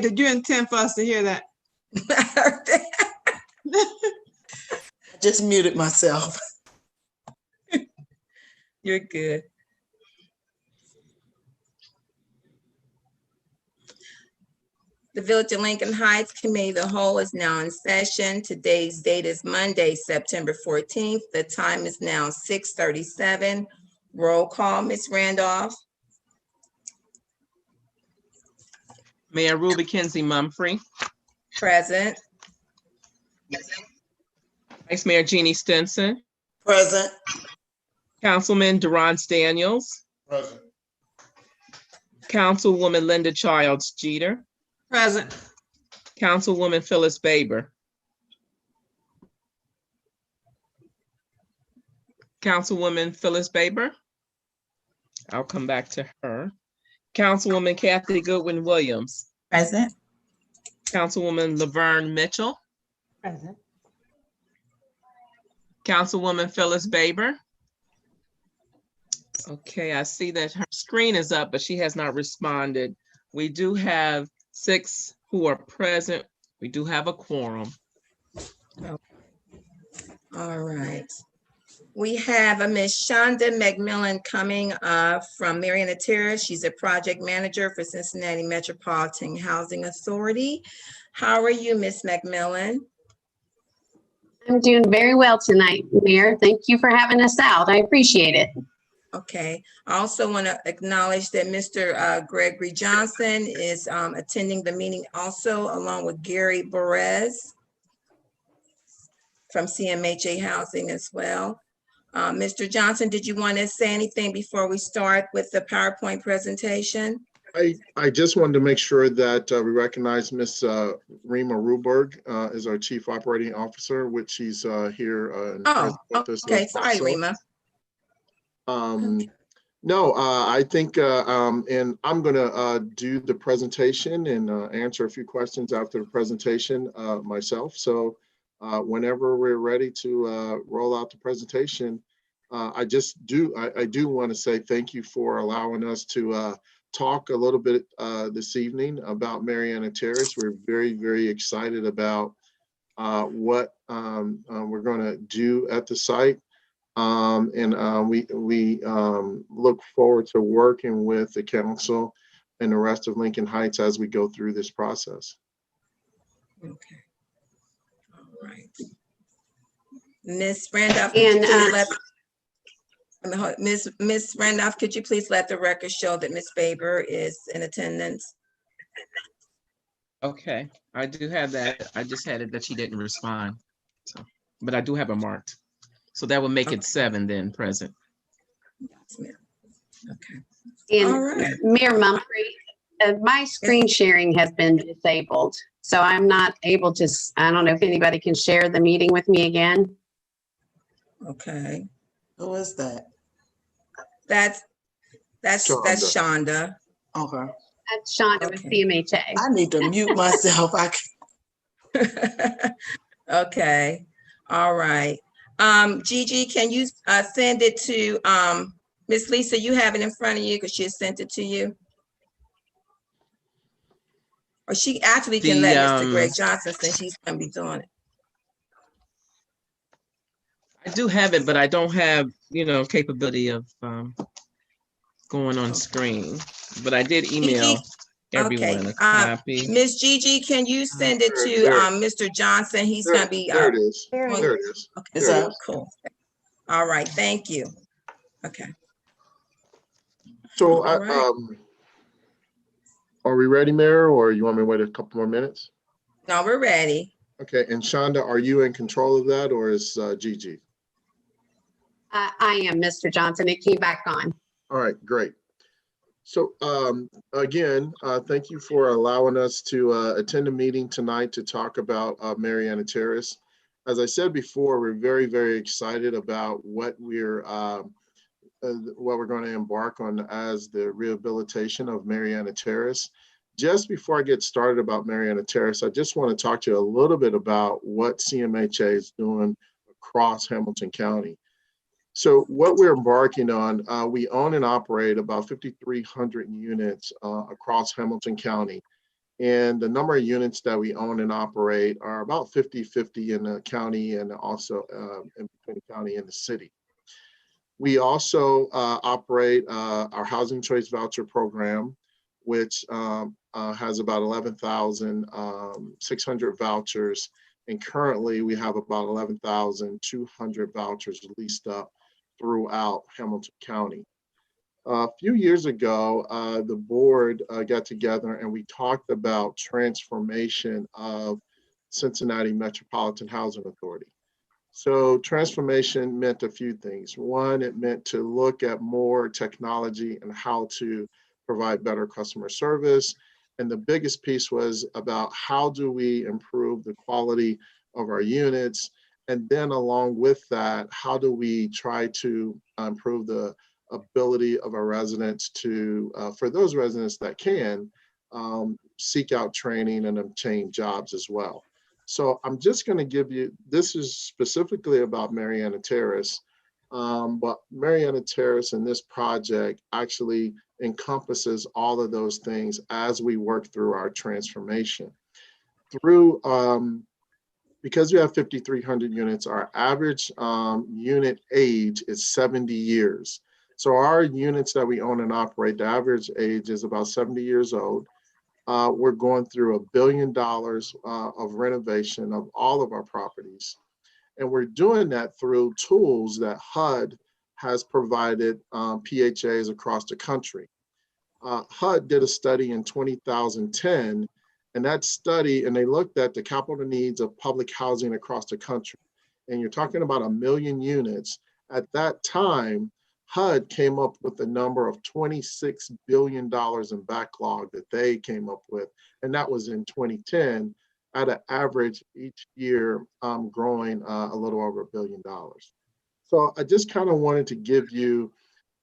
did you intend for us to hear that? I just muted myself. You're good. The Village of Lincoln Heights Committee of the Whole is now in session. Today's date is Monday, September 14th. The time is now 6:37. Roll call, Ms. Randolph. Mayor Ruby Kinsey Mumphrey, Present. Vice Mayor Jeannie Stinson, Present. Councilman Durance Daniels, Present. Councilwoman Linda Childs Jeter, Present. Councilwoman Phyllis Baber. Councilwoman Phyllis Baber. I'll come back to her. Councilwoman Kathy Goodwin Williams. Present. Councilwoman Laverne Mitchell. Present. Councilwoman Phyllis Baber. Okay, I see that her screen is up, but she has not responded. We do have 6 who are present. We do have a quorum. All right. We have a Ms. Shonda McMillan coming from Mariana Terrace. She's a project manager for Cincinnati Metropolitan Housing Authority. How are you, Ms. McMillan? I'm doing very well tonight, Mayor. Thank you for having us out. I appreciate it. Okay. I also want to acknowledge that Mr. Gregory Johnson is attending the meeting also, along with Gary Perez from CMHA Housing as well. Mr. Johnson, did you want to say anything before we start with the PowerPoint presentation? I just wanted to make sure that we recognize Ms. Rima Ruberg as our Chief Operating Officer, which she's here. Oh, okay. Sorry, Rima. No, I think, and I'm gonna do the presentation and answer a few questions after the presentation myself. So whenever we're ready to roll out the presentation, I do want to say thank you for allowing us to talk a little bit this evening about Mariana Terrace. We're very, very excited about what we're going to do at the site. We look forward to working with the council and the rest of Lincoln Heights as we go through this process. Okay. All right. Ms. Randolph, Ms. Randolph, could you please let the record show that Ms. Baber is in attendance? Okay, I do have that. I just had it that she didn't respond. So, but I do have her marked. So that would make it 7 then present. Okay. And All right. Mayor Mumphrey, my screen sharing has been disabled. So I'm not able to, I don't know if anybody can share the meeting with me again. Okay. Who is that? That's Shonda. Okay. That's Shonda with CMHA. I need to mute myself. Okay. All right. Gigi, can you send it to Miss Lisa? You have it in front of you because she has sent it to you. Or she actually can let Mr. Greg Johnson, since he's gonna be doing it. I do have it, but I don't have, capability of going on screen. But I did email everyone a copy. Miss Gigi, can you send it to Mr. Johnson? He's gonna be. There it is. There it is. Okay, There it is. cool. All right, thank you. Okay. So All right. are we ready, Mayor, or you want me to wait a couple more minutes? No, we're ready. Okay, and Shonda, are you in control of that, or is Gigi? I am, Mr. Johnson. It came back on. All right, great. So again, thank you for allowing us to attend a meeting tonight to talk about Mariana Terrace. As I said before, we're very, very excited about what we're going to embark on as the rehabilitation of Mariana Terrace. Just before I get started about Mariana Terrace, I just want to talk to you a little bit about what CMHA is doing across Hamilton County. So what we're embarking on, we own and operate about 5,300 units across Hamilton County. And the number of units that we own and operate are about 50-50 in the county and also in between the county and the city. We also operate our Housing Choice Voucher Program, which has about 11,600 vouchers. And currently we have about 11,200 vouchers leased up throughout Hamilton County. A few years ago, the board got together and we talked about transformation of Cincinnati Metropolitan Housing Authority. So transformation meant a few things. One, it meant to look at more technology and how to provide better customer service. And the biggest piece was about how do we improve the quality of our units? And then along with that, how do we try to improve the ability of our residents to, for those residents that can, seek out training and obtain jobs as well. So I'm just going to give you, this is specifically about Mariana Terrace, but Mariana Terrace and this project actually encompasses all of those things as we work through our transformation. Through, because we have 5,300 units, our average unit age is 70 years. So our units that we own and operate, the average age is about 70 years old. We're going through $1 billion of renovation of all of our properties. And we're doing that through tools that HUD has provided PHAs across the country. HUD did a study in 2010, and that study, and they looked at the capital needs of public housing across the country. And you're talking about 1 million units. At that time, HUD came up with a number of $26 billion in backlog that they came up with. And that was in 2010 at an average each year growing a little over $1 billion. So I just kind of wanted to give you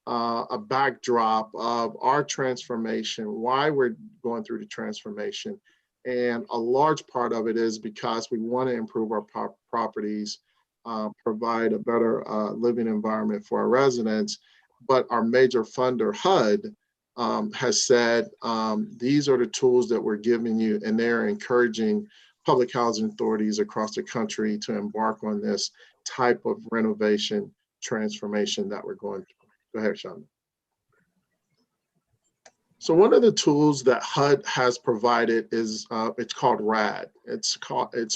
a backdrop of our transformation, why we're going through the transformation. And a large part of it is because we want to improve our properties, provide a better living environment for our residents. But our major funder, HUD, has said, these are the tools that we're giving you, and they're encouraging public housing authorities across the country to embark on this type of renovation transformation that we're going through. Go ahead, Shonda. So one of the tools that HUD has provided is, it's called RAD. It's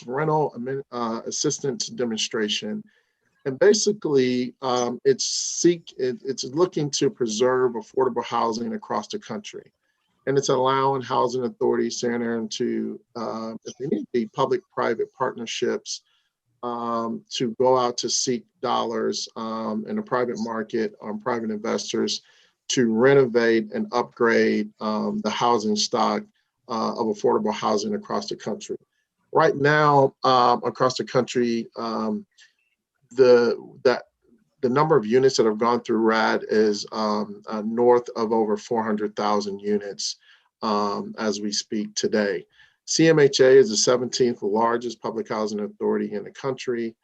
Rental Assistance Demonstration. And basically, it's looking to preserve affordable housing across the country. And it's allowing housing authorities to enter into, if they need to be, public-private partnerships to go out to seek dollars in the private market on private investors to renovate and upgrade the housing stock of affordable housing across the country. Right now, across the country, the number of units that have gone through RAD is north of over 400,000 units as we speak today. CMHA is the 17th largest public housing authority in the country.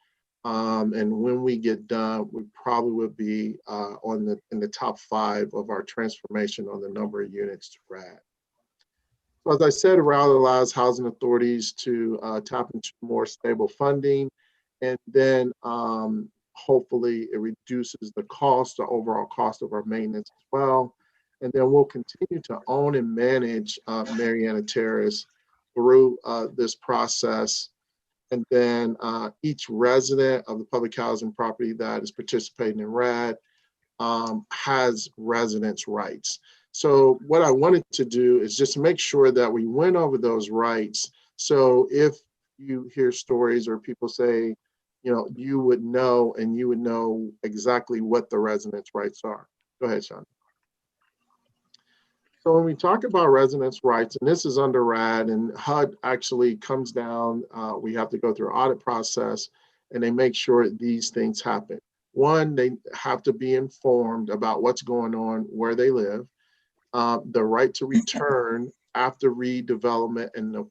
And when we get done, we probably would be in the top 5 of our transformation on the number of units to RAD. So as I said, RAD allows housing authorities to tap into more stable funding, and then hopefully it reduces the cost, the overall cost of our maintenance as well. And then we'll continue to own and manage Mariana Terrace through this process. And then each resident of the public housing property that is participating in RAD has residence rights. So what I wanted to do is just make sure that we went over those rights. So if you hear stories or people say, you know, you would know, and you would know exactly what the residence rights are. Go ahead, Sean. So when we talk about residence rights, and this is under RAD, and HUD actually comes down, we have to go through an audit process, and they make sure these things happen. One, they have to be informed about what's going on where they live. The right to return after redevelopment and the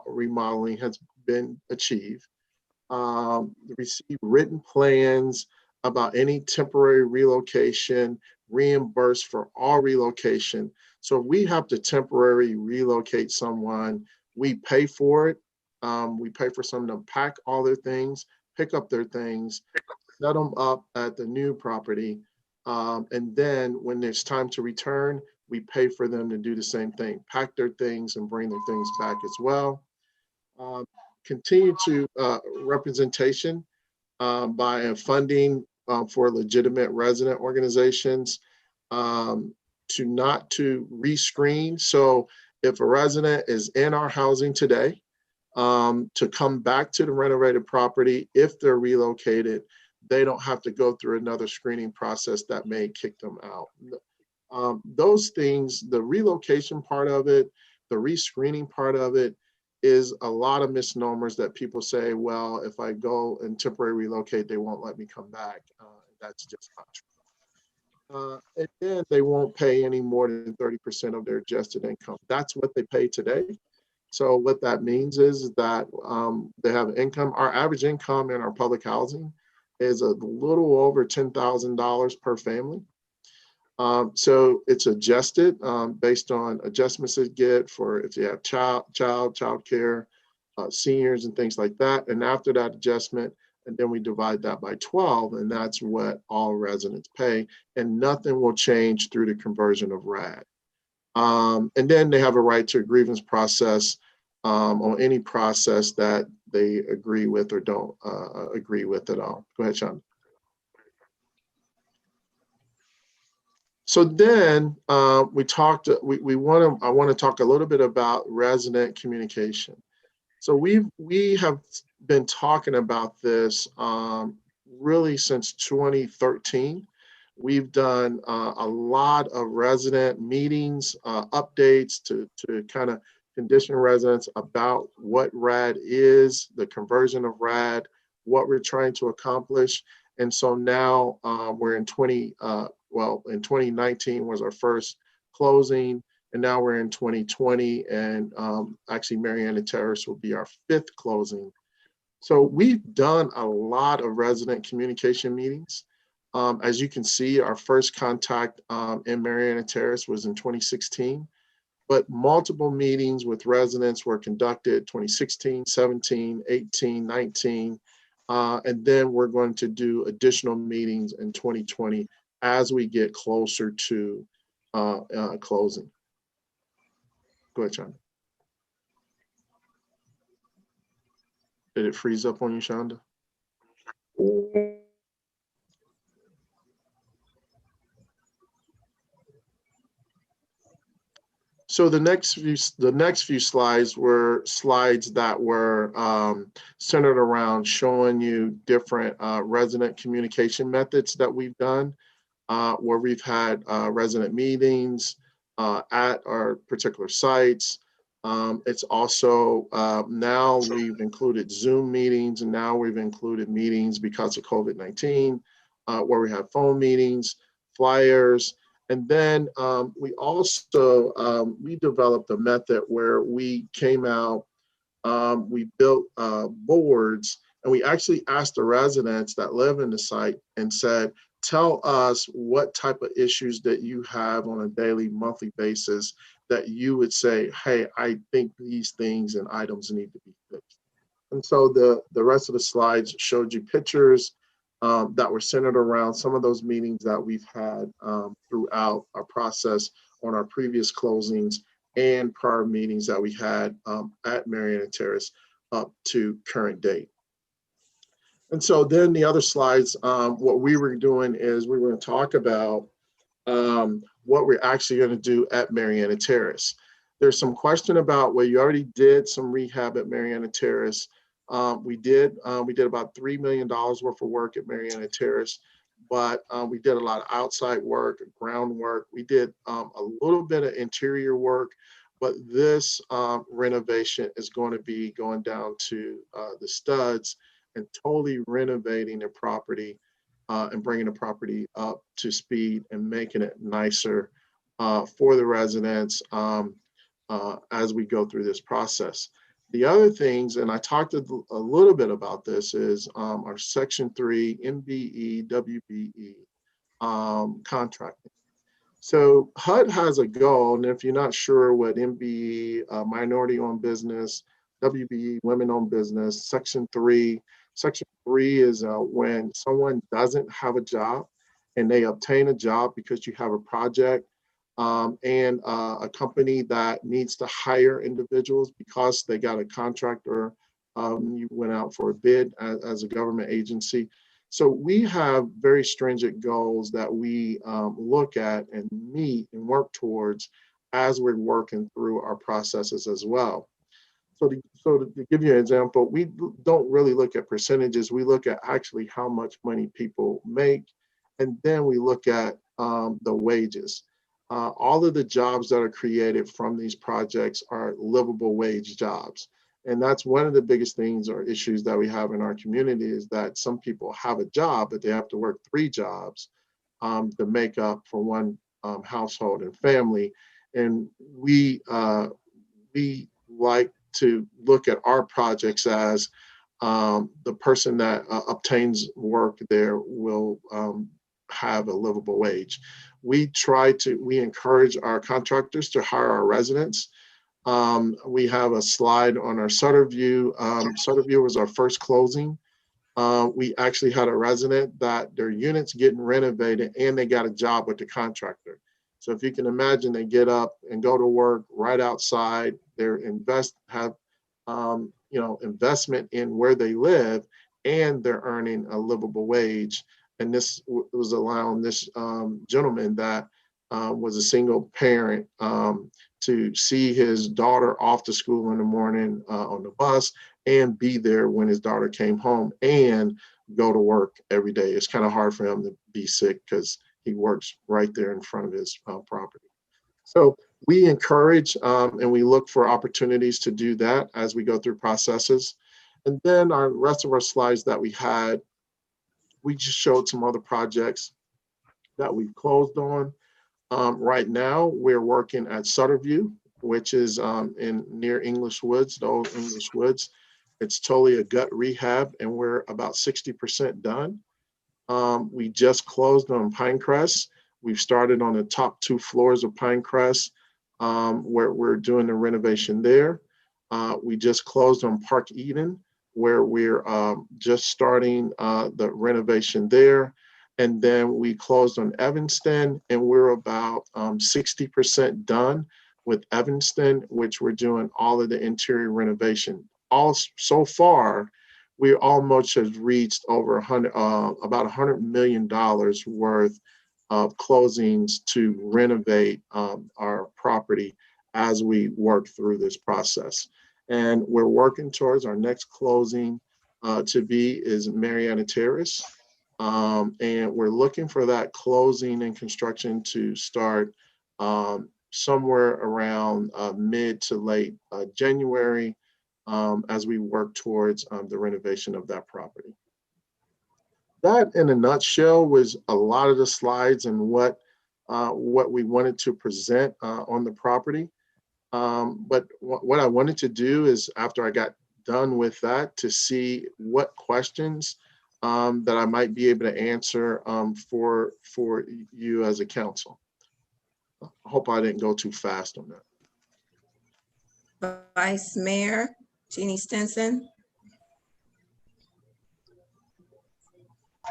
remodeling has been achieved. Receive written plans about any temporary relocation reimbursed for all relocation. So if we have to temporarily relocate someone, we pay for it. We pay for someone to pack all their things, pick up their things, set them up at the new property. And then when it's time to return, we pay for them to do the same thing, pack their things and bring their things back as well. Continue to representation by funding for legitimate resident organizations to rescreen. So if a resident is in our housing today, to come back to the renovated property, if they're relocated, they don't have to go through another screening process that may kick them out. Those things, the relocation part of it, the rescreening part of it, is a lot of misnomers that people say, well, if I go and temporarily relocate, they won't let me come back. That's just not true. And then they won't pay any more than 30% of their adjusted income. That's what they pay today. So what that means is that they have income. Our average income in our public housing is a little over $10,000 per family. So it's adjusted based on adjustments they get for if you have child care, seniors and things like that. And after that adjustment, and then we divide that by 12, and that's what all residents pay. And nothing will change through the conversion of RAD. And then they have a right to a grievance process on any process that they agree with or don't agree with at all. Go ahead, Sean. So then I want to talk a little bit about resident communication. So we have been talking about this really since 2013. We've done a lot of resident meetings, updates to kind of condition residents about what RAD is, the conversion of RAD, what we're trying to accomplish. And so now we're in 2019 was our first closing, and now we're in 2020, and actually Mariana Terrace will be our 5th closing. So we've done a lot of resident communication meetings. As you can see, our first contact in Mariana Terrace was in 2016, but multiple meetings with residents were conducted 2016, 17, 18, 19, and then we're going to do additional meetings in 2020 as we get closer to closing. Go ahead, Shonda. Did it freeze up on you, Shonda? So the next few slides were slides that were centered around showing you different resident communication methods that we've done, where we've had resident meetings at our particular sites. It's also now we've included Zoom meetings, and now we've included meetings because of COVID-19, where we have phone meetings, flyers. And then we also, we developed a method where we came out, we built boards, and we actually asked the residents that live in the site and said, tell us what type of issues that you have on a daily, monthly basis that you would say, hey, I think these things and items need to be fixed. And so the rest of the slides showed you pictures that were centered around some of those meetings that we've had throughout our process on our previous closings and prior meetings that we had at Mariana Terrace up to current date. And so then the other slides, what we were doing is we were going to talk about what we're actually going to do at Mariana Terrace. There's some question about, well, you already did some rehab at Mariana Terrace. We did about $3 million worth of work at Mariana Terrace, but we did a lot of outside work, groundwork. We did a little bit of interior work, but this renovation is going to be going down to the studs and totally renovating the property and bringing the property up to speed and making it nicer for the residents as we go through this process. The other things, and I talked a little bit about this, is our Section 3 MBE, WBE contracting. So HUD has a goal, and if you're not sure what MBE, minority-owned business, WBE, women-owned business, Section 3. Section 3 is when someone doesn't have a job and they obtain a job because you have a project and a company that needs to hire individuals because they got a contract or you went out for a bid as a government agency. So we have very stringent goals that we look at and meet and work towards as we're working through our processes as well. So to give you an example, we don't really look at percentages. We look at actually how much money people make, and then we look at the wages. All of the jobs that are created from these projects are livable wage jobs. And that's one of the biggest things or issues that we have in our community is that some people have a job, but they have to work 3 jobs to make up for one household and family. And we like to look at our projects as the person that obtains work there will have a livable wage. We encourage our contractors to hire our residents. We have a slide on our Sutter View. Sutter View was our first closing. We actually had a resident that their unit's getting renovated and they got a job with the contractor. So if you can imagine, they get up and go to work right outside. They're investment in where they live, and they're earning a livable wage. And this was allowing this gentleman that was a single parent to see his daughter off to school in the morning on the bus and be there when his daughter came home and go to work every day. It's kind of hard for him to be sick because he works right there in front of his property. So we encourage and we look for opportunities to do that as we go through processes. And then our rest of our slides that we had, we just showed some other projects that we've closed on. Right now, we're working at Sutter View, which is near English Woods, the old English Woods. It's totally a gut rehab, and we're about 60% done. We just closed on Pinecrest. We've started on the top 2 floors of Pinecrest, where we're doing the renovation there. We just closed on Park Eden, where we're just starting the renovation there. And then we closed on Evanston, and we're about 60% done with Evanston, which we're doing all of the interior renovation. So far, we almost have reached over about $100 million worth of closings to renovate our property as we work through this process. And we're working towards our next closing is Mariana Terrace. And we're looking for that closing and construction to start somewhere around mid to late January as we work towards the renovation of that property. That, in a nutshell, was a lot of the slides and what we wanted to present on the property. But what I wanted to do is, after I got done with that, to see what questions that I might be able to answer for you as a council. I hope I didn't go too fast on that. Vice Mayor Jeannie Stinson.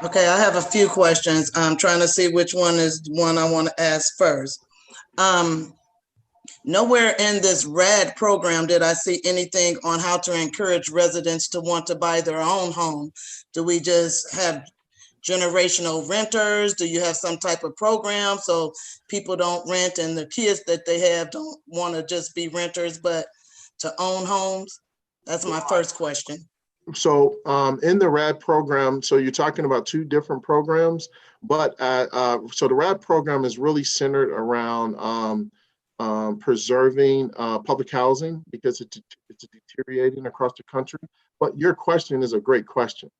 Okay, I have a few questions. I'm trying to see which one is the one I want to ask first. Nowhere in this RAD program did I see anything on how to encourage residents to want to buy their own home. Do we just have generational renters? Do you have some type of program so people don't rent and the kids that they have don't want to just be renters but to own homes? That's my first question. So in the RAD program, so you're talking about 2 different programs, but so the RAD program is really centered around preserving public housing because it's deteriorating across the country. But your question is a great question.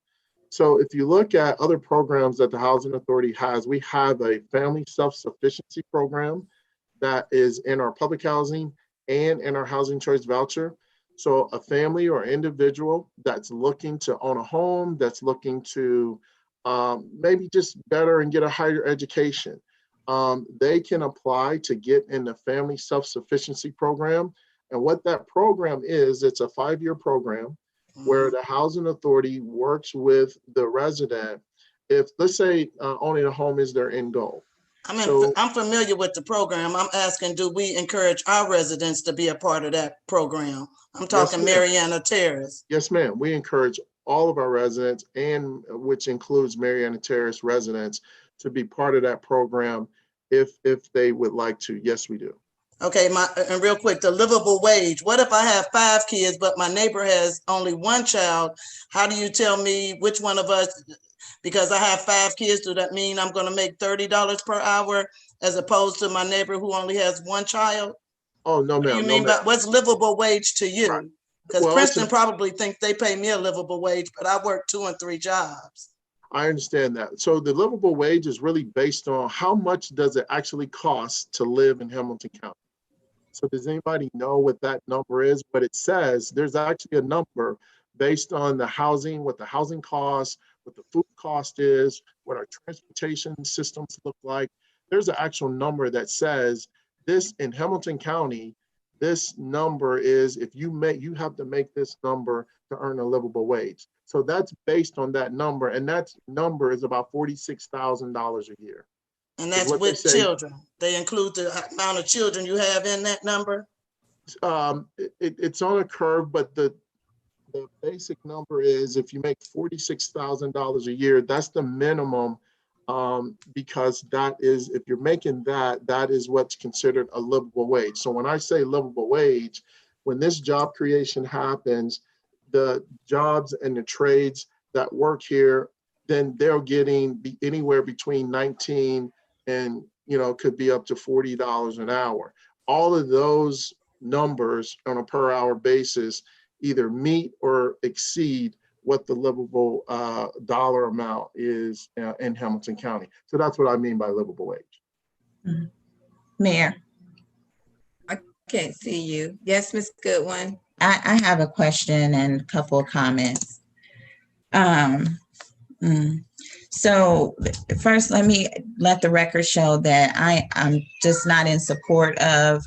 So if you look at other programs that the Housing Authority has, we have a family self-sufficiency program that is in our public housing and in our housing choice voucher. So a family or individual that's looking to own a home, that's looking to maybe just better and get a higher education, they can apply to get in the Family Self-Sufficiency Program. And what that program is, it's a 5-year program where the housing authority works with the resident. If, let's say, owning a home is their end goal. I mean, So- I'm familiar with the program. I'm asking, do we encourage our residents to be a part of that program? I'm talking ma'am. Mariana Terrace. Yes, ma'am. We encourage all of our residents, and which includes Mariana Terrace residents, to be part of that program if they would like to. Yes, we do. Okay, and real quick, the livable wage. What if I have 5 kids, but my neighbor has only 1 child? How do you tell me which one of us, because I have 5 kids, do that mean I'm going to make $30 per hour as opposed to my neighbor who only has 1 child? Oh, no, What do ma'am. you No, mean ma'am. by what's livable wage to you? Right. Because Well, Princeton probably thinks they pay me a livable wage, but I work 2 and 3 jobs. I understand that. So the livable wage is really based on how much does it actually cost to live in Hamilton County. So does anybody know what that number is? What it says, there's actually a number based on the housing, what the housing costs, what the food cost is, what our transportation systems look like. There's an actual number that says this in Hamilton County, this number is, if you have to make this number to earn a livable wage. So that's based on that number, and that number is about $46,000 a year. And that's what they with say. children. They include the amount of children you have in that number? It's on a curve, but the basic number is, if you make $46,000 a year, that's the minimum, because that is, if you're making that, that is what's considered a livable wage. So when I say livable wage, when this job creation happens, the jobs and the trades that work here, then they're getting anywhere between 19 and, could be up to $40 an hour. All of those numbers on a per hour basis either meet or exceed what the livable dollar amount is in Hamilton County. So that's what I mean by livable wage. Mayor. I can't see you. Yes, Ms. Goodwin. I have a question and a couple of comments. So first, let me let the record show that I'm just not in support of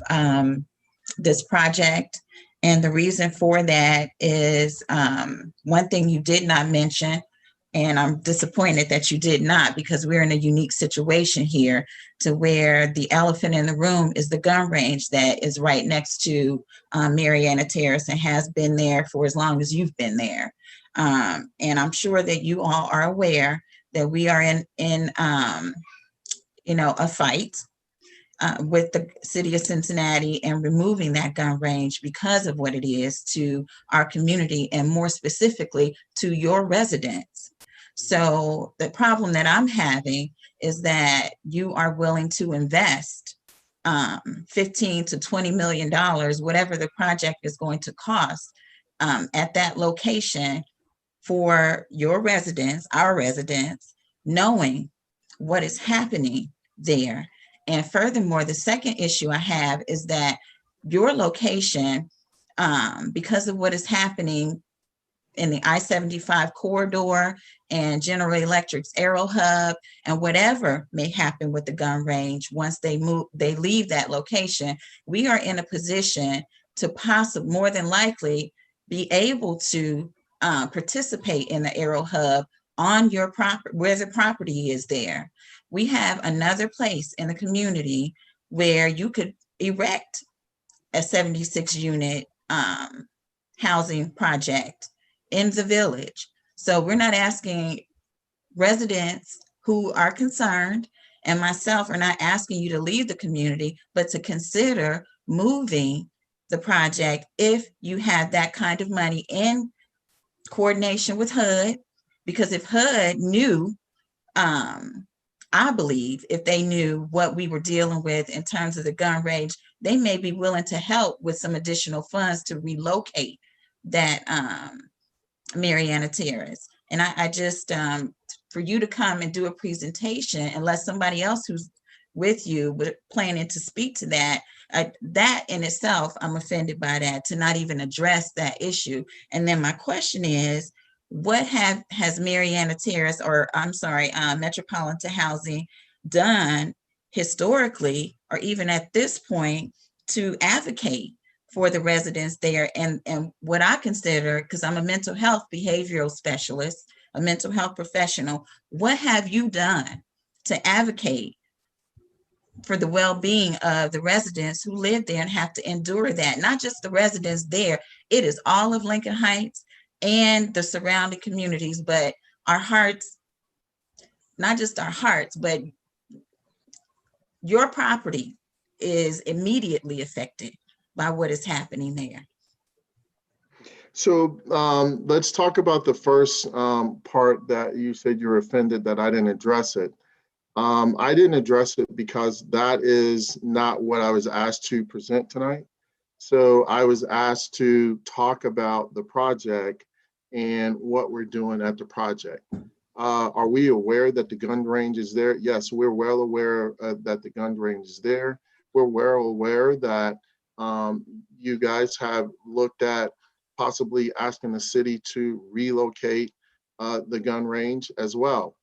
this project. And the reason for that is one thing you did not mention, and I'm disappointed that you did not, because we're in a unique situation here to where the elephant in the room is the gun range that is right next to Mariana Terrace and has been there for as long as you've been there. And I'm sure that you all are aware that we are in a fight with the city of Cincinnati and removing that gun range because of what it is to our community, and more specifically to your residents. So the problem that I'm having is that you are willing to invest $15 to $20 million, whatever the project is going to cost, at that location for your residents, our residents, knowing what is happening there. And furthermore, the second issue I have is that your location, because of what is happening in the I-75 corridor and General Electric's Aero Hub and whatever may happen with the gun range, once they leave that location, we are in a position to possibly, more than likely, be able to participate in the Aero Hub on your property, where the property is there. We have another place in the community where you could erect a 76 unit housing project in the village. So we're not asking residents who are concerned, and myself are not asking you to leave the community, but to consider moving the project if you have that kind of money in coordination with HUD. Because if HUD knew, I believe if they knew what we were dealing with in terms of the gun range, they may be willing to help with some additional funds to relocate that Mariana Terrace. And I just, for you to come and do a presentation, unless somebody else who's with you planning to speak to that, that in itself, I'm offended by that, to not even address that issue. And then my question is, what has Mariana Terrace, or I'm sorry, Metropolitan Housing done historically, or even at this point, to advocate for the residents there? And what I consider, because I'm a mental health behavioral specialist, a mental health professional, what have you done to advocate for the well-being of the residents who live there and have to endure that? Not just the residents there, it is all of Lincoln Heights and the surrounding communities, but our hearts, not just our hearts, but your property is immediately affected by what is happening there. So let's talk about the first part that you said you were offended that I didn't address it. I didn't address it because that is not what I was asked to present tonight. So I was asked to talk about the project and what we're doing at the project. Are we aware that the gun range is there? Yes, we're well aware that the gun range is there. We're well aware that you guys have looked at possibly asking the city to relocate the gun range as well.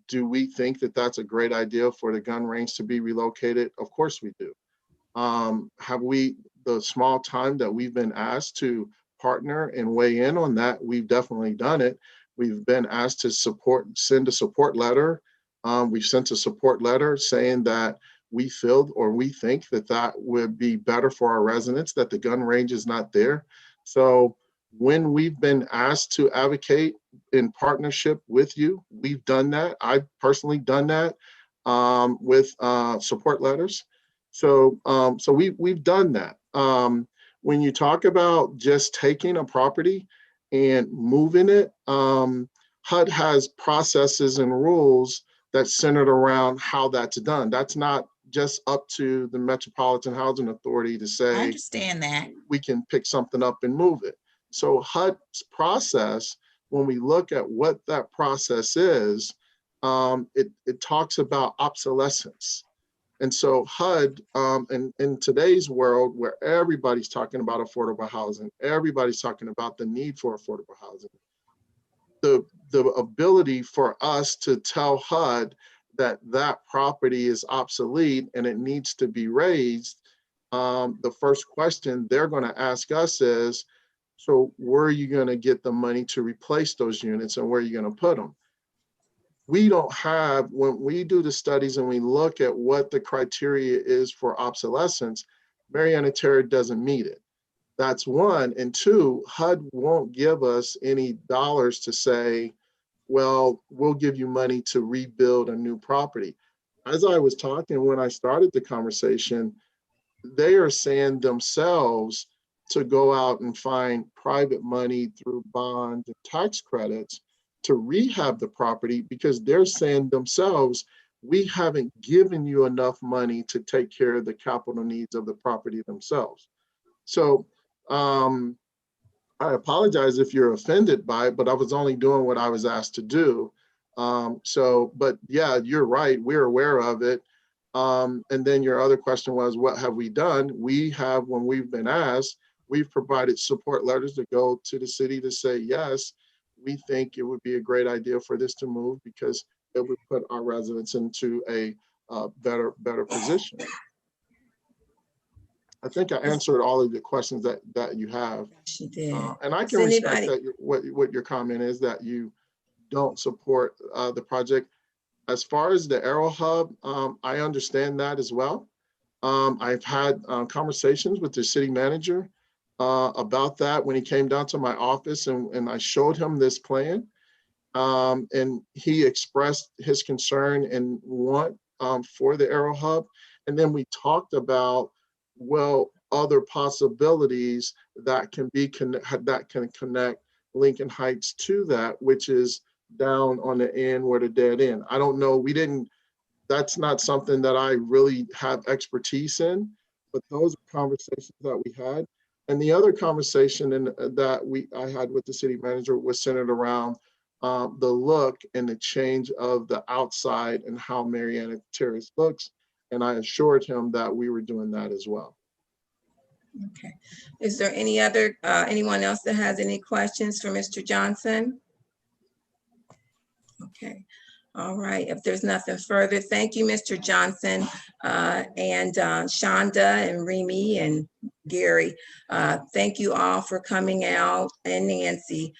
Do we think that that's a great idea for the gun range to be relocated? Of course we do. Have we, the small time that we've been asked to partner and weigh in on that, we've definitely done it. We've been asked to send a support letter. We've sent a support letter saying that we feel or we think that that would be better for our residents, that the gun range is not there. So when we've been asked to advocate in partnership with you, we've done that. I've personally done that with support letters. So we've done that. When you talk about just taking a property and moving it, HUD has processes and rules that's centered around how that's done. That's not just up to the Metropolitan Housing Authority to say, I understand that. We can pick something up and move it. So HUD's process, when we look at what that process is, it talks about obsolescence. And so HUD, in today's world where everybody's talking about affordable housing, everybody's talking about the need for affordable housing, the ability for us to tell HUD that that property is obsolete and it needs to be raised, the first question they're going to ask us is, so where are you going to get the money to replace those units and where are you going to put them? We don't have, when we do the studies and we look at what the criteria is for obsolescence, Mariana Terrace doesn't meet it. That's one. And two, HUD won't give us any dollars to say, well, we'll give you money to rebuild a new property. As I was talking when I started the conversation, they are saying themselves to go out and find private money through bonds and tax credits to rehab the property because they're saying themselves, we haven't given you enough money to take care of the capital needs of the property themselves. So I apologize if you're offended by it, but I was only doing what I was asked to do. But yeah, you're right, we're aware of it. And then your other question was, what have we done? We have, when we've been asked, we've provided support letters to go to the city to say, yes, we think it would be a great idea for this to move because it would put our residents into a better position. I think I answered all of the questions that you have. She did. And I can respect that what your comment is, that you don't support the project. As far as the Aero Hub, I understand that as well. I've had conversations with the city manager about that when he came down to my office and I showed him this plan. And he expressed his concern and want for the Aero Hub. And then we talked about, well, other possibilities that can connect Lincoln Heights to that, which is down on the end where the dead end. I don't know, that's not something that I really have expertise in, but those are conversations that we had. And the other conversation that I had with the city manager was centered around the look and the change of the outside and how Mariana Terrace looks. And I assured him that we were doing that as well. Okay. Is there any other, anyone else that has any questions for Mr. Johnson? Okay. All right. If there's nothing further, thank you, Mr. Johnson, and Shonda and Remy and Gary. Thank you all for coming out, and Nancy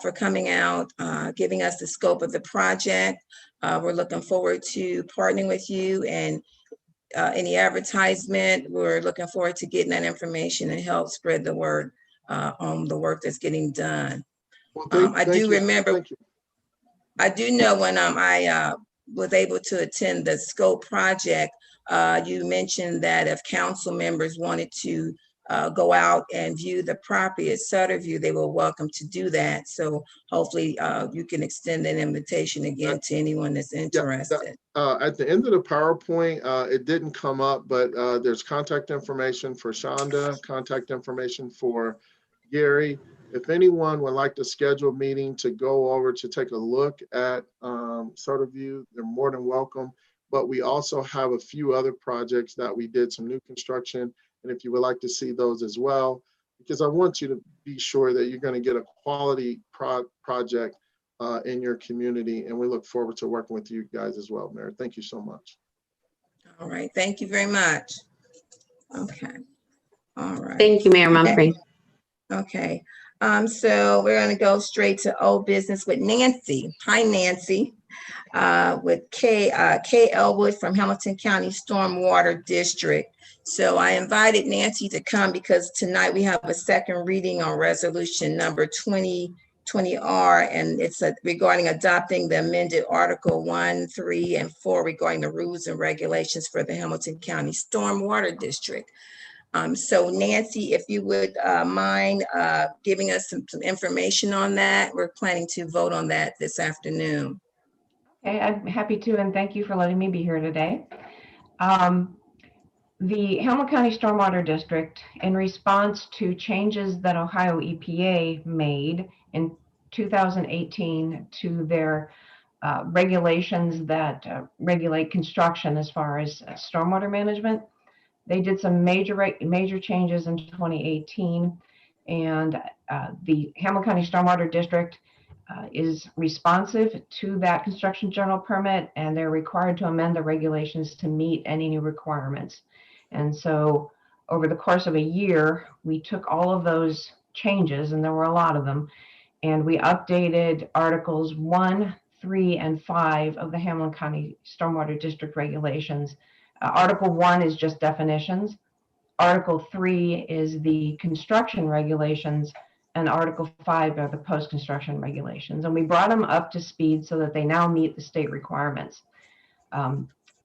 for coming out, giving us the scope of the project. We're looking forward to partnering with you, and any advertisement, we're looking forward to getting that information and help spread the word on the work that's getting done. Well, I thank do you. remember, Thank you. I do know when I was able to attend the scope project, you mentioned that if council members wanted to go out and view the property at Sutterview, they were welcome to do that. So hopefully you can extend an invitation again to anyone that's interested. At the end of the PowerPoint, it didn't come up, but there's contact information for Shonda, contact information for Gary. If anyone would like to schedule a meeting to go over to take a look at Sutterview, they're more than welcome. But we also have a few other projects that we did, some new construction. And if you would like to see those as well, because I want you to be sure that you're going to get a quality project in your community. And we look forward to working with you guys as well, Mayor. Thank you so much. All right. Thank you very much. Okay. All right. Thank you, Mayor Mumphrey. Okay. So we're going to go straight to old business with Nancy. Hi, Nancy. With Kay Elwood from Hamilton County Stormwater District. So I invited Nancy to come because tonight we have a second reading on resolution number 2020R, and it's regarding adopting the amended Article 1, 3, and 4 regarding the rules and regulations for the Hamilton County Stormwater District. So Nancy, if you would mind giving us some information on that. We're planning to vote on that this afternoon. Okay, I'm happy to, and thank you for letting me be here today. The Hamilton County Stormwater District, in response to changes that Ohio EPA made in 2018 to their regulations that regulate construction as far as stormwater management, they did some major changes in 2018, and the Hamilton County Stormwater District is responsive to that construction general permit, and they're required to amend the regulations to meet any new requirements. And so over the course of a year, we took all of those changes, and there were a lot of them, and we updated Articles 1, 3, and 5 of the Hamilton County Stormwater District regulations. Article 1 is just definitions. Article 3 is the construction regulations, and Article 5 are the post-construction regulations. And we brought them up to speed so that they now meet the state requirements.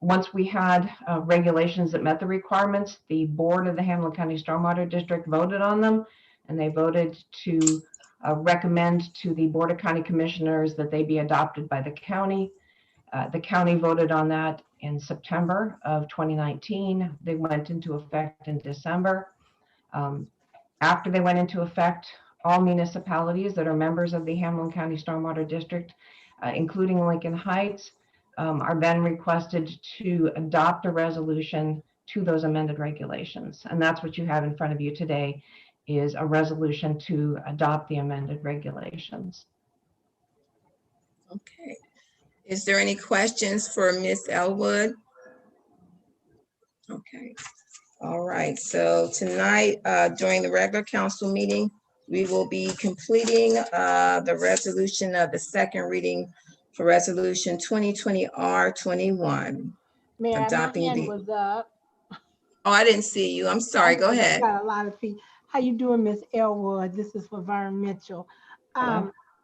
Once we had regulations that met the requirements, the board of the Hamilton County Stormwater District voted on them, and they voted to recommend to the Board of County Commissioners that they be adopted by the county. The county voted on that in September of 2019. They went into effect in December. After they went into effect, all municipalities that are members of the Hamilton County Stormwater District, including Lincoln Heights, are then requested to adopt a resolution to those amended regulations. And that's what you have in front of you today, is a resolution to adopt the amended regulations. Okay. Is there any questions for Ms. Elwood? Okay. All right. So tonight, during the regular council meeting, we will be completing the resolution of the second reading for resolution 2020R21. Mayor, Adopting my hand the- was up. Oh, I didn't see you. I'm sorry. Go ahead. Got a lot of feet. How you doing, Miss Elwood? This is Laverne Mitchell.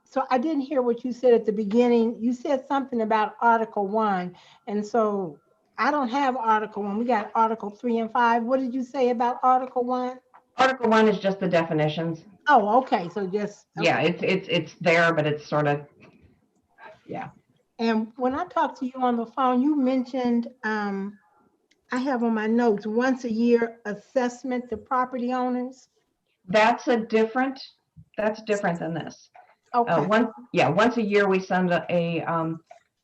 So I didn't hear what you said at the beginning. You said something about Article 1, and so I don't have Article 1. We got Article 3 and 5. What did you say about Article 1? Article 1 is just the definitions. Oh, okay. So just Yeah, it's there, but it's sort of, yeah. And when I talked to you on the phone, you mentioned, I have on my notes, once a year assessment to property owners. That's different than this. Okay. Once a year, we send a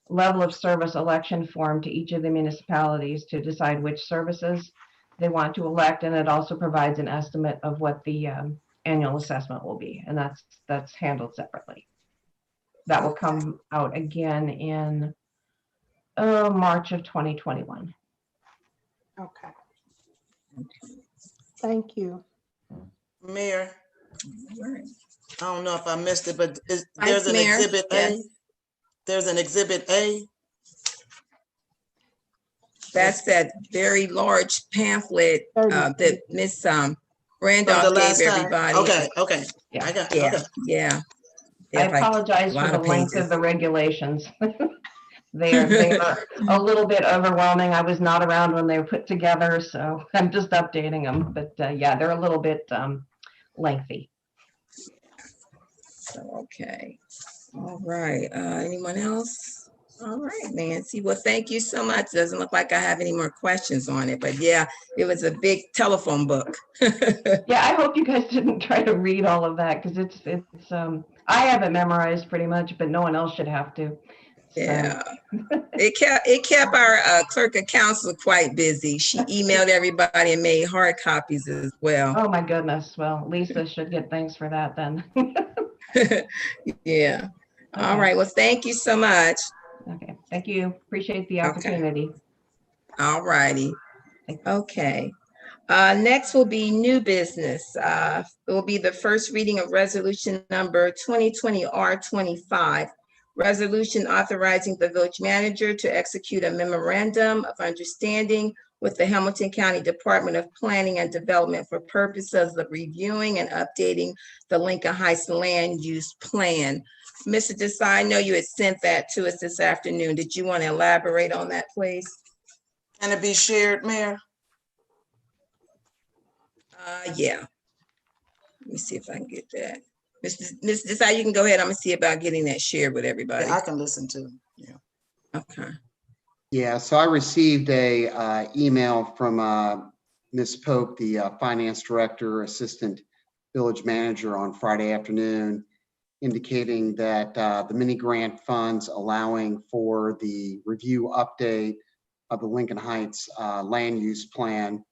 level of service election form to each of the municipalities to decide which services they want to elect, and it also provides an estimate of what the annual assessment will be, and that's handled separately. That will come out again in March of 2021. Okay. Thank you. Mayor, Right. I don't know if I missed it, but there's Vice an Mayor, exhibit A. yes. There's an exhibit A. That's that very large pamphlet 30. that Miss From the Randolph gave last time. everybody. Okay, okay. Yeah. I got, Yeah, okay. yeah. I Yeah, like apologize a for lot the of length pages. of the regulations. They are a little bit overwhelming. I was not around when they were put together, so I'm just updating them. But yeah, they're a little bit lengthy. So, okay. All right. Anyone else? All right, Nancy. Well, thank you so much. Doesn't look like I have any more questions on it, but yeah, it was a big telephone book. Yeah, I hope you guys didn't try to read all of that because it's I have it memorized pretty much, but no one else should have to. So, Yeah. It kept our clerk of council quite busy. She emailed everybody and made hard copies as well. oh my goodness. Well, Lisa should get thanks for that then. Yeah. All Okay. right. Well, thank you so much. Okay, thank you. Appreciate the Okay. opportunity. All righty. Okay. Next will be new business. It will be the first reading of resolution number 2020 R25. Resolution authorizing the village manager to execute a memorandum of understanding with the Hamilton County Department of Planning and Development for purposes of reviewing and updating the Lincoln Heights land use plan. Mr. Desai, I know you had sent that to us this afternoon. Did you want to elaborate on that, please? Can it be shared, Mayor? Yeah. Let me see if I can get that. Ms. Desai, you can go ahead. I'm gonna see about getting that shared with everybody. Yeah, I can listen to. Yeah. Okay. Yeah, so I received a email from Ms. Pope, the finance director, assistant village manager on Friday afternoon, indicating that the mini grant funds allowing for the review update of the Lincoln Heights land use plan,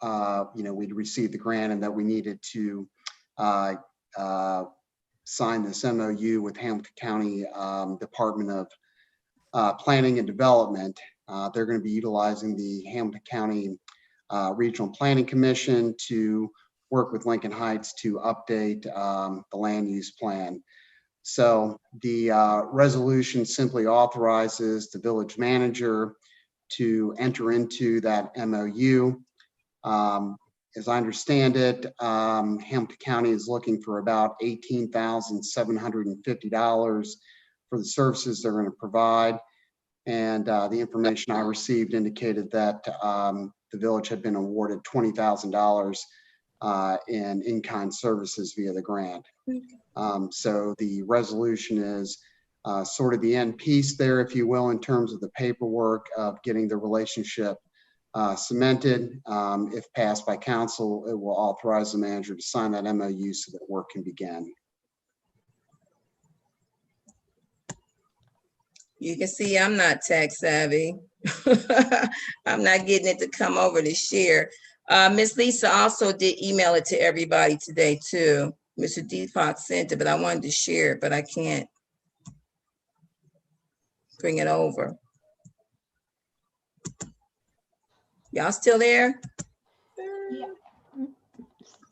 we'd received the grant and that we needed to sign this MOU with Hamilton County Department of Planning and Development. They're going to be utilizing the Hamilton County Regional Planning Commission to work with Lincoln Heights to update the land use plan. So the resolution simply authorizes the village manager to enter into that MOU. As I understand it, Hamilton County is looking for about $18,750 for the services they're going to provide. And the information I received indicated that the village had been awarded $20,000 in in-kind services via the grant. So the resolution is sort of the end piece there, if you will, in terms of the paperwork of getting the relationship cemented. If passed by council, it will authorize the manager to sign that MOU so that work can begin. You can see I'm not tech savvy. I'm not getting it to come over to share. Miss Lisa also did email it to everybody today too. Mr. Deepak sent it, but I wanted to share it, but I can't bring it over. Y'all still there?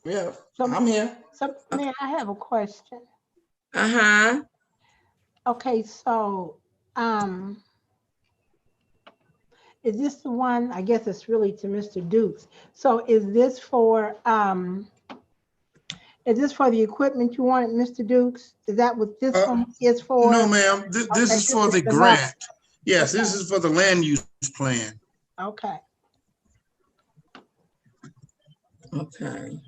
Yeah, So, I'm here. so Mayor, I have a question. Uh-huh. Okay, so, is this the one, I guess it's really to Mr. Dukes. So is this for the equipment you wanted, Mr. Dukes? Is that what this one is for? No, ma'am. This Okay, is for the the grant. Yes, Okay. this is for the land use plan. Okay. Okay.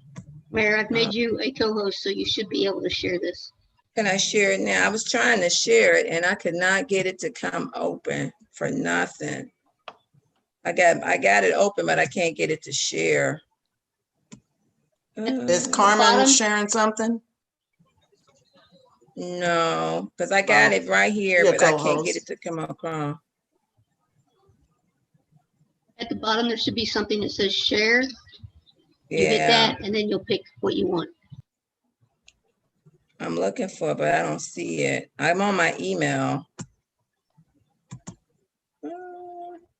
Mayor, I've made you a co-host, so you should be able to share this. Can I share it now? I was trying to share it and I could not get it to come open for nothing. I got it open, but I can't get it to share. Is Carmen bottom? sharing something? No, because I got it right here, Your but I can't co-host. get it to come across. At the bottom, there should be something that says share. You hit Yeah, that, and then you'll pick what you want. I'm looking for it, but I don't see it. I'm on my email.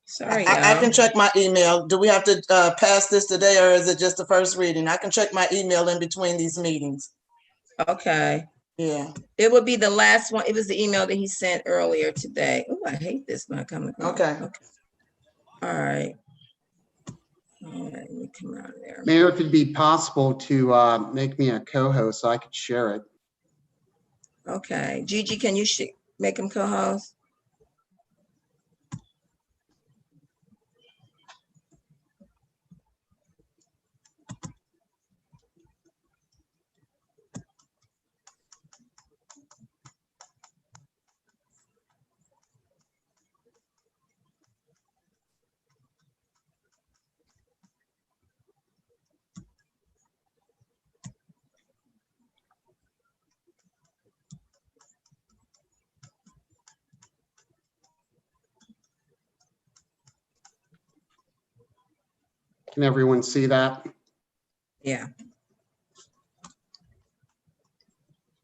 Sorry, I can y'all. check my email. Do we have to pass this today, or is it just the first reading? I can check my email in between these meetings. Okay. Yeah. It would be the last one. It was the email that he sent earlier today. Oh, I hate this not coming across. Okay. All right. All right, let me come out of there. Mayor, if it'd be possible to make me a co-host so I could share it. Okay, Gigi, can you make him co-host? Can everyone see that? Yeah.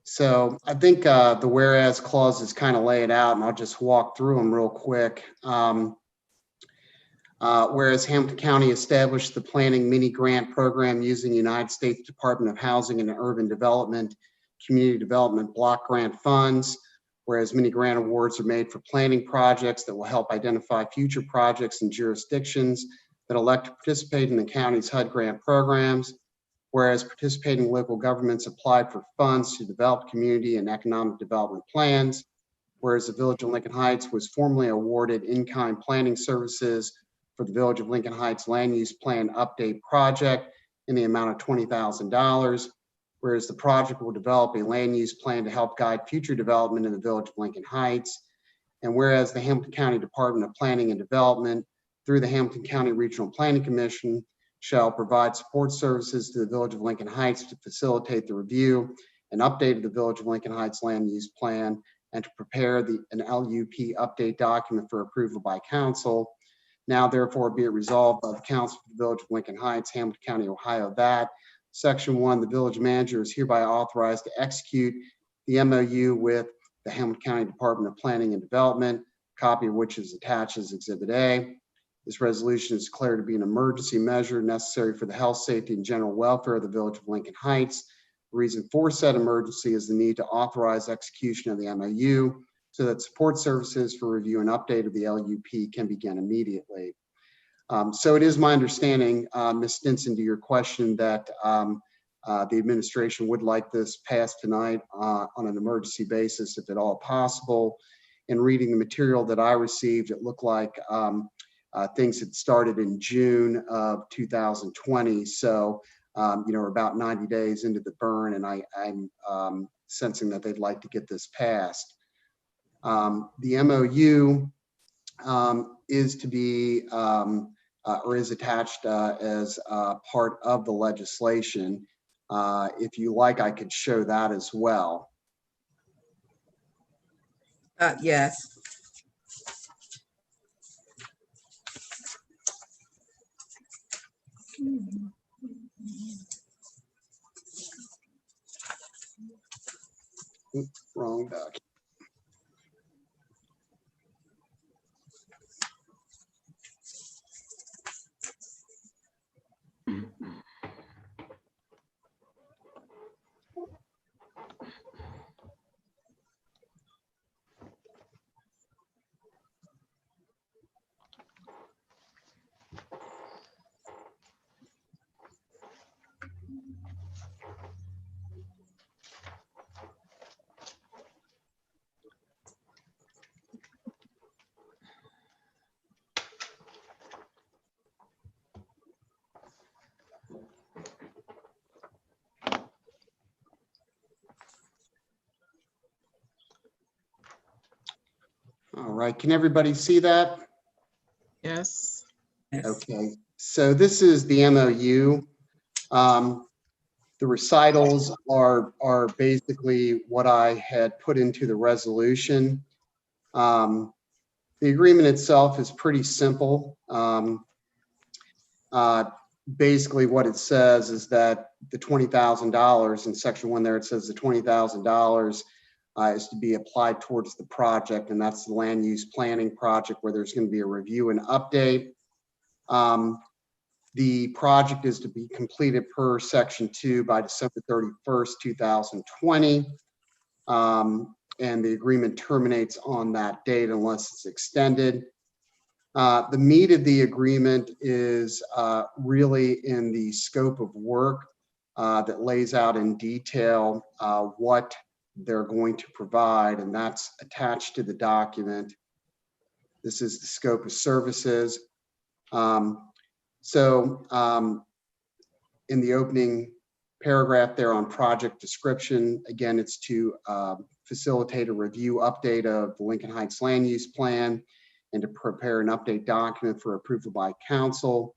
So I think the whereas clauses kind of lay it out, and I'll just walk through them real quick. Whereas Hamilton County established the planning mini grant program using United States Department of Housing and Urban Development, Community Development Block Grant funds, whereas mini grant awards are made for planning projects that will help identify future projects and jurisdictions that elect to participate in the county's HUD grant programs, whereas participating local governments applied for funds to develop community and economic development plans, whereas the Village of Lincoln Heights was formally awarded in-kind planning services for the Village of Lincoln Heights Land Use Plan Update Project in the amount of $20,000, whereas the project will develop a land use plan to help guide future development in the Village of Lincoln Heights, and whereas the Hamilton County Department of Planning and Development through the Hamilton County Regional Planning Commission shall provide support services to the Village of Lincoln Heights to facilitate the review and update of the Village of Lincoln Heights Land Use Plan and to prepare an LUP update document for approval by council. Now therefore be it resolved by the Council of the Village of Lincoln Heights, Hamilton County, Ohio, that Section 1, the village manager is hereby authorized to execute the MOU with the Hamilton County Department of Planning and Development, copy of which is attached as Exhibit A. This resolution is declared to be an emergency measure necessary for the health, safety, and general welfare of the Village of Lincoln Heights. The reason for said emergency is the need to authorize execution of the MOU so that support services for review and update of the LUP can begin immediately. So it is my understanding, Ms. Stinson, to your question, that the administration would like this passed tonight on an emergency basis, if at all possible. In reading the material that I received, it looked like things had started in June of 2020. So, we're about 90 days into the burn, and I'm sensing that they'd like to get this passed. The MOU is to be or is attached as part of the legislation. If you like, I could show that as well. Yes. Wrong document. All right, can everybody see that? Yes. Okay, so this is the MOU. The recitals are basically what I had put into the resolution. The agreement itself is pretty simple. basically what it says is that the $20,000 in section 1 there, it says the $20,000 is to be applied towards the project, and that's the land use planning project where there's going to be a review and update. The project is to be completed per section 2 by December 31st, 2020. And the agreement terminates on that date unless it's extended. The meat of the agreement is really in the scope of work that lays out in detail what they're going to provide, and that's attached to the document. This is the scope of services. In the opening paragraph there on project description, again, it's to facilitate a review update of the Lincoln Heights land use plan and to prepare an update document for approval by council.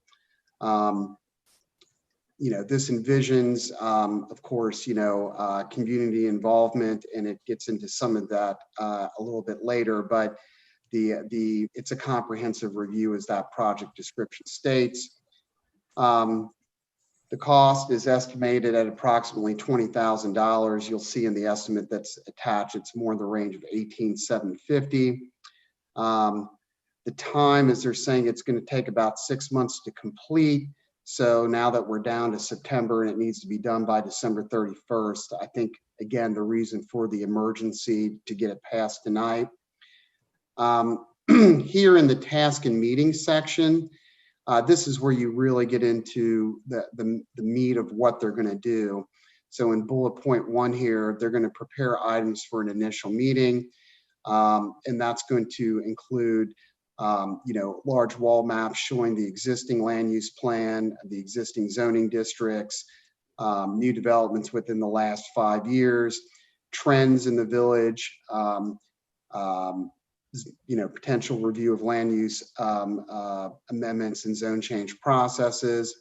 This envisions, of course, community involvement, and it gets into some of that a little bit later, but it's a comprehensive review as that project description states. The cost is estimated at approximately $20,000. You'll see in the estimate that's attached, it's more in the range of $18,750. The time, as they're saying, it's going to take about 6 months to complete. So now that we're down to September and it needs to be done by December 31st, I think, again, the reason for the emergency to get it passed tonight. Here in the task and meeting section, this is where you really get into the meat of what they're going to do. So in bullet point 1 here, they're going to prepare items for an initial meeting. And that's going to include large wall maps showing the existing land use plan, the existing zoning districts, new developments within the last 5 years, trends in the village, potential review of land use amendments and zone change processes.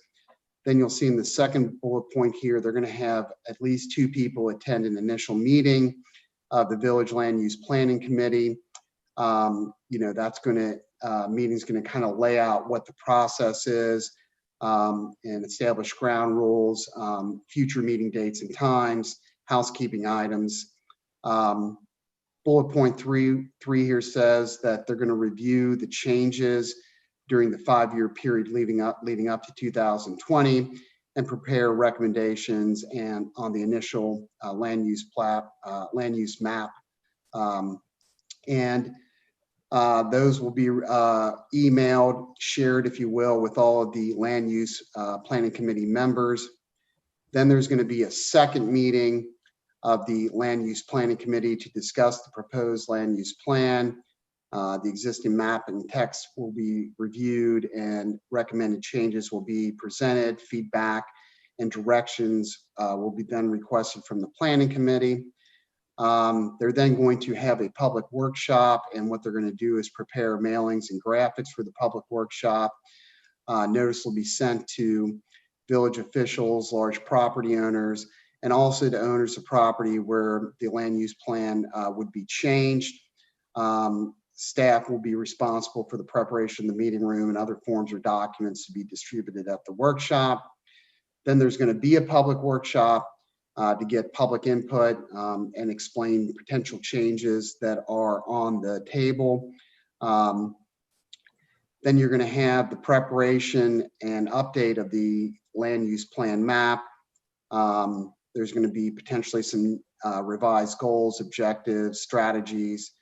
Then you'll see in the second bullet point here, they're going to have at least 2 people attend an initial meeting of the Village Land Use Planning Committee. That's going to, meeting's going to kind of lay out what the process is and establish ground rules, future meeting dates and times, housekeeping items. Bullet point 3 here says that they're going to review the changes during the 5-year period leading up to 2020 and prepare recommendations and on the initial land use map. Those will be emailed, shared, if you will, with all of the land use planning committee members. Then there's going to be a second meeting of the land use planning committee to discuss the proposed land use plan. The existing map and text will be reviewed and recommended changes will be presented. Feedback and directions will be then requested from the planning committee. They're then going to have a public workshop, and what they're going to do is prepare mailings and graphics for the public workshop. Notice will be sent to village officials, large property owners, and also to owners of property where the land use plan would be changed. Staff will be responsible for the preparation of the meeting room and other forms or documents to be distributed at the workshop. Then there's going to be a public workshop to get public input and explain potential changes that are on the table. Then you're going to have the preparation and update of the land use plan map. There's going to be potentially some revised goals, objectives, strategies.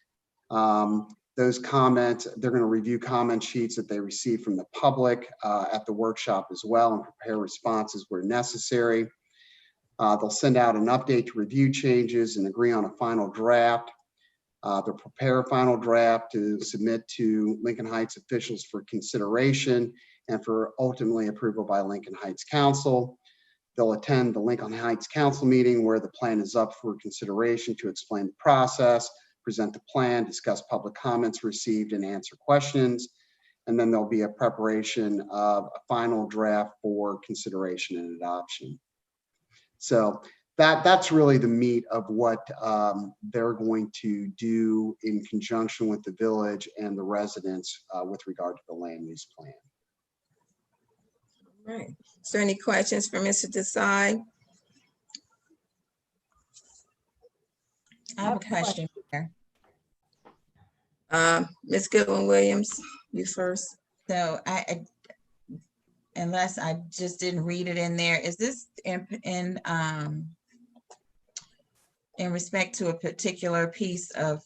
Those comments, they're going to review comment sheets that they receive from the public at the workshop as well and prepare responses where necessary. They'll send out an update to review changes and agree on a final draft. They'll prepare a final draft to submit to Lincoln Heights officials for consideration and for ultimately approval by Lincoln Heights Council. They'll attend the Lincoln Heights Council meeting where the plan is up for consideration to explain the process, present the plan, discuss public comments received, and answer questions. And then there'll be a preparation of a final draft for consideration and adoption. So that's really the meat of what they're going to do in conjunction with the village and the residents with regard to the land use plan. Right. Is there any questions for Mr. Desai? I have a question here. Ms. Goodwin Williams, you first. So unless I just didn't read it in there, is this in respect to a particular piece of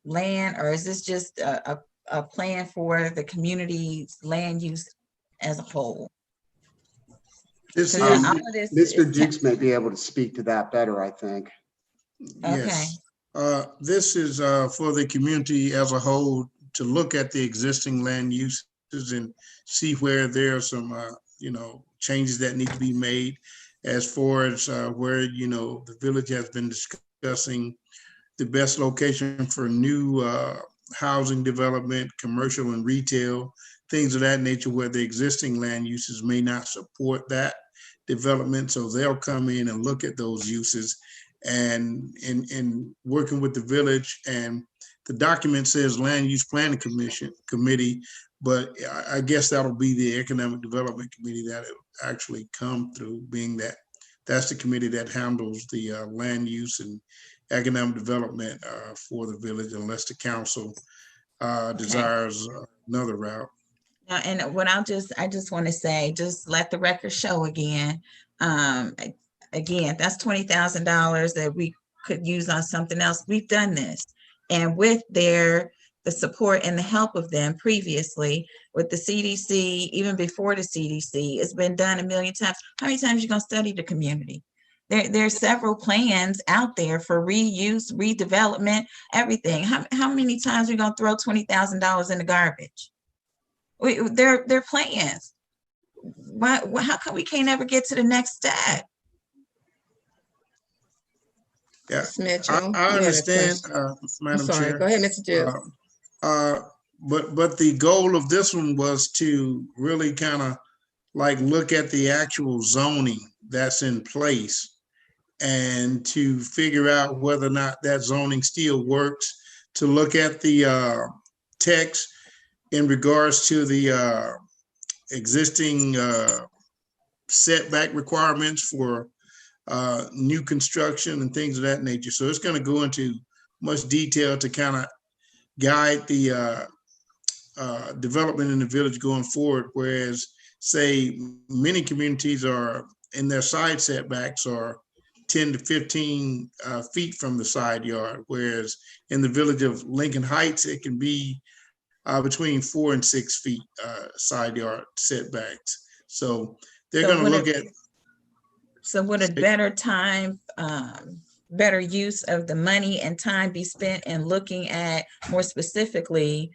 land, or is this just a plan for the community's land use as a whole? This is, So all of this Mr. is Dukes may be able to speak to that better, I think. yes. This is for the community as a whole to look at the existing land uses and see where there are some, changes that need to be made as far as where, the village has been discussing the best location for new housing development, commercial and retail, things of that nature where the existing land uses may not support that development. So they'll come in and look at those uses and in working with the village, and the document says Land Use Planning Committee, but I guess that'll be the Economic Development Committee that it actually come through, being that that's the committee that handles the land use and economic development for the village, unless the council desires another route. And what I just want to say, just let the record show again. Again, that's $20,000 that we could use on something else. We've done this, and with the support and the help of them previously with the CDC, even before the CDC, it's been done a million times. How many times are you gonna study the community? There's several plans out there for reuse, redevelopment, everything. How many times are you gonna throw $20,000 in the garbage? They're plans. How come we can't ever get to the next step? Yeah, Mitchell, I understand, Madam Chair. Go ahead, Mr. Dukes. But the goal of this one was to really kind of like look at the actual zoning that's in place and to figure out whether or not that zoning still works, to look at the text in regards to the existing setback requirements for new construction and things of that nature. So it's going to go into much detail to kind of guide the development in the village going forward. Whereas, say, many communities are in their side setbacks are 10 to 15 feet from the side yard, whereas in the village of Lincoln Heights, it can be between 4 and 6 feet side yard setbacks. So they're going to look at. So would a better time, better use of the money and time be spent in looking at more specifically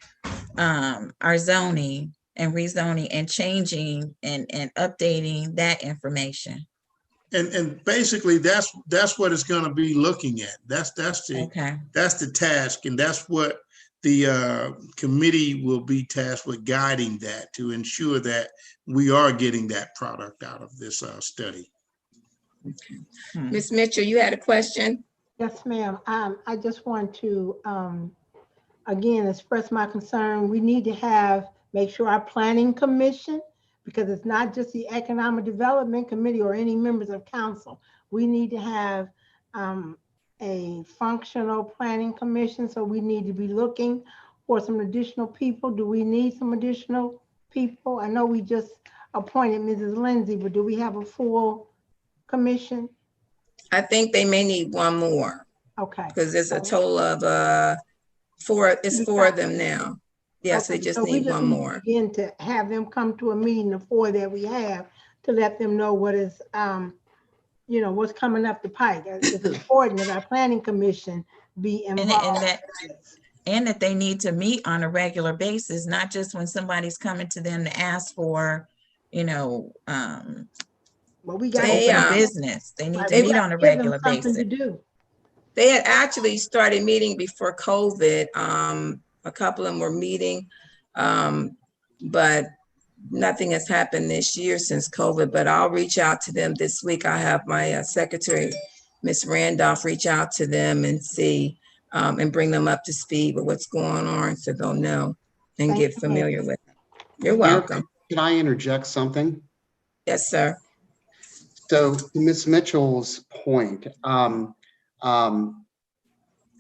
our zoning and rezoning and changing and updating that information? And basically that's what it's going to be looking at. That's the task, and that's what the committee will be tasked with, guiding that to ensure that we are getting that product out of this study. Okay. Ms. Mitchell, you had a question? Yes, ma'am. I just want to, again, express my concern. We need to make sure our planning commission, because it's not just the economic development committee or any members of council. We need to have a functional planning commission. So we need to be looking for some additional people. Do we need some additional people? I know we just appointed Mrs. Lindsay, but do we have a full commission? I think they may need one more. Okay. Because there's a total of four of them now. Yes, okay. They just so need one more. Again, to have them come to a meeting, the 4 that we have, to let them know what is, what's coming up the pike. It's important that our planning commission be involved. And that they need to meet on a regular basis, not just when somebody's coming to them to ask for, well, we got open business. They need to meet on a regular basis. They had actually started meeting before COVID. A couple of them were meeting, but nothing has happened this year since COVID. But I'll reach out to them this week. I have my secretary, Ms. Randolph, reach out to them and see and bring them up to speed with what's going on, so they'll know and get familiar with it. You're welcome. Can I interject something? Yes, sir. So to Ms. Mitchell's point,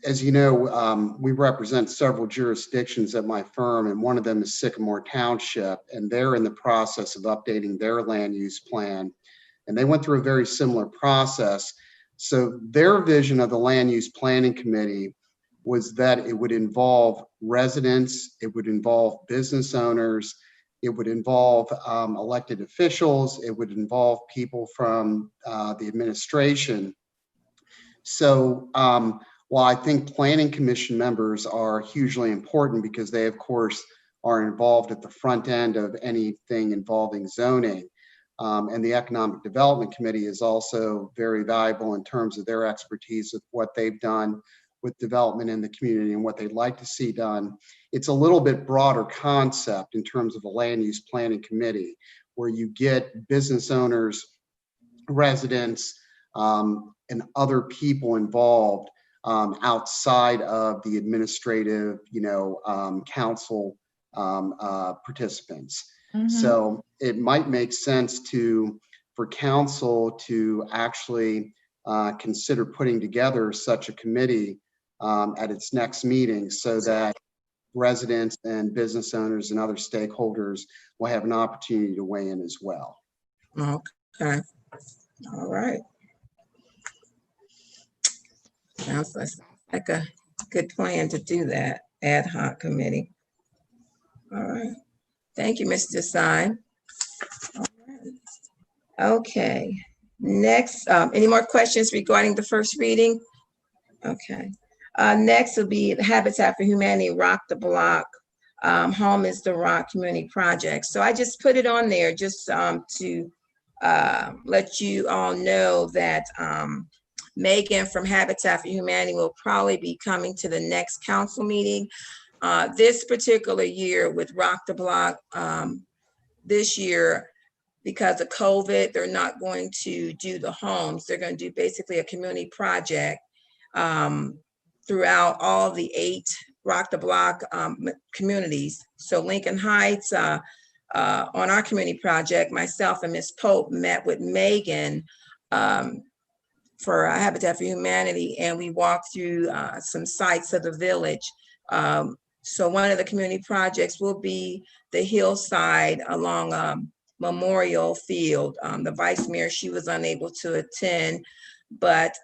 as you know, we represent several jurisdictions at my firm, and one of them is Sycamore Township, and they're in the process of updating their land use plan. And they went through a very similar process. So their vision of the Land Use Planning Committee was that it would involve residents, it would involve business owners, it would involve elected officials, it would involve people from the administration. So while I think planning commission members are hugely important because they, of course, are involved at the front end of anything involving zoning, and the Economic Development Committee is also very valuable in terms of their expertise with what they've done with development in the community and what they'd like to see done. It's a little bit broader concept in terms of a land use planning committee, where you get business owners, residents, and other people involved outside of the administrative, council participants. So it might make sense for council to actually consider putting together such a committee at its next meeting, so that residents and business owners and other stakeholders will have an opportunity to weigh in as well. Okay. All right. Sounds like a good plan to do that ad hoc committee. All right. Thank you, Mr. Desai. All right. Okay. Next, any more questions regarding the first reading? Okay. Next will be the Habitat for Humanity Rock the Block. Home is the Rock Community Project. So I just put it on there just to let you all know that Megan from Habitat for Humanity will probably be coming to the next council meeting. This particular year with Rock the Block, this year, because of COVID, they're not going to do the homes. They're going to do basically a community project throughout all the 8 Rock the Block communities. So Lincoln Heights, on our community project, myself and Ms. Pope met with Megan for Habitat for Humanity, and we walked through some sites of the village. So one of the community projects will be the hillside along Memorial Field. The vice mayor, she was unable to attend, but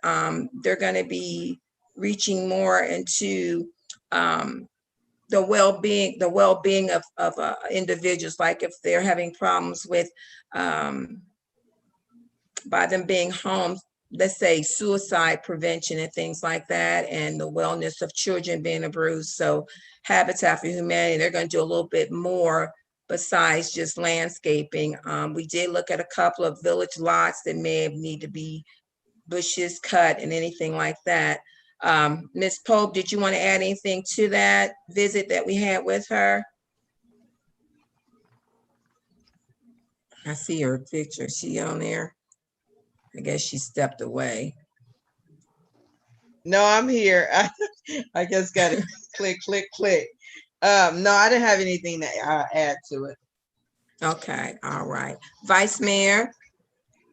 they're going to be reaching more into the well-being of individuals, like if they're having problems with by them being home, let's say suicide prevention and things like that, and the wellness of children being abused. So Habitat for Humanity, they're going to do a little bit more besides just landscaping. We did look at a couple of village lots that may need to be bushes cut and anything like that. Ms. Pope, did you want to add anything to that visit that we had with her? I see her picture. Is she on there? I guess she stepped away. No, I'm here. I just got to click. No, I didn't have anything to add to it. Okay, all right. Vice Mayor?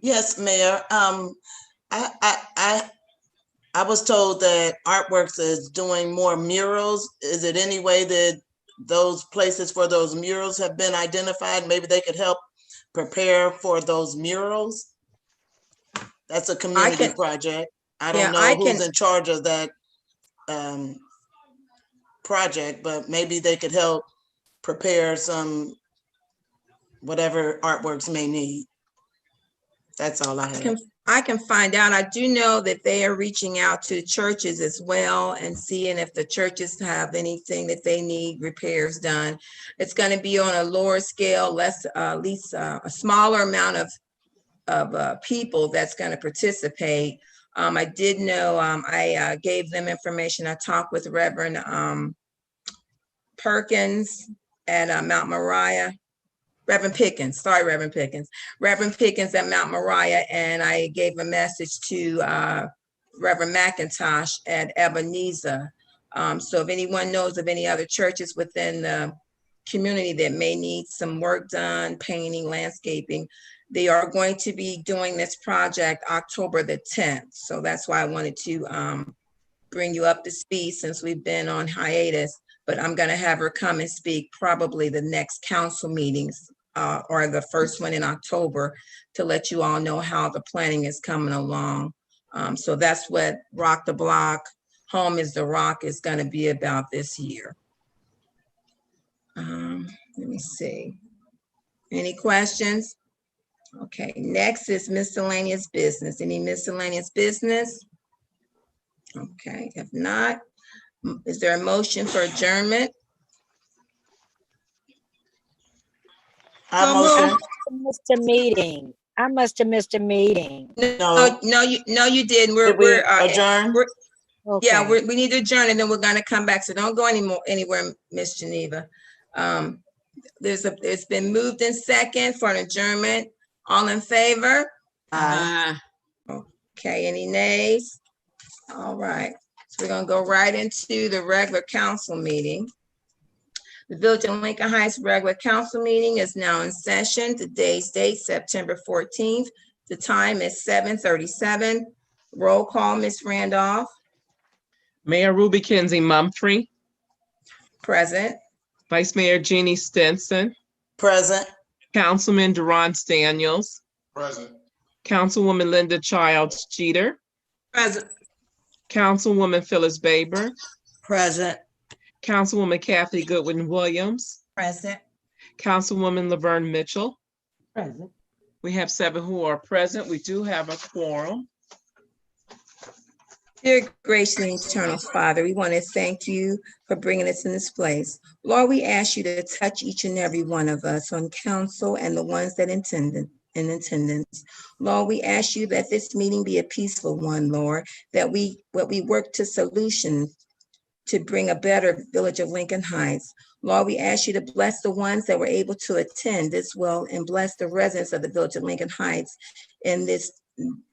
Yes, Mayor. I was told that Artworks is doing more murals. Is it any way that those places for those murals have been identified? Maybe they could help prepare for those murals? That's a community project. I don't know who's in charge of that project, but maybe they could help prepare some, whatever Artworks may need. That's all I have. I can find out. I do know that they are reaching out to churches as well and seeing if the churches have anything that they need repairs done. It's going to be on a lower scale, at least a smaller amount of people that's going to participate. I did know, I gave them information. I talked with Reverend Perkins at Mount Moriah. Reverend Pickens at Mount Moriah, and I gave a message to Reverend McIntosh at Ebenezer. So if anyone knows of any other churches within the community that may need some work done, painting, landscaping, They are going to be doing this project October the 10th. So that's why I wanted to bring you up to speed since we've been on hiatus. But I'm going to have her come and speak probably the next council meetings or the first one in October to let you all know how the planning is coming along. So that's what Rock the Block, Home is the Rock is going to be about this year. Let me see. Any questions? Okay, next is miscellaneous business. Any miscellaneous business? Okay, if not, is there a motion for adjournment? I motion. Missed a meeting. I must have missed a meeting. No, you didn't. Did we adjourn? Yeah, Okay. we need to adjourn and then we're gonna come back. So don't go anywhere, Miss Geneva. It's been moved in second for an adjournment. All in favor? Aye. Okay, any nays? All right, so we're gonna go right into the regular council meeting. The Village of Lincoln Heights regular council meeting is now in session. Today's date, September 14th. The time is 7:37. Roll call, Ms. Randolph. Mayor Ruby Kinsey Mumfree, Present. Vice Mayor Jeannie Stinson, Present. Councilman Durance Daniels, Present. Councilwoman Linda Childs Jeter, Present. Councilwoman Phyllis Baber, Present. Councilwoman Kathy Goodwin Williams, Present. Councilwoman Laverne Mitchell. Present. We have 7 who are present. We do have a quorum. Dear gracious and eternal Father, we want to thank you for bringing us in this place. Lord, we ask you to touch each and every one of us on council and the ones that in attendance. Lord, we ask you that this meeting be a peaceful one, Lord, that we work to solutions to bring a better Village of Lincoln Heights. Lord, we ask you to bless the ones that were able to attend as well and bless the residents of the Village of Lincoln Heights in this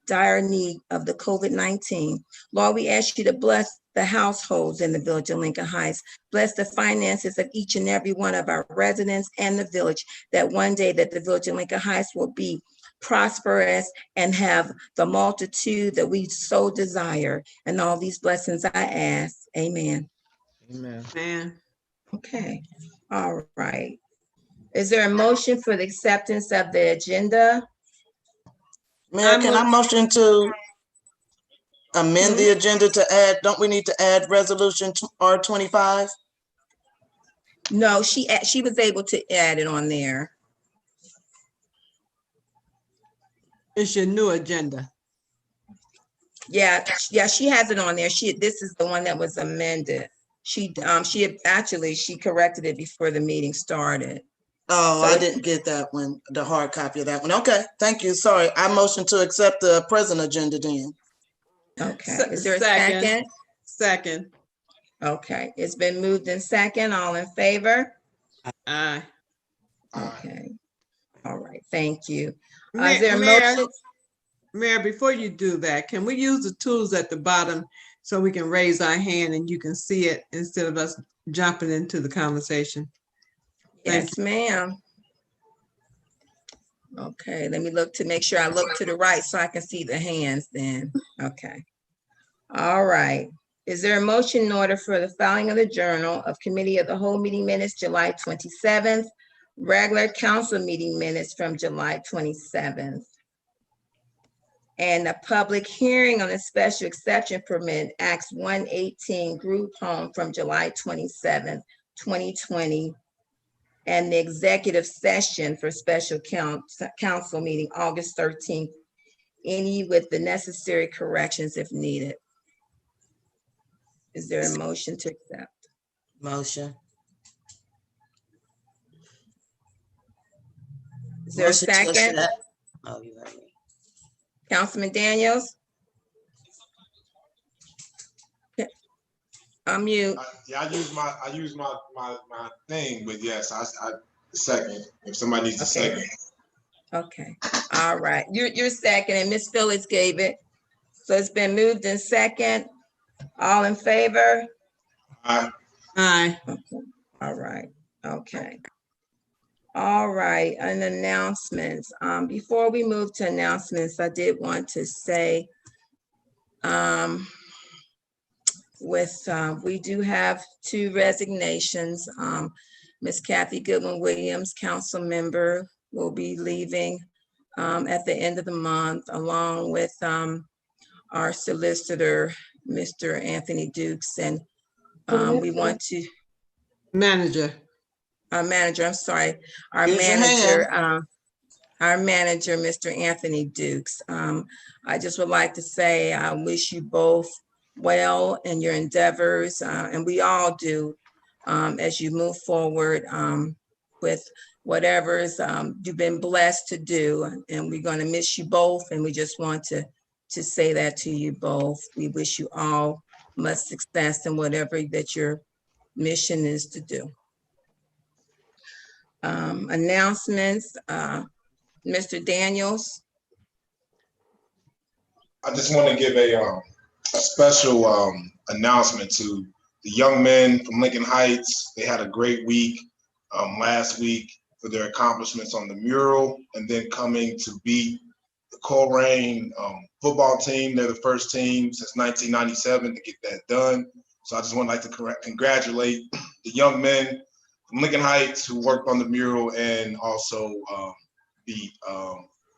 dire need of the COVID-19. Lord, we ask you to bless the households in the Village of Lincoln Heights, bless the finances of each and every one of our residents and the village, that one day that the Village of Lincoln Heights will be prosperous and have the multitude that we so desire. And all these blessings I ask, amen. Amen. Okay, all right. Is there a motion for the acceptance of the agenda? Mayor, can I motion to amend the agenda to add, don't we need to add resolution R25? No, she was able to add it on there. It's your new agenda. Yeah, she has it on there. This is the one that was amended. She corrected it before the meeting started. Oh, So I didn't get that one, the hard copy of that one. Okay, thank you. Sorry. I motion to accept the present agenda then. Okay, is there a second? Second. Okay, it's been moved in second. All in favor? Aye. Okay. All right, thank you. Mayor, Is there a Mayor, motion? Mayor, before you do that, can we use the tools at the bottom so we can raise our hand and you can see it instead of us jumping into the conversation? Yes, ma'am. Okay, let me look to make sure I look to the right so I can see the hands then. Okay. All right. Is there a motion in order for the filing of the Journal of Committee of the Whole meeting minutes, July 27th, regular council meeting minutes from July 27th, and a public hearing on a special exception permit, Acts 118 group home from July 27th, 2020, and the executive session for special council meeting, August 13th, any with the necessary corrections if needed. Is there a motion to accept? Motion. Is there a Motion to second? accept. Oh, you heard me. Councilman Daniels? Unmute. Yeah, I use my thing, but yes, I second. If somebody needs a second. Okay, all right. You're second, and Ms. Phillips gave it. So it's been moved in second. All in favor? Aye. Aye. Okay. All right, okay. All right, and announcements. Before we move to announcements, I did want to say, we do have 2 resignations. Ms. Kathy Goodwin Williams, council member, will be leaving at the end of the month, along with our solicitor, Mr. Anthony Dukes, and we want to. Manager. Our manager, I'm sorry, our Raise your manager, Mr. Anthony Dukes. I just would like to say I wish you both well in your endeavors, and we all do, as you move forward with whatever's you've been blessed to do, and we're going to miss you both, and we just want to say that to you both. We wish you all much success in whatever that your mission is to do. Announcements, Mr. Daniels. I just want to give a special announcement to the young men from Lincoln Heights. They had a great week last week for their accomplishments on the mural, and then coming to beat the Colerain football team. They're the first team since 1997 to get that done. So I just want to like to congratulate the young men from Lincoln Heights who worked on the mural and also beat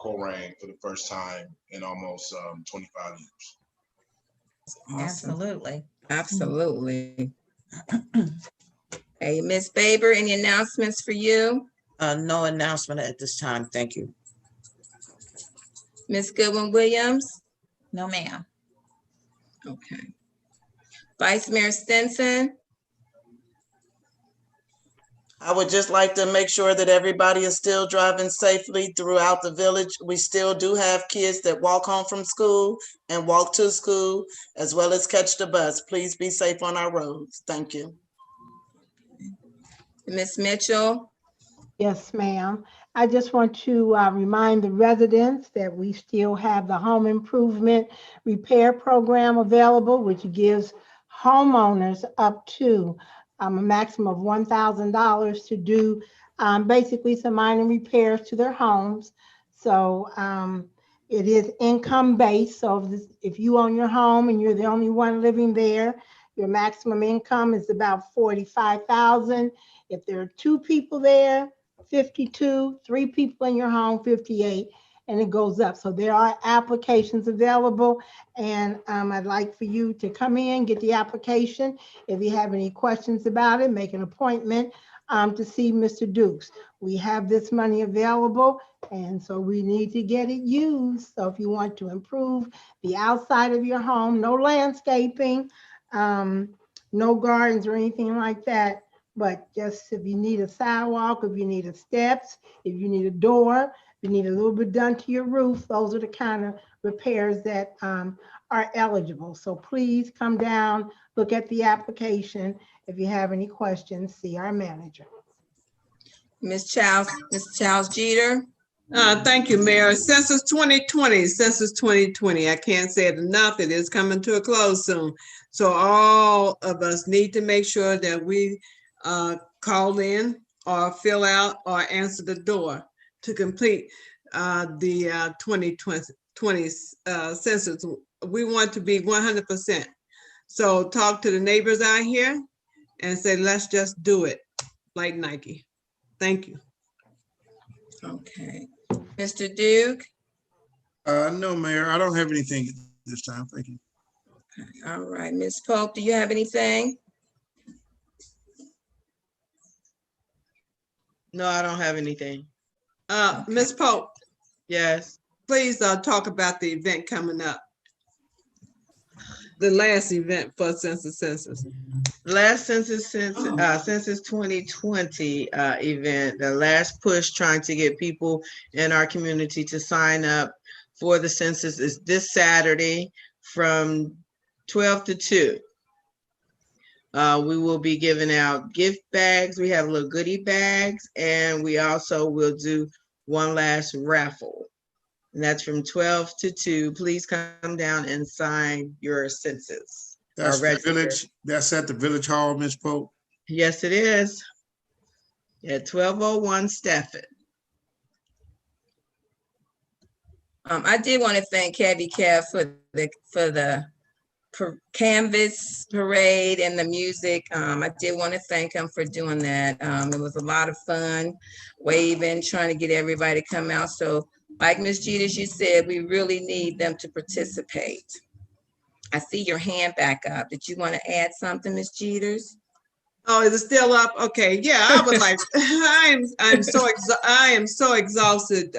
Colerain for the first time in almost 25 years. Awesome. Absolutely. Absolutely. Hey, Ms. Baber, any announcements for you? No announcement at this time. Thank you. Ms. Goodwin Williams? No, ma'am. Okay. Vice Mayor Stinson? I would just like to make sure that everybody is still driving safely throughout the village. We still do have kids that walk home from school and walk to school, as well as catch the bus. Please be safe on our roads. Thank you. Ms. Mitchell? Yes, ma'am. I just want to remind the residents that we still have the home improvement repair program available, which gives homeowners up to a maximum of $1,000 to do basically some minor repairs to their homes. So it is income based. So if you own your home and you're the only one living there, your maximum income is about $45,000. If there are 2 people there, 52, 3 people in your home, 58, and it goes up. So there are applications available, and I'd like for you to come in, get the application. If you have any questions about it, make an appointment to see Mr. Dukes. We have this money available, and so we need to get it used. So if you want to improve the outside of your home, no landscaping, no gardens or anything like that, but just if you need a sidewalk, if you need a steps, if you need a door, you need a little bit done to your roof, those are the kind of repairs that are eligible. So please come down, look at the application. If you have any questions, see our manager. Ms. Childs Jeter? Thank you, Mayor. Census 2020. I can't say it enough. It is coming to a close soon. So all of us need to make sure that we call in or fill out or answer the door to complete the 2020 census. We want to be 100%. So talk to the neighbors out here and say, let's just do it like Nike. Thank you. Okay. Mr. Duke? No, Mayor, I don't have anything this time. Thank you. Okay. All right. Ms. Pope, do you have anything? No, I don't have anything. Ms. Pope. Yes. Please talk about the event coming up. The last event for census. Last census 2020 event, the last push trying to get people in our community to sign up for the census is this Saturday from 12 to 2. We will be giving out gift bags. We have little goodie bags, and we also will do one last raffle. And that's from 12 to 2. Please come down and sign your census. That's the village. That's at the Village Hall, Ms. Pope. Yes, it is. at 1201 Stafford. I did want to thank Cabby Cab for the canvas parade and the music. I did want to thank him for doing that. It was a lot of fun, waving, trying to get everybody to come out. So like Ms. Jeters, you said, we really need them to participate. I see your hand back up. Did you want to add something, Ms. Jeters? Oh, is it still up? Okay, yeah, I would like, I am so exhausted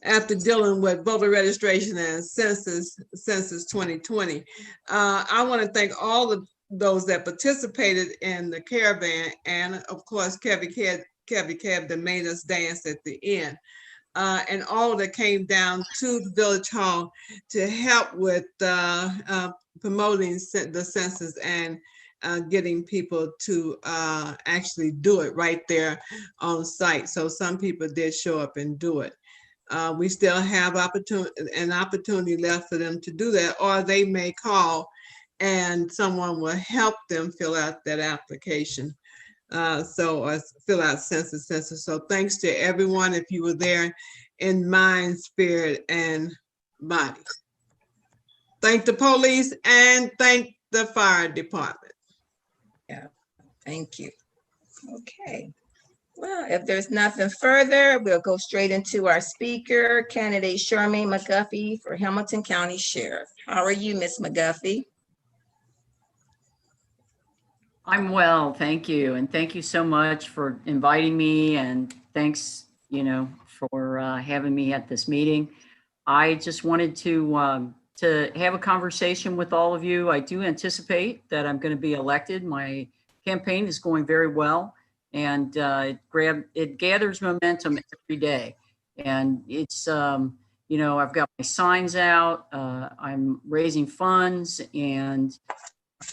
after dealing with voter registration and census 2020. I want to thank all of those that participated in the caravan, and of course, Cabby Cab that made us dance at the end. And all that came down to the Village Hall to help with promoting the census and getting people to actually do it right there on site. So some people did show up and do it. We still have an opportunity left for them to do that, or they may call and someone will help them fill out that application. Or fill out census. So thanks to everyone if you were there in mind, spirit, and body. Thank the police and thank the fire department. Yeah, thank you. Okay. Well, if there's nothing further, we'll go straight into our speaker, candidate Charmaine McGuffey for Hamilton County Sheriff. How are you, Ms. McGuffey? I'm well, thank you. And thank you so much for inviting me, and thanks, for having me at this meeting. I just wanted to have a conversation with all of you. I do anticipate that I'm going to be elected. My campaign is going very well, and it gathers momentum every day. And it's, I've got my signs out, I'm raising funds, and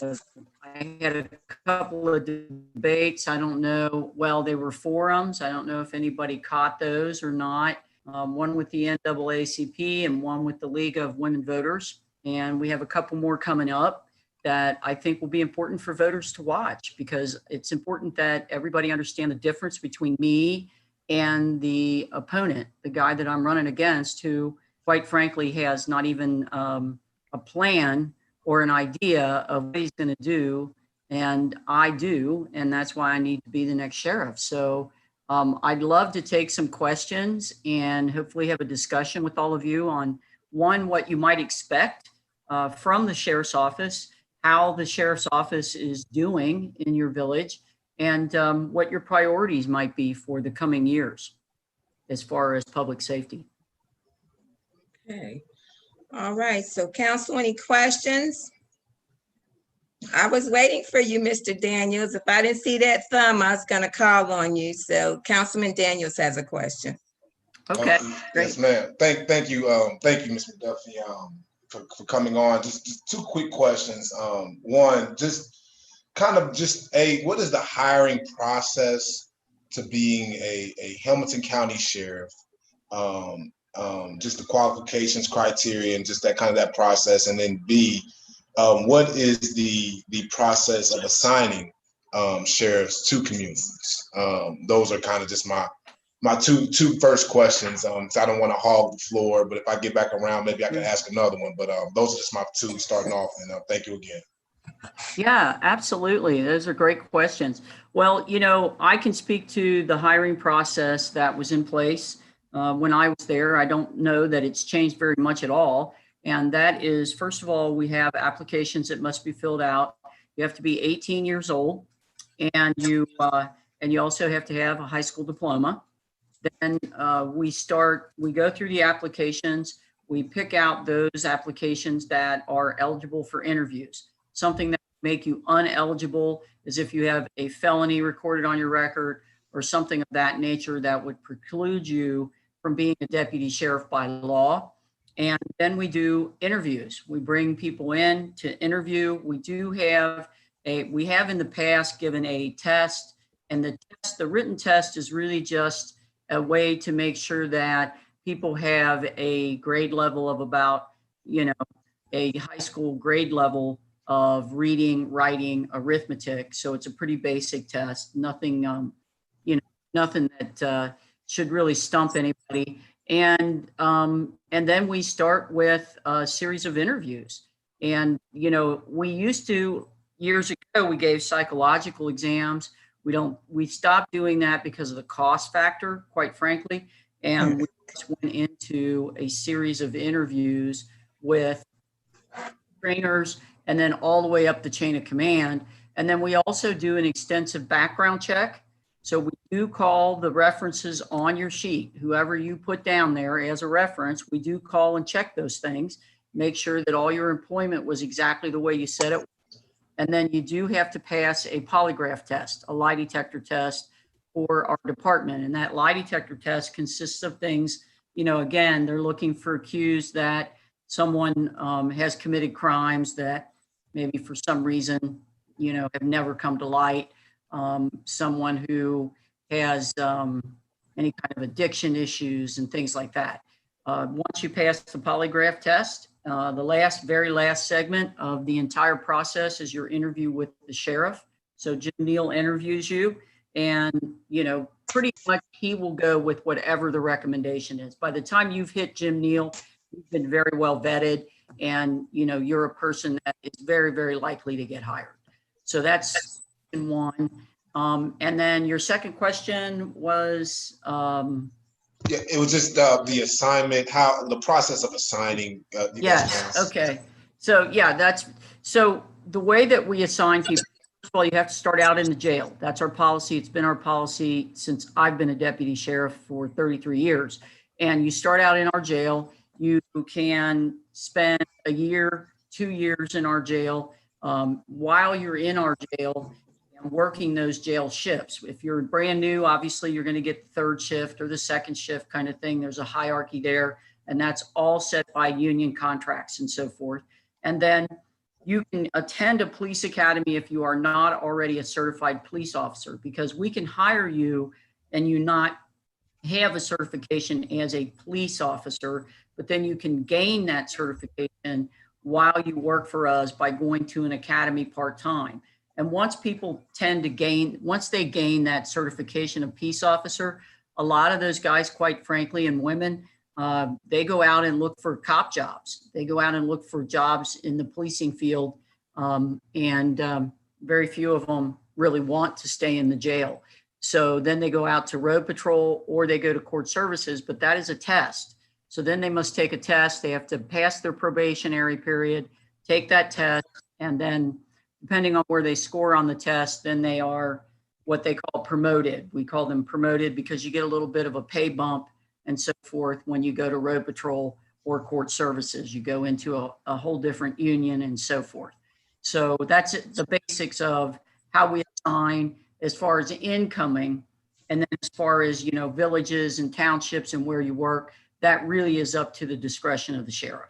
I had a couple of debates. I don't know, well, they were forums. I don't know if anybody caught those or not. One with the NAACP and one with the League of Women Voters. And we have a couple more coming up that I think will be important for voters to watch, because it's important that everybody understand the difference between me and the opponent, the guy that I'm running against, who quite frankly has not even a plan or an idea of what he's going to do. And I do, and that's why I need to be the next sheriff. So I'd love to take some questions and hopefully have a discussion with all of you on, one, what you might expect from the sheriff's office, how the sheriff's office is doing in your village, and what your priorities might be for the coming years as far as public safety. Okay. All right, so council, any questions? I was waiting for you, Mr. Daniels. If I didn't see that thumb, I was gonna call on you. So Councilman Daniels has a question. Okay, great. Yes, ma'am. Thank you, Ms. McDuffie, for coming on. Just two quick questions. One, what is the hiring process to being a Hamilton County sheriff? Just the qualifications, criteria, and just that process. And then B, what is the process of assigning sheriffs to communities? Those are kind of just my two first questions. So I don't want to hog the floor, but if I get back around, maybe I can ask another one. But those are just my two starting off. And thank you again. Yeah, absolutely. Those are great questions. Well, I can speak to the hiring process that was in place when I was there. I don't know that it's changed very much at all. And that is, first of all, we have applications that must be filled out. You have to be 18 years old, and you also have to have a high school diploma. Then we go through the applications. We pick out those applications that are eligible for interviews. Something that would make you uneligible is if you have a felony recorded on your record or something of that nature that would preclude you from being a deputy sheriff by law. And then we do interviews. We bring people in to interview. We have in the past given a test, and the written test is really just a way to make sure that people have a grade level of about, a high school grade level of reading, writing, arithmetic. So it's a pretty basic test, nothing, nothing that should really stump anybody. And then we start with a series of interviews. And, you know, we used to, years ago, we gave psychological exams. We stopped doing that because of the cost factor, quite frankly. And we just went into a series of interviews with trainers and then all the way up the chain of command. And then we also do an extensive background check. So we do call the references on your sheet, whoever you put down there as a reference, we do call and check those things, make sure that all your employment was exactly the way you said it. And then you do have to pass a polygraph test, a lie detector test for our department. And that lie detector test consists of things, you know, again, they're looking for cues that someone has committed crimes that maybe for some reason, you know, have never come to light. Someone who has any kind of addiction issues and things like that. Once you pass the polygraph test, the very last segment of the entire process is your interview with the sheriff. So Jim Neal interviews you, and, you know, pretty much he will go with whatever the recommendation is. By the time you've hit Jim Neal, you've been very well vetted, and, you know, you're a person that is very, very likely to get hired. So that's one. And then your second question was, yeah, it was just the assignment, how the process of assigning. Yes. Okay. So yeah, so the way that we assign people, first of all, you have to start out in the jail. That's our policy. It's been our policy since I've been a deputy sheriff for 33 years. And you start out in our jail. You can spend a year, 2 years in our jail. While you're in our jail and working those jail shifts. If you're brand new, obviously you're going to get the third shift or the second shift kind of thing. There's a hierarchy there, and that's all set by union contracts and so forth. And then you can attend a police academy if you are not already a certified police officer, because we can hire you and you not have a certification as a police officer, but then you can gain that certification while you work for us by going to an academy part-time. And once people once they gain that certification of peace officer, a lot of those guys, quite frankly, and women, they go out and look for cop jobs. They go out and look for jobs in the policing field. And very few of them really want to stay in the jail. So then they go out to road patrol or they go to court services, but that is a test. So then they must take a test. They have to pass their probationary period, take that test, and then depending on where they score on the test, then they are what they call promoted. We call them promoted because you get a little bit of a pay bump and so forth when you go to road patrol or court services. You go into a whole different union and so forth. So that's the basics of how we assign as far as incoming. And then as far as, you know, villages and townships and where you work, that really is up to the discretion of the sheriff.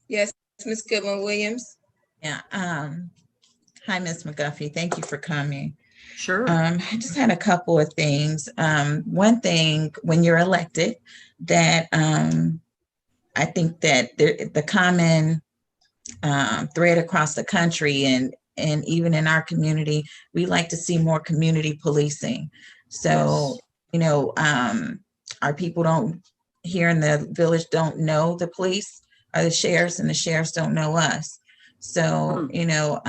Yes, Ms. Goodwin-Williams. Yeah. Hi, Ms. McGuffey. Thank you for coming. Sure. I just had a couple of things. One thing, when you're elected, that I think that the common thread across the country and even in our community, we like to see more community policing. So, yes. You know, our people here in the village don't know the police or the sheriffs, and the sheriffs don't know us. So, you know,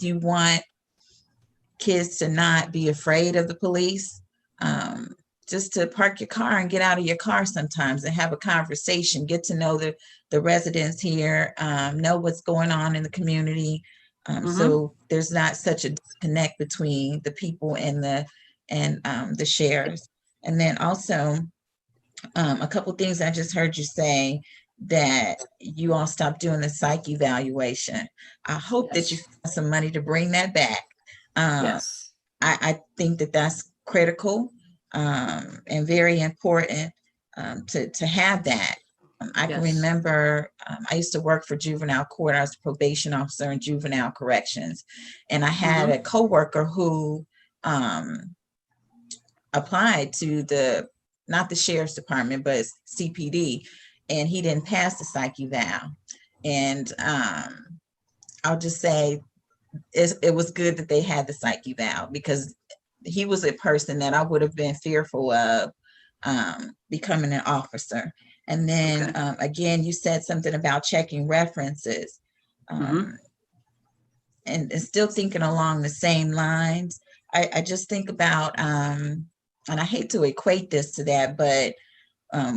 you want kids to not be afraid of the police, just to park your car and get out of your car sometimes and have a conversation, get to know the residents here, know what's going on in the community. So there's not such a disconnect between the people and the sheriffs. And then also a couple of things I just heard you say, that you all stopped doing the psych evaluation. I hope that you find some money to bring that back. Yes. I think that that's critical and very important to have that. I can remember I used to work for juvenile court. I was a probation officer in juvenile corrections. And I had a coworker who applied to not the sheriff's department, but CPD, and he didn't pass the psych eval. And I'll just say it was good that they had the psych eval, because he was a person that I would have been fearful of becoming an officer. And then again, you said something about checking references. And still thinking along the same lines. I just think about, and I hate to equate this to that, but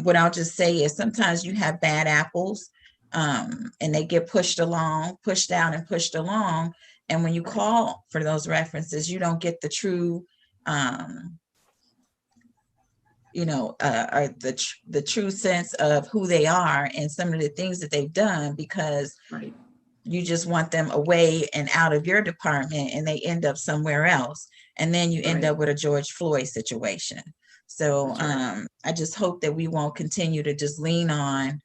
what I'll just say is sometimes you have bad apples and they get pushed along, pushed down and pushed along. And when you call for those references, you don't get the true, you know, or the true sense of who they are and some of the things that they've done, because you just want them away and out of your department and they end up somewhere else. And then you end up with a George Floyd situation. So I just hope that we won't continue to just lean on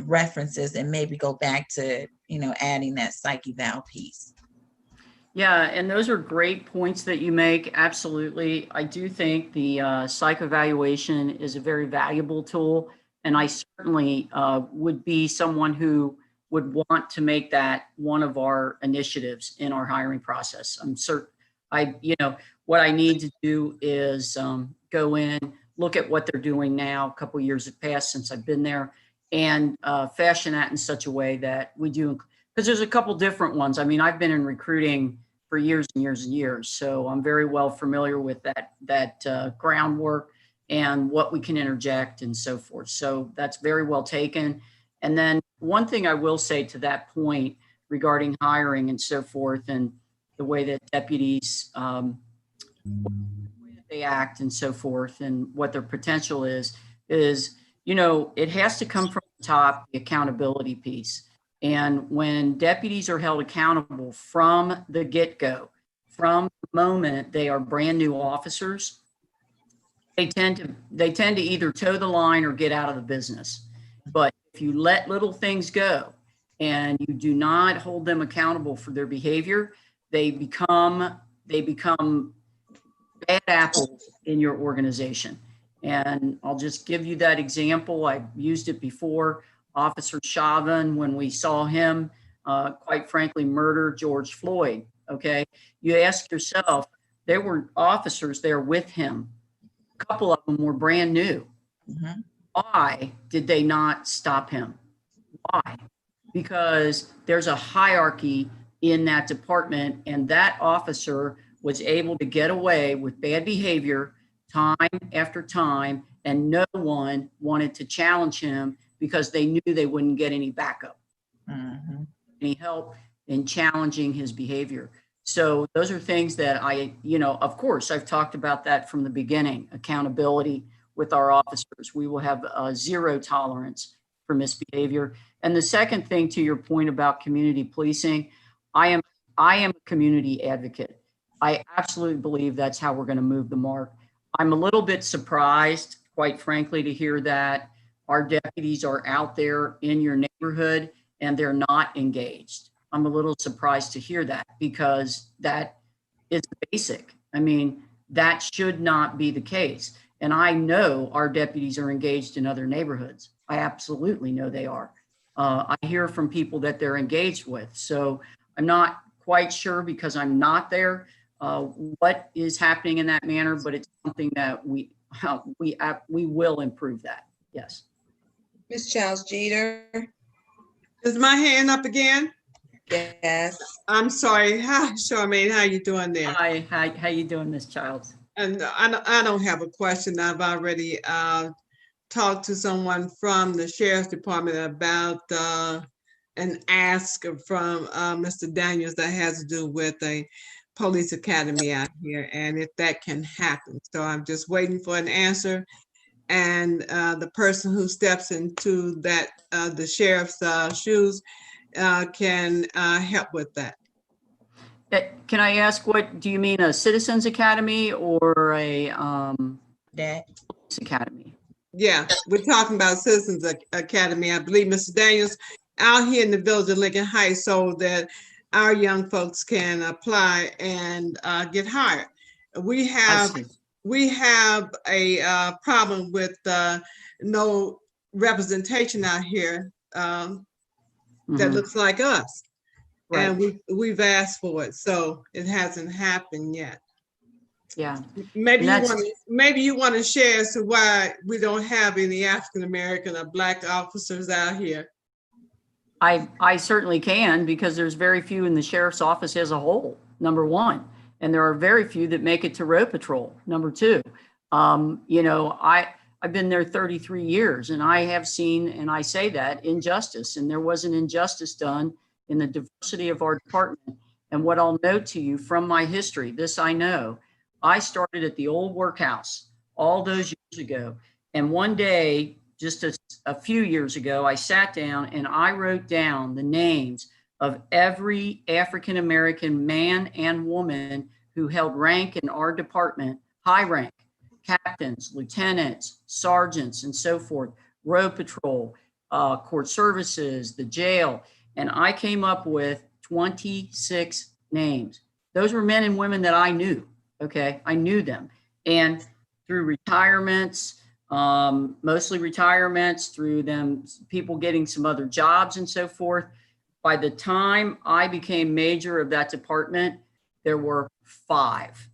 references and maybe go back to, you know, adding that psych eval piece. Yeah, and those are great points that you make. Absolutely. I do think the psych evaluation is a very valuable tool. And I certainly would be someone who would want to make that one of our initiatives in our hiring process. I'm certain, you know, what I need to do is go in, look at what they're doing now. A couple of years have passed since I've been there, and fashion that in such a way that we do, because there's a couple different ones. I mean, I've been in recruiting for years and years and years, so I'm very well familiar with that groundwork and what we can interject and so forth. So that's very well taken. And then one thing I will say to that point regarding hiring and so forth, and the way that deputies, they act and so forth, and what their potential is, you know, it has to come from the top, the accountability piece. And when deputies are held accountable from the get-go, from the moment they are brand new officers, they tend to either toe the line or get out of the business. But if you let little things go and you do not hold them accountable for their behavior, they become bad apples in your organization. And I'll just give you that example. I've used it before. Officer Chauvin, when we saw him, quite frankly, murder George Floyd, okay? You ask yourself, there were officers there with him. A couple of them were brand new. Why did they not stop him? Why? Because there's a hierarchy in that department, and that officer was able to get away with bad behavior time after time, and no one wanted to challenge him because they knew they wouldn't get any backup, any help in challenging his behavior. So those are things that you know, of course, I've talked about that from the beginning, accountability with our officers. We will have zero tolerance for misbehavior. And the second thing, to your point about community policing, I am a community advocate. I absolutely believe that's how we're going to move the mark. I'm a little bit surprised, quite frankly, to hear that our deputies are out there in your neighborhood and they're not engaged. I'm a little surprised to hear that, because that is basic. I mean, that should not be the case. And I know our deputies are engaged in other neighborhoods. I absolutely know they are. I hear from people that they're engaged with. So I'm not quite sure, because I'm not there, what is happening in that manner, but it's something that we will improve that. Yes. Ms. Childs Jeter. Is my hand up again? Yes. I'm sorry. Hi, Charmaine, how you doing there? Hi, how you doing, Ms. Childs? And I don't have a question. I've already talked to someone from the Sheriff's Department about an ask from Mr. Daniels that has to do with a police academy out here, and if that can happen. So I'm just waiting for an answer. And the person who steps into that, the sheriff's shoes, can help with that. Can I ask, what do you mean, a Citizens Academy or a police academy? Yeah, we're talking about Citizens Academy. I believe Mr. Daniels out here in the village of Lincoln Heights, so that our young folks can apply and get hired. We have a problem with no representation out here that looks like us. Right. And we've asked for it, so it hasn't happened yet. Yeah. Maybe And you that's- want to, maybe you want to share as to why we don't have any African American or Black officers out here. I certainly can, because there's very few in the sheriff's office as a whole, number one. And there are very few that make it to road patrol, number two. You know, I've been there 33 years and I have seen, and I say that, injustice. And there was an injustice done in the diversity of our department. And what I'll note to you from my history, this I know, I started at the old workhouse all those years ago. And one day, just a few years ago, I sat down and I wrote down the names of every African-American man and woman who held rank in our department, high rank, captains, lieutenants, sergeants, and so forth, road patrol, court services, the jail. And I came up with 26 names. Those were men and women that I knew. Okay. I knew them. And through retirements, mostly retirements, through them, people getting some other jobs and so forth. By the time I became major of that department, there were five.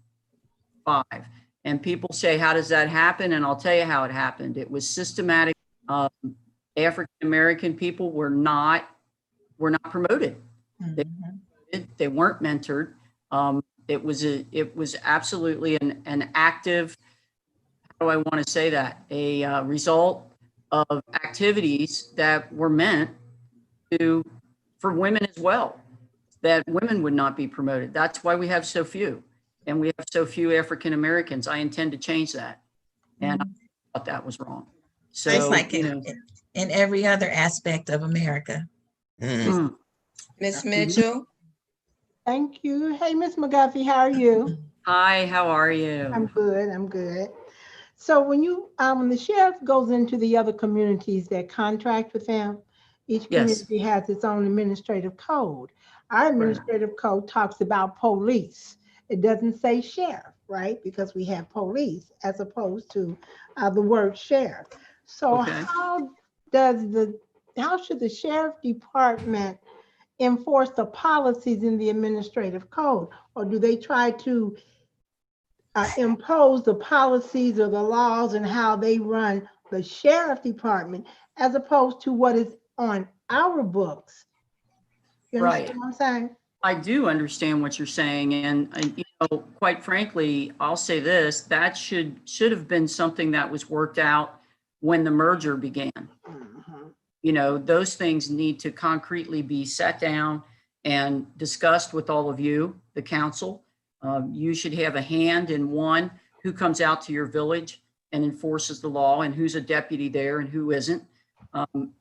And people say, how does that happen? And I'll tell you how it happened. It was systematic. African-American people were not promoted. They weren't mentored. It was absolutely an active, how do I want to say that? A result of activities that were meant for women as well, that women would not be promoted. That's why we have so few, and we have so few African Americans. I intend to change that, and I thought that was wrong. So It's like you know, in every other aspect of America. Ms. Mitchell? Thank you. Hey, Ms. McGuffey, how are you? Hi, how are you? I'm good, I'm good. So when the sheriff goes into the other communities that contract with them, each Yes. community has its own administrative code. Our administrative code talks about police. It doesn't say sheriff, right? Because we have police as opposed to the word sheriff. So Okay. how should the sheriff department enforce the policies in the administrative code? Or do they try to impose the policies or the laws and how they run the sheriff department as opposed to what is on our books? You understand what I'm saying? I do understand what you're saying, and you know, quite frankly, I'll say this: that should have been something that was worked out when the merger began. You know, those things need to concretely be sat down and discussed with all of you, the council. You should have a hand in who comes out to your village and enforces the law, and who's a deputy there and who isn't.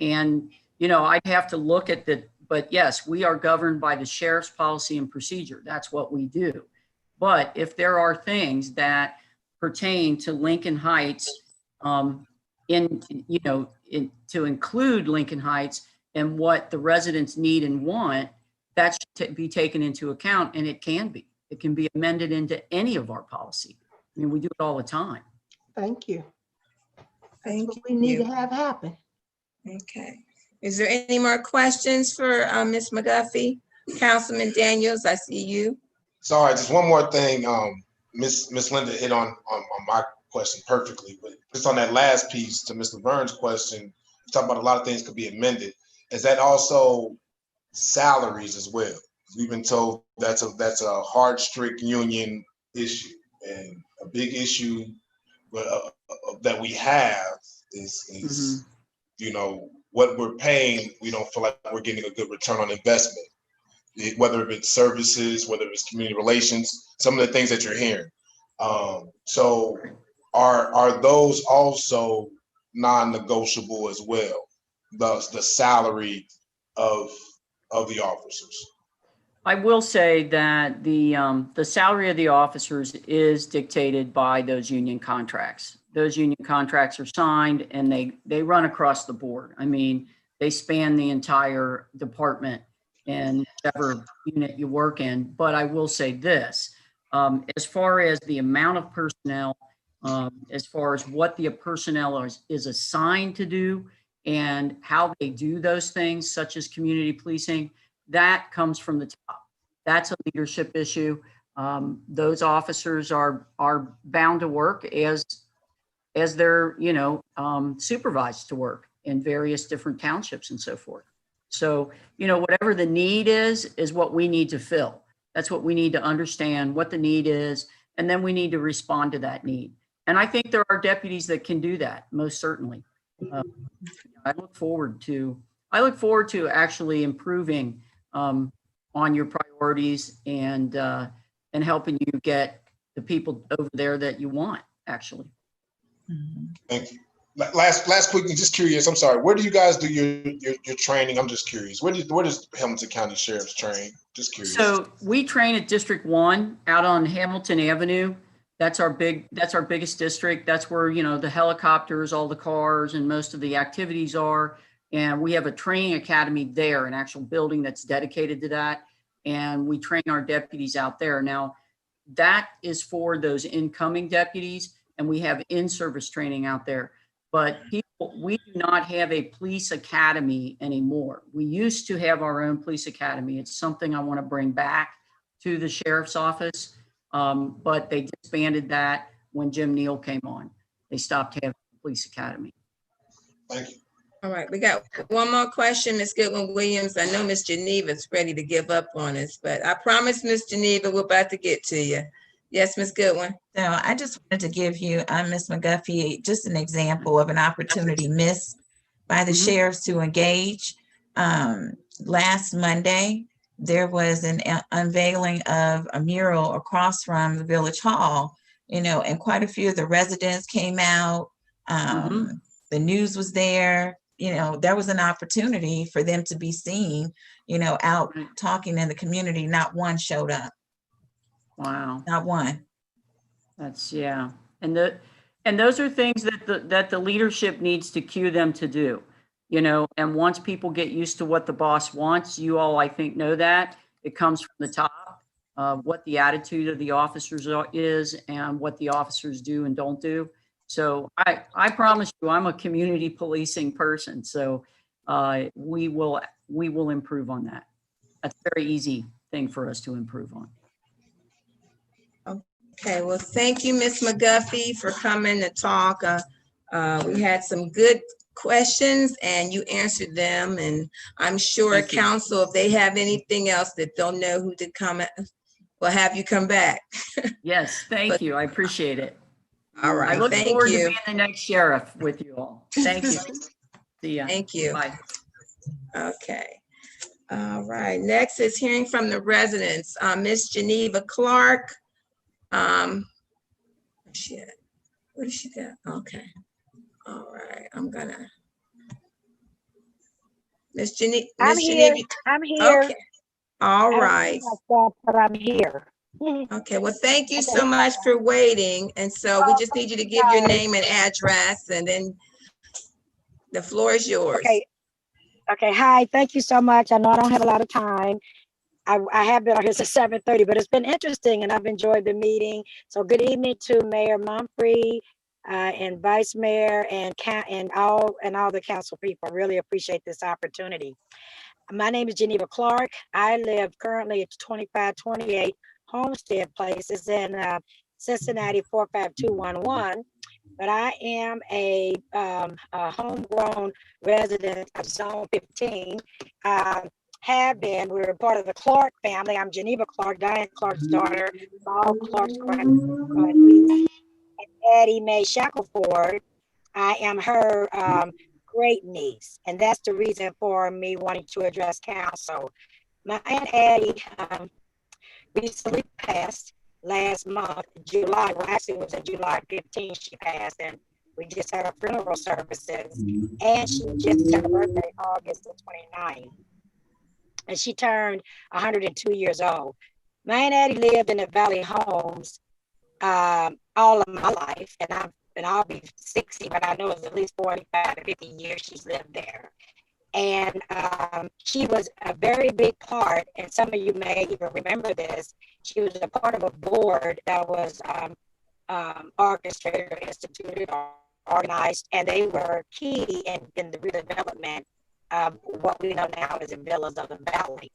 And you know, I'd have to look at but yes, we are governed by the sheriff's policy and procedure. That's what we do. But if there are things that pertain to Lincoln Heights, to include Lincoln Heights and what the residents need and want, that should be taken into account, and it can be. It can be amended into any of our policy. I mean, we do it all the time. Thank you. Thank That's what we need you. to have happen. Okay. Is there any more questions for Ms. McGuffey? Councilman Daniels, I see you. Sorry, just one more thing. Miss Linda hit on my question perfectly, but just on that last piece to Mr. Burns' question, you talk about a lot of things could be amended. Is that also salaries as well? We've been told that's a hard, strict union issue, and a big issue that we have is you know, what we're paying, we don't feel like we're getting a good return on investment, whether it's services, whether it's community relations, some of the things that you're hearing. So are those also non-negotiable as well, the salary of the officers? I will say that the salary of the officers is dictated by those union contracts. Those union contracts are signed and they run across the board. I mean, they span the entire department and whatever unit you work in. But I will say this, as far as the amount of personnel, as far as what the personnel is assigned to do and how they do those things, such as community policing, that comes from the top. That's a leadership issue. Those officers are bound to work as they're, supervised to work in various different townships and so forth. So, whatever the need is what we need to fill. That's what we need to understand, what the need is, and then we need to respond to that need. And I think there are deputies that can do that, most certainly. I look forward to actually improving on your priorities and helping you get the people over there that you want, actually. Thank you. Last quickly, just curious. I'm sorry. Where do you guys do your training? I'm just curious. Where does Hamilton County Sheriff's train? Just curious. So we train at District 1 out on Hamilton Avenue. That's our biggest district. That's where, the helicopters, all the cars, and most of the activities are. And we have a training academy there, an actual building that's dedicated to that. And we train our deputies out there. Now, that is for those incoming deputies, and we have in-service training out there. But we do not have a police academy anymore. We used to have our own police academy. It's something I want to bring back to the sheriff's office. But they disbanded that when Jim Neal came on. They stopped having a police academy. Thank you. All right, we got one more question, Ms. Goodwin Williams. I know Ms. Geneva's ready to give up on us, but I promise, Ms. Geneva, we're about to get to you. Yes, Ms. Goodwin. So I just wanted to give you, Ms. McGuffey, just an example of an opportunity missed by the sheriffs to engage. Last Monday, there was an unveiling of a mural across from the Village Hall, and quite a few of the residents came out. The news was there. There was an opportunity for them to be seen, out talking in the community. Not one showed up. Wow. Not one. That's, yeah. And those are things that the leadership needs to cue them to do, and once people get used to what the boss wants, you all, I think, know that it comes from the top, what the attitude of the officers is and what the officers do and don't do. So I promise you, I'm a community policing person. So we will improve on that. That's a very easy thing for us to improve on. Okay, well, thank you, Ms. McGuffey, for coming to talk. We had some good questions and you answered them. And I'm sure council, if they have anything else that don't know who to come, we'll have you come back. Yes, thank you. I appreciate it. All right, I look thank forward you. to being the next sheriff with you all. Thank you. See ya. Thank you. Bye. Okay. All right, next is hearing from the residents. Miss Geneva Clark. Where did she go? Okay. All right, I'm gonna. Miss Geneva. I'm here. I'm here. Okay. All I don't right. see myself, but I'm here. Okay, well, thank you so much for waiting. And so we just need you to give your name and address, and then the floor is yours. Okay. Okay. Hi. Thank you so much. I know I don't have a lot of time. I have been on here since 7:30, but it's been interesting and I've enjoyed the meeting. So good evening to Mayor Mumphrey and Vice Mayor and all the council people. I really appreciate this opportunity. My name is Geneva Clark. I live currently at 2528 Homestead Place. It's in Cincinnati 45211. But I am a homegrown resident of Zone 15. Have been. We're part of the Clark family. I'm Geneva Clark, Diane Clark's daughter, Saul Clark's grandson, and Addie Mae Shackelford. I am her great niece, and that's the reason for me wanting to address council. My Aunt Addie recently passed last month, July. Well, actually, it was in July 15th she passed, and we just had her funeral services, and she just had her birthday August the 29th. And she turned 102 years old. My Aunt Addie lived in the Valley Homes all of my life, and I'll be 60, but I know it's at least 45 to 50 years she's lived there. And she was a very big part, and some of you may even remember this, she was a part of a board that was orchestrated or instituted or organized, and they were key in the redevelopment of what we know now as the Villas of the Valley.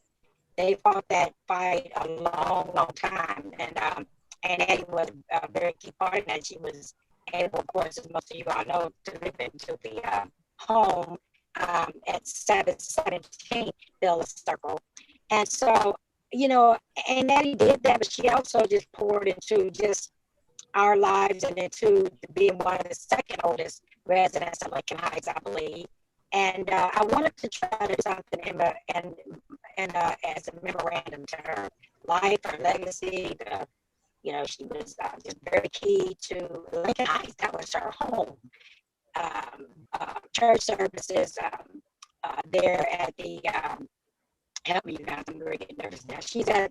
they fought that fight a long, long time. And Eddie was a very key part in that. She was able, of course, as most of you all know, to live into the home at 717 Villa Circle. And so, you know, and Eddie did that, but she also just poured into just our lives and into being one of the second oldest residents of Lincoln Heights, I believe. And I wanted to try to do something as a memorandum to her life, her legacy. You know, she was just very key to Lincoln Heights. That was her home. Church services there at the, help me, you guys, I'm really getting nervous now. She's at,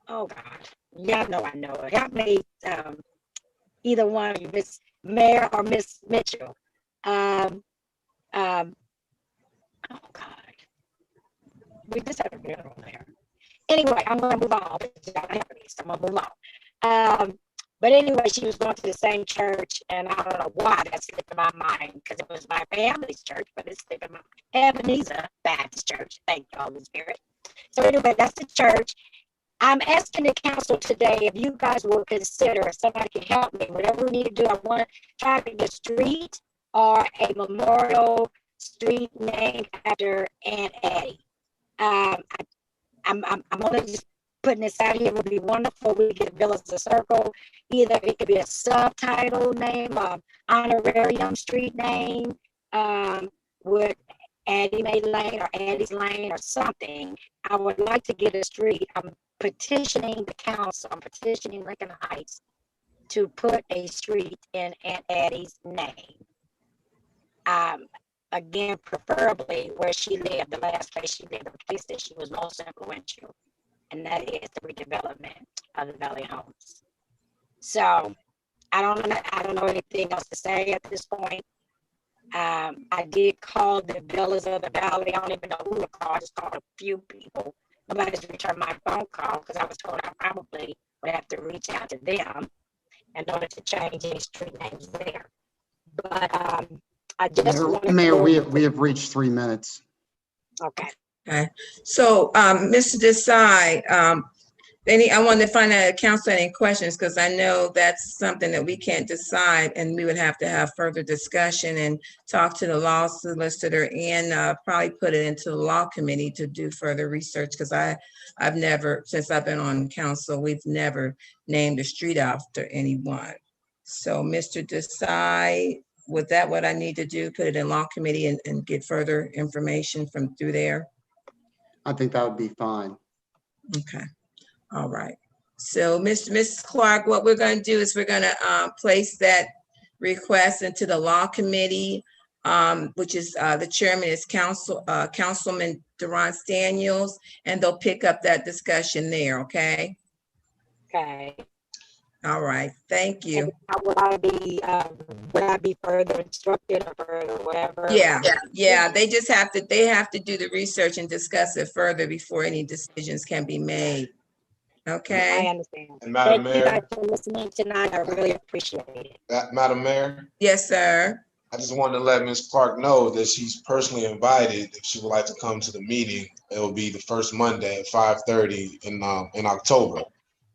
oh God, y'all know I know her. Help me, either one of you, Miss Mayor or Miss Mitchell. Oh God, we just had a funeral there. Anyway, I'm gonna move on. I'm gonna move on. But anyway, she was going to the same church, and I don't know why that slipped in my mind, because it was my family's church, but it slipped in my Ebenezer Baptist Church. Thank you, Holy Spirit. So anyway, that's the church. I'm asking the council today if you guys will consider, if somebody can help me, whatever we need to do. I want to try to get a street or a memorial street named after Aunt Addie. I'm only just putting this out here. It would be wonderful. We get Villas of Circle. Either it could be a subtitle name, honorarium street name, with Addie Mae Lane or Addie's Lane or something. I would like to get a street. I'm petitioning the council. I'm petitioning Lincoln Heights to put a street in Aunt Addie's name. Again, preferably where she lived, the last place she lived, the place that she was most influential, and that is the redevelopment of the Valley Homes. So I don't know anything else to say at this point. I did call the Villas of the Valley. I don't even know who to call. I just called a few people. Nobody's returned my phone call because I was told I probably would have to reach out to them in order to change any street names there. But I just Mayor, we have reached 3 minutes. Okay. Okay, so Mr. Desai, I wanted to find out if council any questions, because I know that's something that we can't decide, and we would have to have further discussion and talk to the law solicitor and probably put it into the law committee to do further research, because I've never, since I've been on council, we've never named a street after anyone. So Mr. Desai, was that what I need to do? Put it in law committee and get further information from through there? I think that would be fine. Okay, all right. So Mrs. Clark, what we're going to do is we're going to place that request into the law committee, which is the chairman is Councilman Durant Daniels, and they'll pick up that discussion there, okay? Okay. All right, thank you. Would I be further instructed or further whatever? Yeah, they just have to do the research and discuss it further before any decisions can be made. Okay. I understand. And Madam Thank you Mayor, guys for listening tonight. I really appreciate it. Madam Mayor, Yes, sir. I just wanted to let Ms. Clark know that she's personally invited if she would like to come to the meeting. It will be the first Monday at 5:30 in October,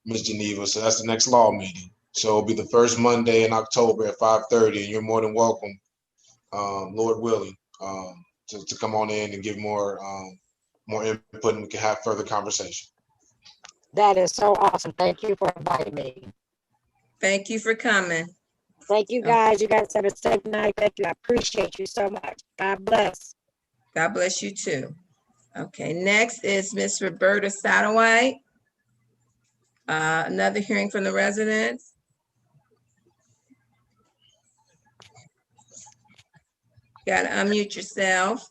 Ms. Geneva. So that's the next law meeting. So it'll be the first Monday in October at 5:30, and you're more than welcome, Lord willing, to come on in and give more input, and we can have further conversation. That is so awesome. Thank you for inviting me. Thank you for coming. Thank you guys. You guys have a safe night. Thank you. I appreciate you so much. God bless. God bless you too. Okay, next is Miss Roberta Satterwhite. Another hearing from the residents. You gotta unmute yourself.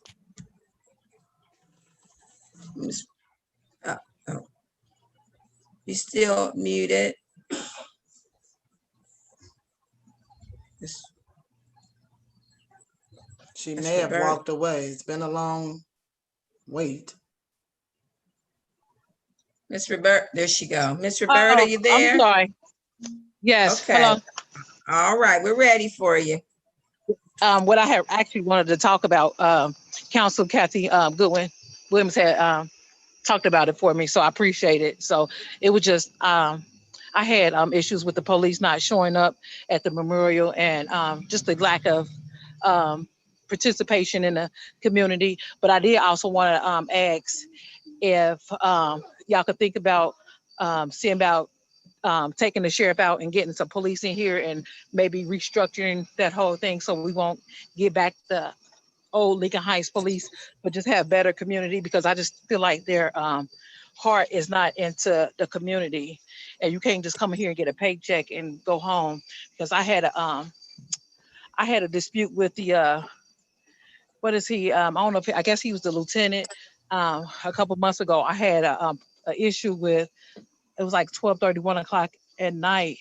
You still muted. She Ms. may have Roberta. walked away. It's been a long wait. Miss Roberta, there she go. Miss Roberta, you there? I'm sorry. Yes. Okay. Hello. All right, we're ready for you. What I have actually wanted to talk about, Council Kathy Goodwin, Williams had talked about it for me, so I appreciate it. So it was just, I had issues with the police not showing up at the memorial and just the lack of participation in the community. But I did also want to ask if y'all could think about seeing about taking the sheriff out and getting some police in here and maybe restructuring that whole thing so we won't get back the old Lincoln Heights police, but just have better community, because I just feel like their heart is not into the community, and you can't just come in here and get a paycheck and go home. Because I had a dispute with the what is he? I don't know if I guess he was the lieutenant. A couple months ago, I had a issue with, it was like 12:30, 1 o'clock at night,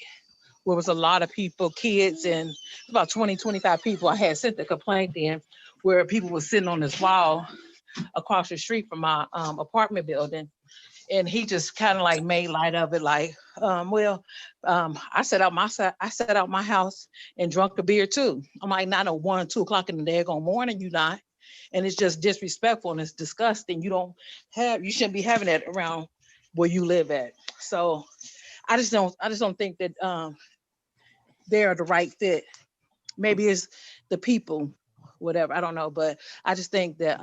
where was a lot of people, kids, and about 20, 25 people. I had sent the complaint in where people were sitting on this wall across the street from my apartment building. And he just kind of like made light of it, like, I set out my house and drunk a beer too. I'm like, not at 1 or 2 o'clock in the daggone morning, you not. And it's just disrespectful and it's disgusting. You shouldn't be having that around where you live at. So I just don't think that they're the right fit. Maybe it's the people, whatever, I don't know. But I just think that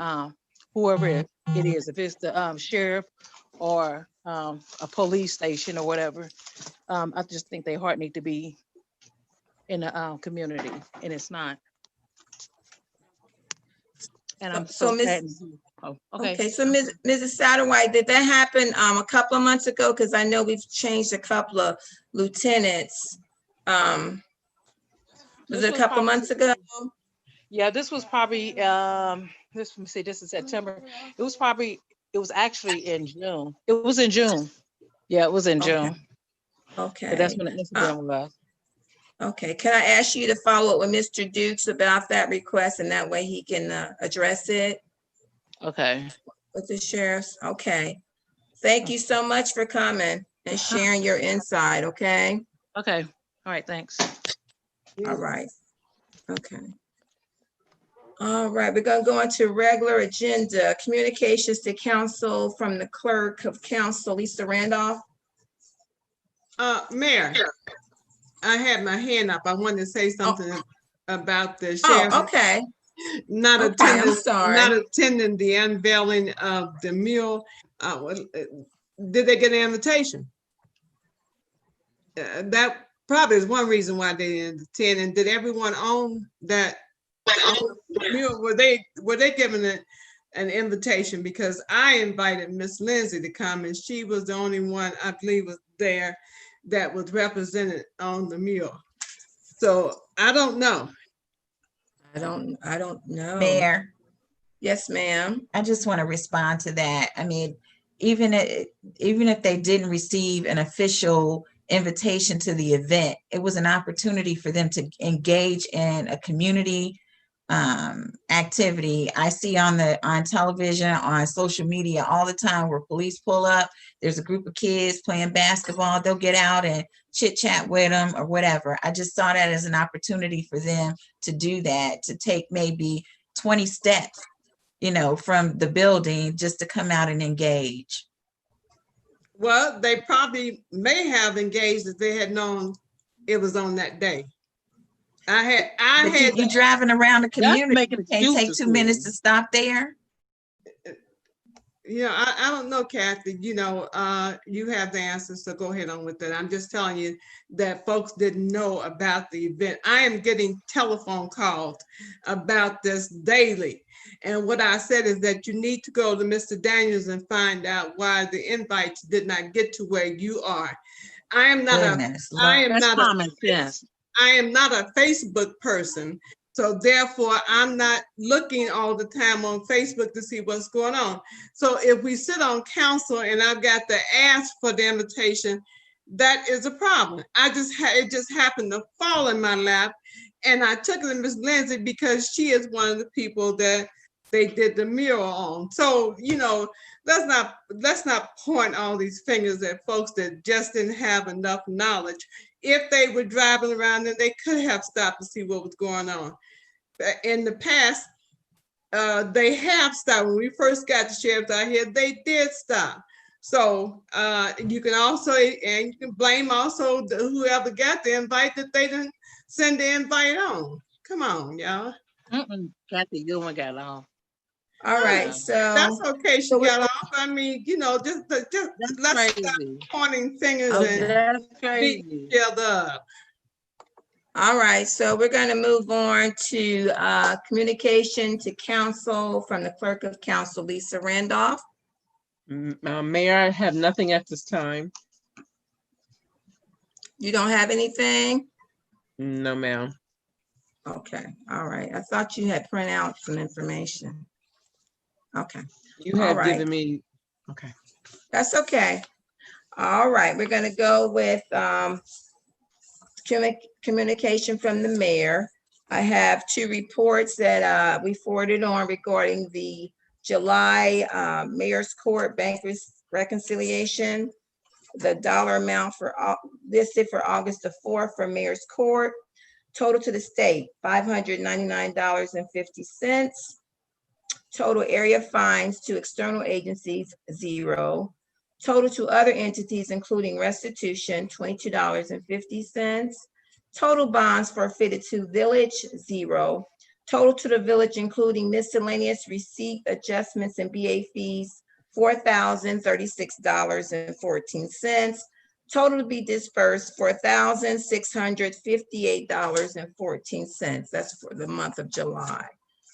whoever it is, if it's the sheriff or a police station or whatever, I just think their heart need to be in the community, and it's not. And I'm so sad. Oh, okay, so Mrs. Satterwhite, did that happen a couple of months ago? Because I know we've changed a couple of lieutenants. Was it a couple of months ago? Yeah, this was probably this is September. It was actually in June. It was in June. Yeah, it was in June. Okay. But that's when the incident was. Okay, can I ask you to follow up with Mr. Dukes about that request, and that way he can address it? Okay. With the sheriffs, okay. Thank you so much for coming and sharing your insight, okay? Okay, all right, thanks. All right, okay. All right, we're gonna go into regular agenda, communications to council from the clerk of council, Lisa Randolph. Mayor, I had my hand up. I wanted to say something about the Oh, sheriff. okay. Not Okay, I'm attending, sorry. not attending the unveiling of the mule. Did they get an invitation? That probably is one reason why they didn't attend. And did everyone own that mule? Were they given an invitation? Because I invited Miss Lindsay to come, and she was the only one I believe was there that was represented on the mule. So I don't know. I don't know. Mayor. Yes, ma'am. I just want to respond to that. I mean, even if they didn't receive an official invitation to the event, it was an opportunity for them to engage in a community activity. I see on television, on social media all the time where police pull up, there's a group of kids playing basketball, they'll get out and chit chat with them or whatever. I just saw that as an opportunity for them to do that, to take maybe 20 steps, from the building just to come out and engage. Well, they probably may have engaged if they had known it was on that day. You driving around the community, you can't take 2 minutes to stop there. Yeah, I don't know, Kathy. You have the answers, so go ahead on with that. I'm just telling you that folks didn't know about the event. I am getting telephone calls about this daily. And what I said is that you need to go to Mr. Daniels and find out why the invites did not get to where you are. I am not a Facebook person. So therefore, I'm not looking all the time on Facebook to see what's going on. So if we sit on council and I've got to ask for the invitation, that is a problem. It just happened to fall in my lap, and I took it to Ms. Lindsay because she is one of the people that they did the mural on. So let's not point all these fingers at folks that just didn't have enough knowledge. If they were driving around, then they could have stopped to see what was going on. In the past, they have stopped. When we first got the sheriffs out here, they did stop. So you can also, and you can blame also whoever got the invite that they didn't send the invite on. Come on, y'all. Kathy, you one got on. All right, so. That's okay, she got off. I mean, you know, just let's stop pointing fingers and That's beating crazy. each other up. All right, so we're going to move on to communication to council from the clerk of council, Lisa Randolph. Mayor, I have nothing at this time. You don't have anything? No, ma'am. Okay, all right. I thought you had printed out some information. Okay. You All had right. given me, okay. That's okay. All right, we're gonna go with communication from the mayor. I have two reports that we forwarded on regarding the July Mayor's Court Bank reconciliation. The dollar amount for listed for August the 4th for Mayor's Court. Total to the state, $599.50. Total area fines to external agencies, $0. Total to other entities, including restitution, $22.50. Total bonds forfeited to village, $0. Total to the village, including miscellaneous receipt adjustments and BA fees, $4,036.14. Total to be dispersed, $4,658.14. That's for the month of July.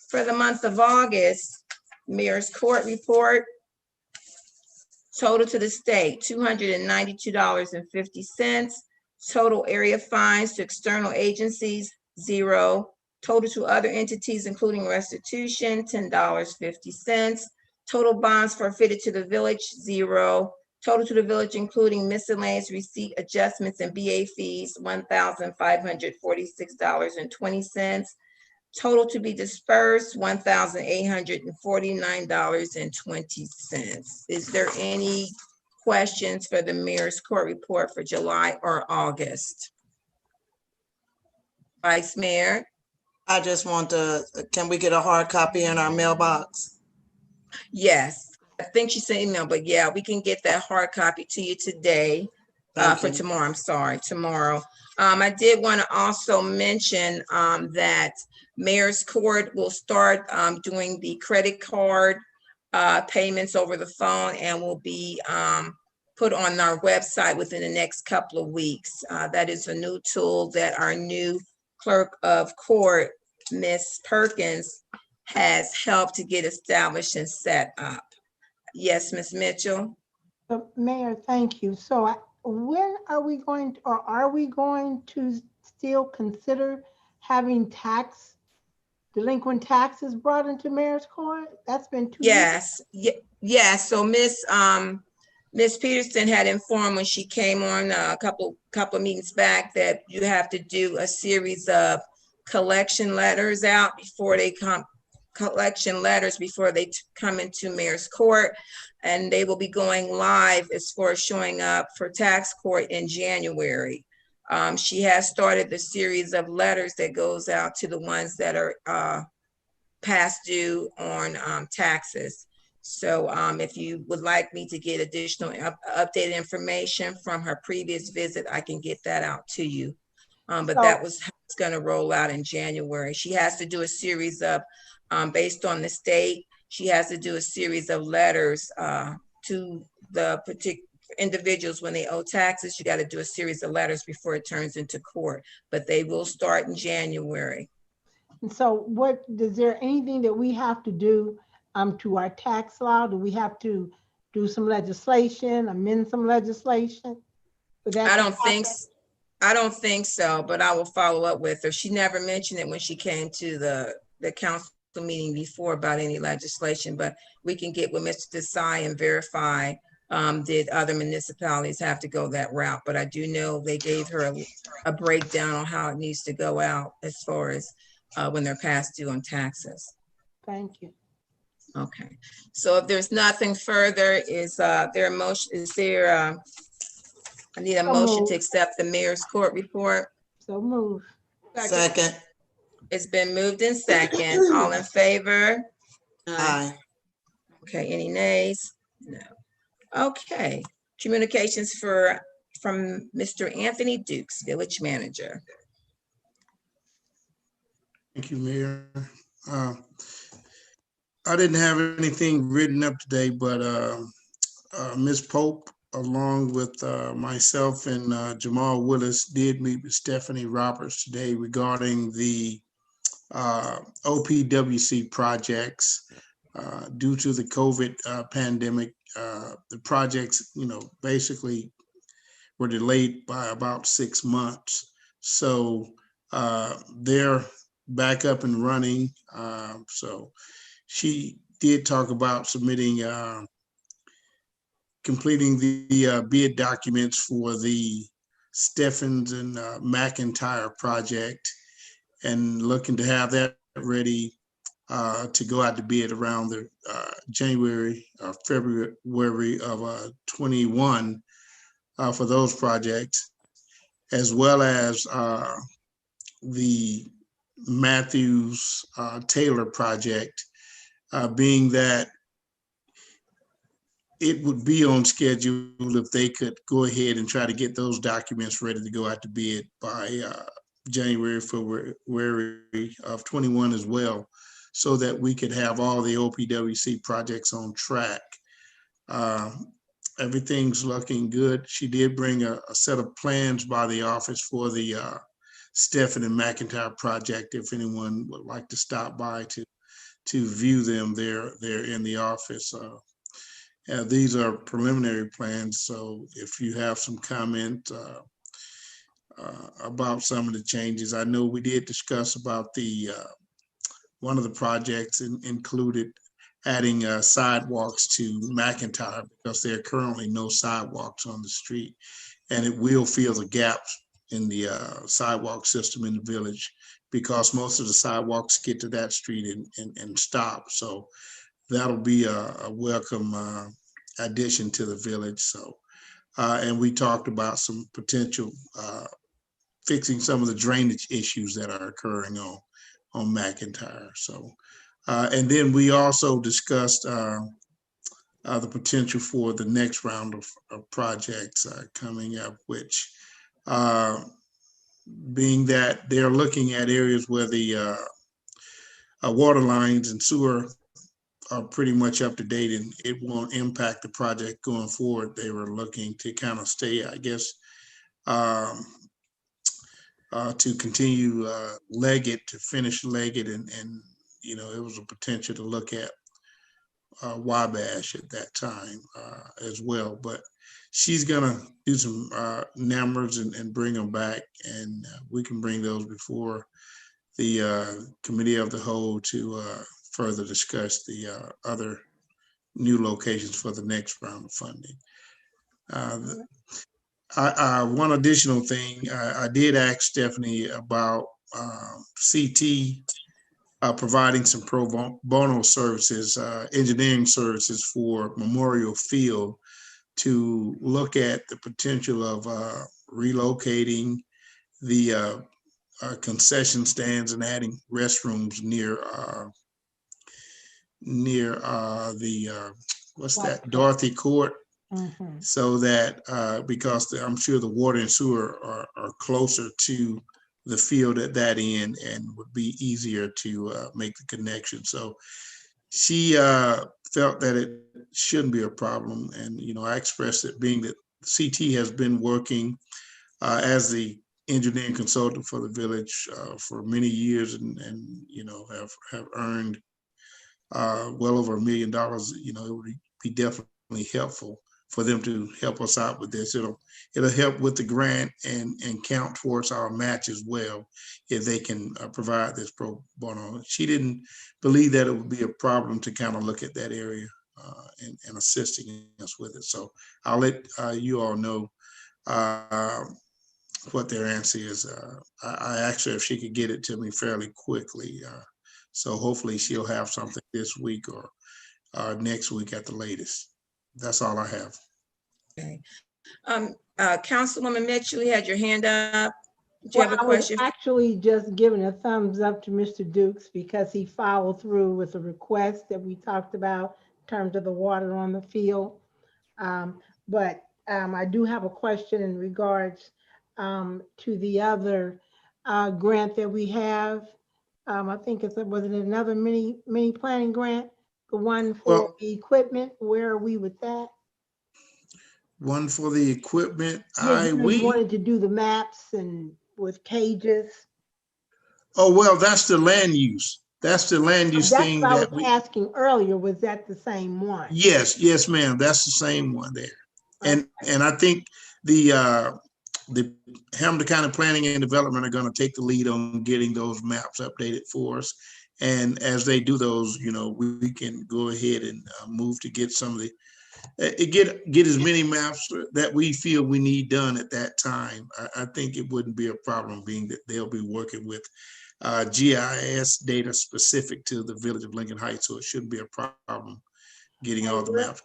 For the month of August, Mayor's Court report. Total to the state, $292.50. Total area fines to external agencies, $0. Total to other entities, including restitution, $10.50. Total bonds forfeited to the village, $0. Total to the village, including miscellaneous receipt adjustments and BA fees, $1,546.20. Total to be dispersed, $1,849.20. Is there any questions for the Mayor's Court report for July or August? Vice Mayor? I just want to, can we get a hard copy in our mailbox? Yes, I think she sent email, but yeah, we can get that hard copy to you today. For tomorrow, I'm sorry, tomorrow. I did want to also mention that Mayor's Court will start doing the credit card payments over the phone and will be put on our website within the next couple of weeks. That is a new tool that our new clerk of court, Miss Perkins, has helped to get established and set up. Yes, Miss Mitchell. Mayor, thank you. So when are we going to, or are we going to still consider having delinquent taxes brought into Mayor's Court? That's been 2 years. Yes. So Miss Peterson had informed when she came on a couple of meetings back that you have to do a series of collection letters out before they come into Mayor's Court, and they will be going live as far as showing up for tax court in January. She has started the series of letters that goes out to the ones that are past due on taxes. So if you would like me to get additional updated information from her previous visit, I can get that out to you. But that was how it's going to roll out in January. She has to do a series of, based on the state, she has to do a series of letters to the particular individuals when they owe taxes. You got to do a series of letters before it turns into court, but they will start in January. And so is there anything that we have to do to our tax law? Do we have to do some legislation, amend some legislation? I don't think so, but I will follow up with her. She never mentioned it when she came to the council meeting before about any legislation, but we can get with Mr. Desai and verify did other municipalities have to go that route. But I do know they gave her a breakdown on how it needs to go out as far as when they're past due on taxes. Thank you. Okay, so if there's nothing further, is there a motion? I need a motion to accept the Mayor's Court report. So move. Second. It's been moved in second. All in favor? Aye. Okay, any nays? No. Okay, communications from Mr. Anthony Dukes, Village Manager. Thank you, Mayor. I didn't have anything written up today, but Ms. Pope, along with myself and Jamal Willis, did meet with Stephanie Roberts today regarding the OPWC projects. Due to the COVID pandemic, the projects, basically were delayed by about 6 months. So they're back up and running. So she did talk about submitting, completing the bid documents for the Steffens and McIntyre project, and looking to have that ready to go out to bid around the January or February of 21 for those projects, as well as the Matthews Taylor project, being that it would be on schedule if they could go ahead and try to get those documents ready to go out to bid by January, February of 21 as well, so that we could have all the OPWC projects on track. Everything's looking good. She did bring a set of plans by the office for the Steffen and McIntyre project. If anyone would like to stop by to view them, they're in the office. These are preliminary plans, so if you have some comment about some of the changes, I know we did discuss about the one of the projects included adding sidewalks to McIntyre, because there are currently no sidewalks on the street, and it will fill the gaps in the sidewalk system in the village, because most of the sidewalks get to that street and stop. So that'll be a welcome addition to the village. So, and we talked about some potential fixing some of the drainage issues that are occurring on McIntyre. So, and then we also discussed the potential for the next round of projects coming up, which being that they're looking at areas where the water lines and sewer are pretty much up to date and it won't impact the project going forward. They were looking to kind of stay, I guess, to continue Leggett, to finish Leggett, and it was a potential to look at Wabash at that time as well. But she's gonna do some numbers and bring them back, and we can bring those before the committee of the whole to further discuss the other new locations for the next round of funding. One additional thing, I did ask Stephanie about CT providing some pro bono services, engineering services for Memorial Field, to look at the potential of relocating the concession stands and adding restrooms near the what's that, Dorothy Court. So that because I'm sure the water and sewer are closer to the field at that end and would be easier to make the connection. So she felt that it shouldn't be a problem. And, I expressed it, being that CT has been working as the engineering consultant for the village for many years and have earned well over $1 million. It would be definitely helpful for them to help us out with this. It'll help with the grant and count towards our match as well, if they can provide this pro bono. She didn't believe that it would be a problem to kind of look at that area and assisting us with it. So I'll let you all know what their answer is. I asked her if she could get it to me fairly quickly. So hopefully she'll have something this week or next week at the latest. That's all I have. Okay. Councilwoman Mitchell, you had your hand up. Do you have a I was question? actually just giving a thumbs up to Mr. Dukes because he followed through with the request that we talked about in terms of the water on the field. But I do have a question in regards to the other grant that we have. I think was it another mini planning grant? The one for Well- the equipment, where are we with that? One for the equipment, Yeah, you we, wanted to do the maps and with cages. oh, well, that's the land use. That's the land use That's thing what I that was we, asking earlier, was that the same one? yes, ma'am, that's the same one there. And I think the Hamilton County Planning and Development are gonna take the lead on getting those maps updated for us. And as they do those, you know, we can go ahead and move to get some of the, get as many maps that we feel we need done at that time. I think it wouldn't be a problem, being that they'll be working with GIS data specific to the village of Lincoln Heights, so it shouldn't be a problem getting all the maps.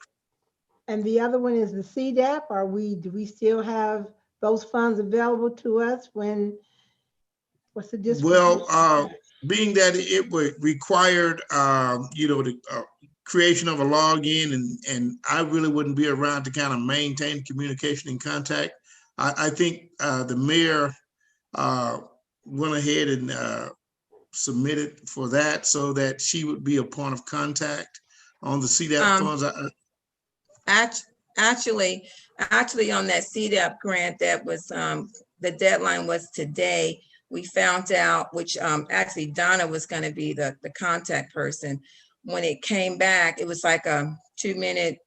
And the other one is the CDAP. Do we still have those funds available to us when, what's the district? Well, being that it would required, you know, the creation of a login, and I really wouldn't be around to kind of maintain communication and contact. I think the mayor went ahead and submitted for that so that she would be a point of contact on the CDAP funds. Actually, on that CDAP grant, that was, the deadline was today. We found out, which actually Donna was gonna be the contact person. When it came back, it was like a 2-minute,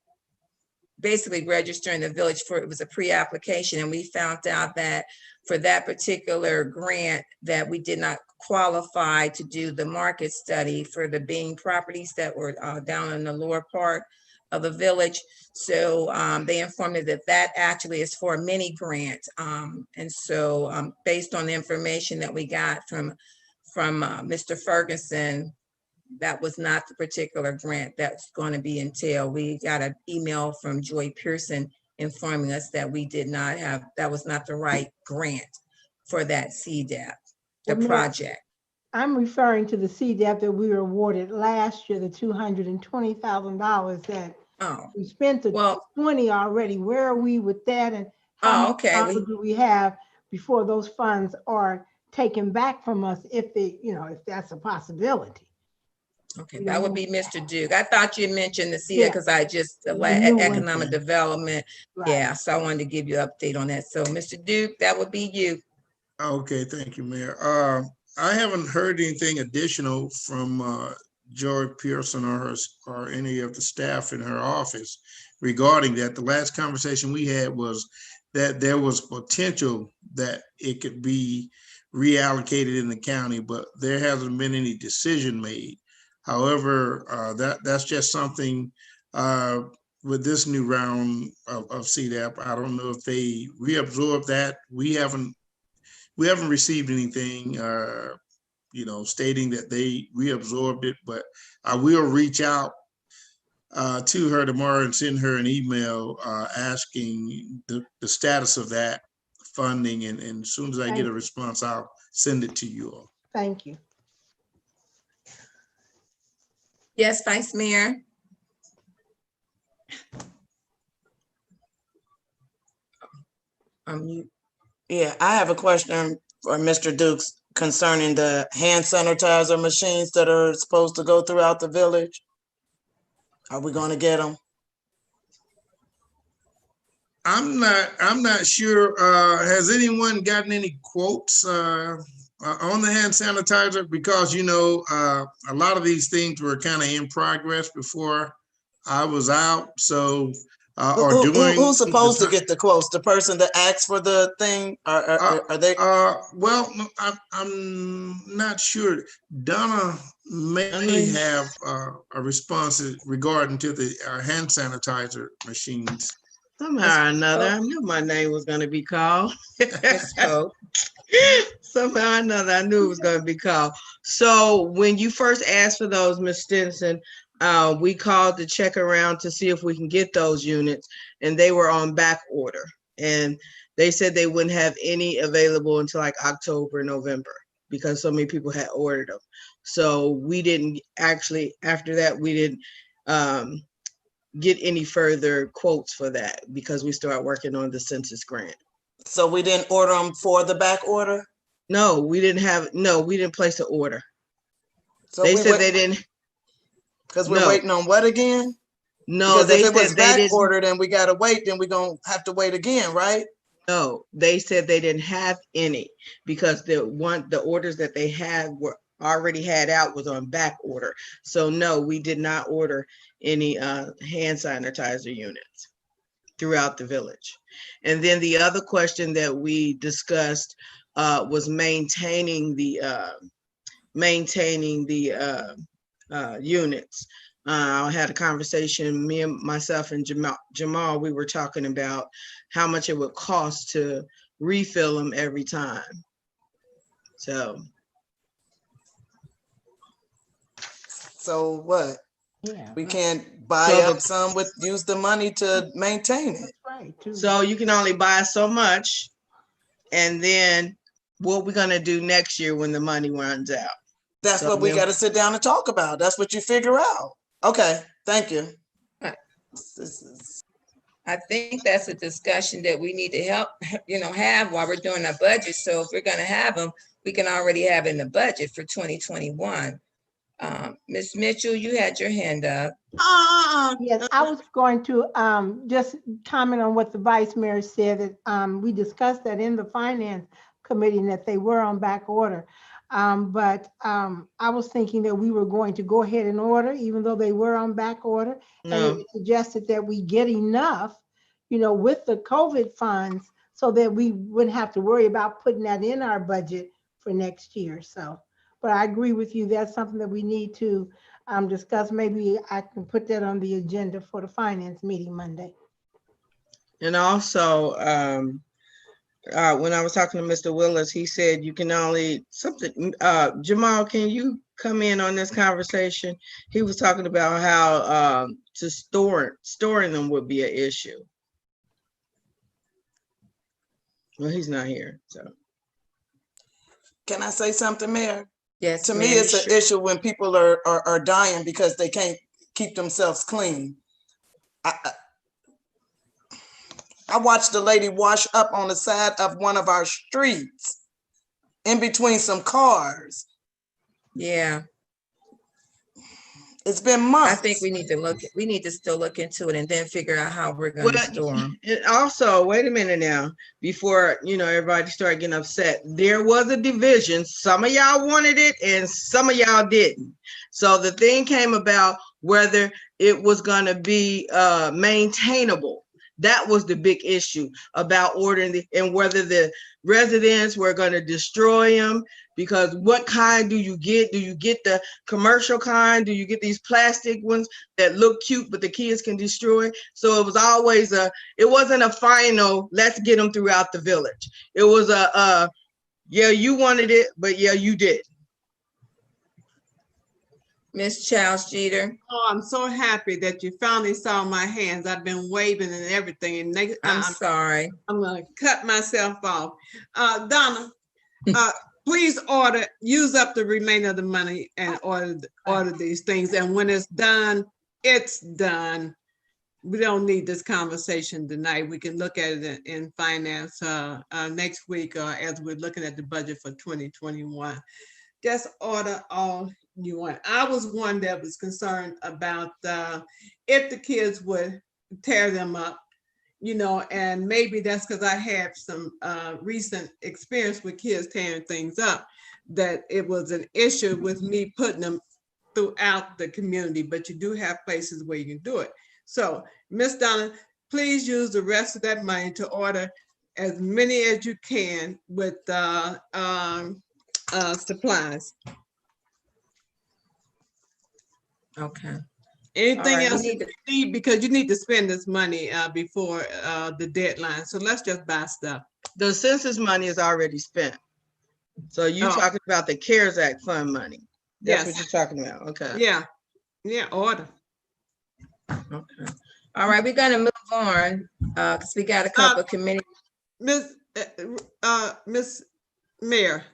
basically registering the village for, it was a pre-application. And we found out that for that particular grant, that we did not qualify to do the market study for the Bean properties that were down in the lower part of the village. So they informed me that that actually is for a mini grant. And so based on the information that we got from Mr. Ferguson, that was not the particular grant that's going to be entailed. We got an email from Joy Pearson informing us that we did not have, that was not the right grant for that CDAP, the project. I'm referring to the CDAP that we were awarded last year, the $220,000 that we spent the 20 already. Where are we with that? And how much longer do we have before those funds are taken back from us, if they, you know, if that's a possibility? Okay, that would be Mr. Duke. I thought you mentioned the CDAP because I just, economic development. Right. Yeah, so I wanted to give you an update on that. So Mr. Duke, that would be you. Okay, thank you, Mayor. I haven't heard anything additional from Joy Pearson or any of the staff in her office regarding that. The last conversation we had was that there was potential that it could be reallocated in the county, but there hasn't been any decision made. However, that's just something with this new round of CDAP. I don't know if they reabsorb that. We haven't received anything, you know, stating that they reabsorbed it, but I will reach out to her tomorrow and send her an email asking the status of that funding. And as soon as I get a response, I'll send it to you all. Thank you. Yes, Vice Mayor. Yeah, I have a question for Mr. Dukes concerning the hand sanitizer machines that are supposed to go throughout the village. Are we going to get them? I'm not sure. Has anyone gotten any quotes on the hand sanitizer? Because, you know, a lot of these things were kind of in progress before I was out. So, who's supposed to get the quotes? The person that asks for the thing? Are they? Well, I'm not sure. Donna may have a response regarding to the hand sanitizer machines. Somehow or another, I knew my name was going to be called. Somehow or another, I knew it was going to be called. So when you first asked for those, Ms. Stinson, we called to check around to see if we can get those units, and they were on back order. And They said they wouldn't have any available until like October, November, because so many people had ordered them. So we didn't actually, after that, we didn't get any further quotes for that because we started working on the census grant. So we didn't order them for the back order? No, we didn't place an order. So They we said wait- they didn't. Because we're No. waiting on what again? No, Because they if it was said they back didn't. ordered and we gotta wait, then we're gonna have to wait again, right? No, they said they didn't have any because the orders that they had were already had out was on back order. So no, we did not order any hand sanitizer units throughout the village. And then the other question that we discussed was maintaining the units. I had a conversation, myself and Jamal, we were talking about how much it would cost to refill them every time. So what? Yeah. We can't buy So up some use the money to maintain it. Right. So you can only buy so much. And then what we're gonna do next year when the money runs out. That's So what we then- gotta sit down and talk about. That's what you figure out. Okay, thank you. I think that's a discussion that we need to have while we're doing our budget. So if we're gonna have them, we can already have in the budget for 2021. Ms. Mitchell, you had your hand up. Yes, I was going to just comment on what the vice mayor said, that we discussed that in the finance committee and that they were on back order. But I was thinking that we were going to go ahead and order, even though they were on back order. And No. it suggested that we get enough, with the COVID funds so that we wouldn't have to worry about putting that in our budget for next year. So, but I agree with you. That's something that we need to discuss. Maybe I can put that on the agenda for the finance meeting Monday. And also, when I was talking to Mr. Willis, he said you can only Jamal, can you come in on this conversation? He was talking about how storing them would be an issue. Well, he's not here, so. Can I say something, Mayor? Yes. To me, ma'am, it's an sure. issue when people are dying because they can't keep themselves clean. I watched a lady wash up on the side of one of our streets in between some cars. Yeah. It's been months. I think we need to still look into it and then figure out how we're gonna store them. And also, wait a minute now, before, everybody started getting upset, there was a division. Some of y'all wanted it and some of y'all didn't. So the thing came about whether it was gonna be maintainable. That was the big issue about ordering and whether the residents were going to destroy them, because what kind do you get? Do you get the commercial kind? Do you get these plastic ones that look cute, but the kids can destroy? So it was always it wasn't a final, let's get them throughout the village. It was yeah, you wanted it, but yeah, you did. Ms. Childs Jeter. Oh, I'm so happy that you finally saw my hands. I've been waving and everything. And I'm sorry. I'm gonna cut myself off. Donna, please use up the remainder of the money and order these things. And when it's done, it's done. We don't need this conversation tonight. We can look at it in finance next week as we're looking at the budget for 2021. Just order all you want. I was one that was concerned about if the kids would tear them up, and maybe that's because I had some recent experience with kids tearing things up, that it was an issue with me putting them throughout the community, but you do have places where you can do it. So, Miss Donna, please use the rest of that money to order as many as you can with supplies. Okay. Anything All right, else you need, because you need to spend this money before the deadline. So let's just buy stuff. The census money is already spent. So you're talking about the CARES Act fund money. That's what you're talking about. Okay. Yeah, order. Okay. All right, we're gonna move on because we got a couple of committee Miss Mayor,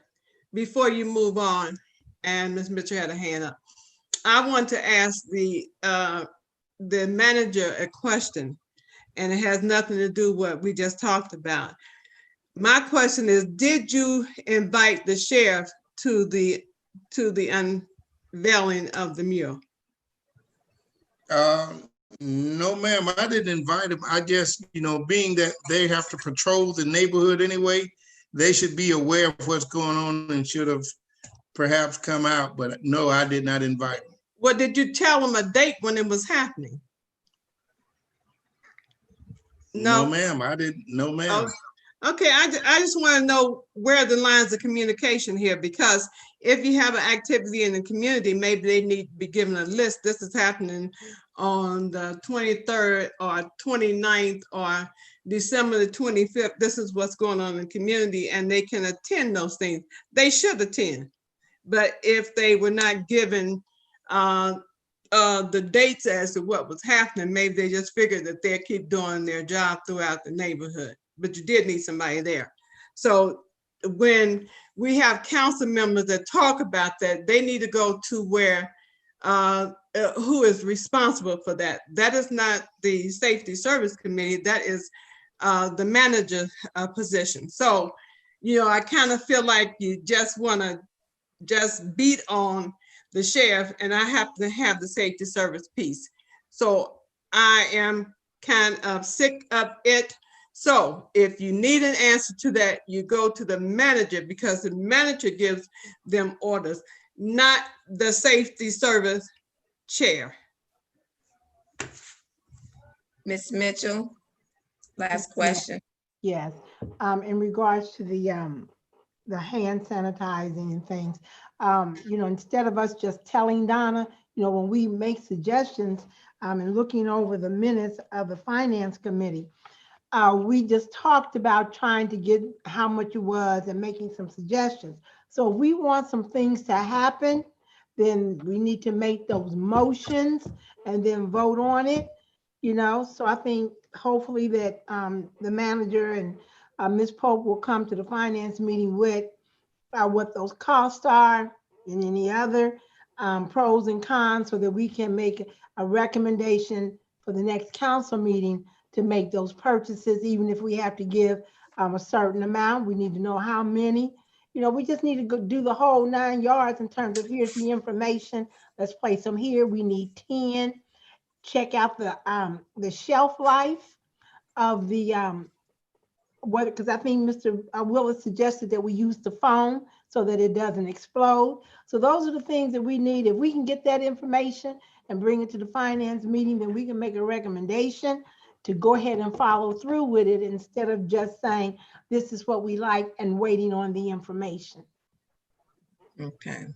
before you move on, and Ms. Mitchell had a hand up, I want to ask the manager a question, and it has nothing to do with what we just talked about. My question is, did you invite the sheriff to the unveiling of the mural? No, ma'am, I didn't invite him. I just, being that they have to patrol the neighborhood anyway, they should be aware of what's going on and should have perhaps come out, but no, I did not invite him. Well, did you tell them a date when it was happening? No, ma'am, I didn't. No, ma'am. Okay, I just want to know where the lines of communication here, because if you have an activity in the community, maybe they need to be given a list. This is happening on the 23rd or 29th or December the 25th. This is what's going on in the community, and they can attend those things. They should attend. But if they were not given the dates as to what was happening, maybe they just figured that they'll keep doing their job throughout the neighborhood. But you did need somebody there. So when we have council members that talk about that, they need to go to where who is responsible for that. That is not the Safety Service Committee, that is the manager position. So, I kind of feel like you just want to just beat on the sheriff, and I have to have the safety service piece. So I am kind of sick of it. So if you need an answer to that, you go to the manager, because the manager gives them orders, not the safety service chair. Ms. Mitchell, last question. Yes, in regards to the hand sanitizing and things, instead of us just telling Donna, when we make suggestions and looking over the minutes of the finance committee, we just talked about trying to get how much it was and making some suggestions. So if we want some things to happen, then we need to make those motions and then vote on it, So I think hopefully that the manager and Ms. Pope will come to the finance meeting with what those costs are and any other pros and cons, so that we can make a recommendation for the next council meeting to make those purchases. Even if we have to give a certain amount, we need to know how many. We just need to go do the whole 9 yards in terms of, here's the information, let's place them here. We need 10. Check out the shelf life of the because I think Mr. Willis suggested that we use the foam so that it doesn't explode. So those are the things that we need. If we can get that information and bring it to the finance meeting, then we can make a recommendation to go ahead and follow through with it, instead of just saying, this is what we like and waiting on the information. Okay.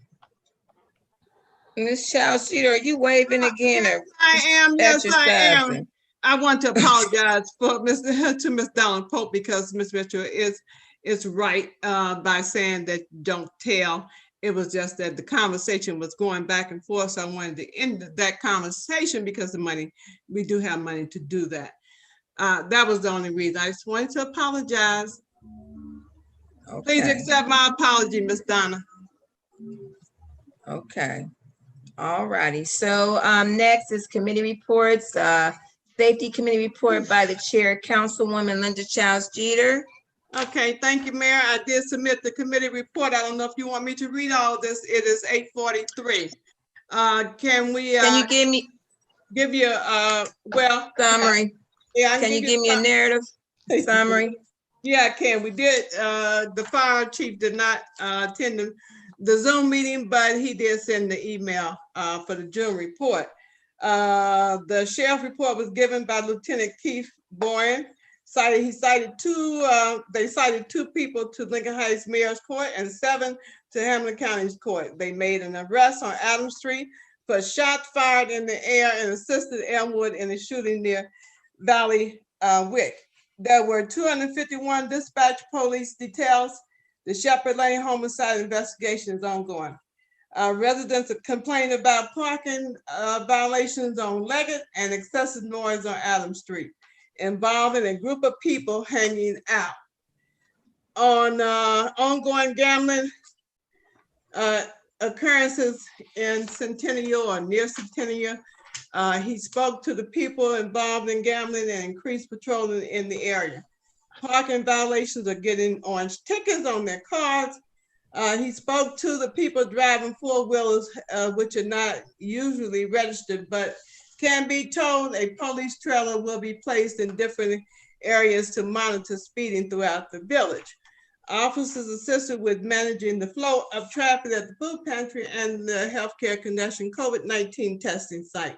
Ms. Chelsea, are you waving again? Or I am, yes, I am. exercising? I want to apologize to Ms. Dallin Pope, because Ms. Mitchell is right by saying that don't tell. It was just that the conversation was going back and forth. So I wanted to end that conversation, because we do have money to do that. That was the only reason. I just wanted to apologize. Okay. Please accept my apology, Ms. Donna. Okay. All righty. So next is committee reports. Safety Committee report by the Chair, Councilwoman Linda Childs Jeter. Okay, thank you, Mayor. I did submit the committee report. I don't know if you want me to read all this. It is 8:43. Can you give you summary? Yeah. Can you give me a narrative summary? Yeah, I can. We did. The fire chief did not attend the Zoom meeting, but he did send the email for the June report. The sheriff report was given by Lieutenant Keith Boyan. They cited two people to Lincoln Heights Mayor's Court and 7 to Hamilton County's Court. They made an arrest on Adams Street for shots fired in the air and assisted Elmwood in the shooting near Valley Wick. There were 251 dispatch police details. The Shepherd Lane homicide investigation is ongoing. Residents are complaining about parking violations on Leggett and excessive noise on Adams Street, involving a group of people hanging out. on ongoing gambling occurrences in Centennial or near Centennial. He spoke to the people involved in gambling and increased patrolling in the area. Parking violations are getting orange tickets on their cars. He spoke to the people driving four-wheelers, which are not usually registered, but can be told a police trailer will be placed in different areas to monitor speeding throughout the village. Officers assisted with managing the flow of traffic at the food pantry and the healthcare connection COVID-19 testing site.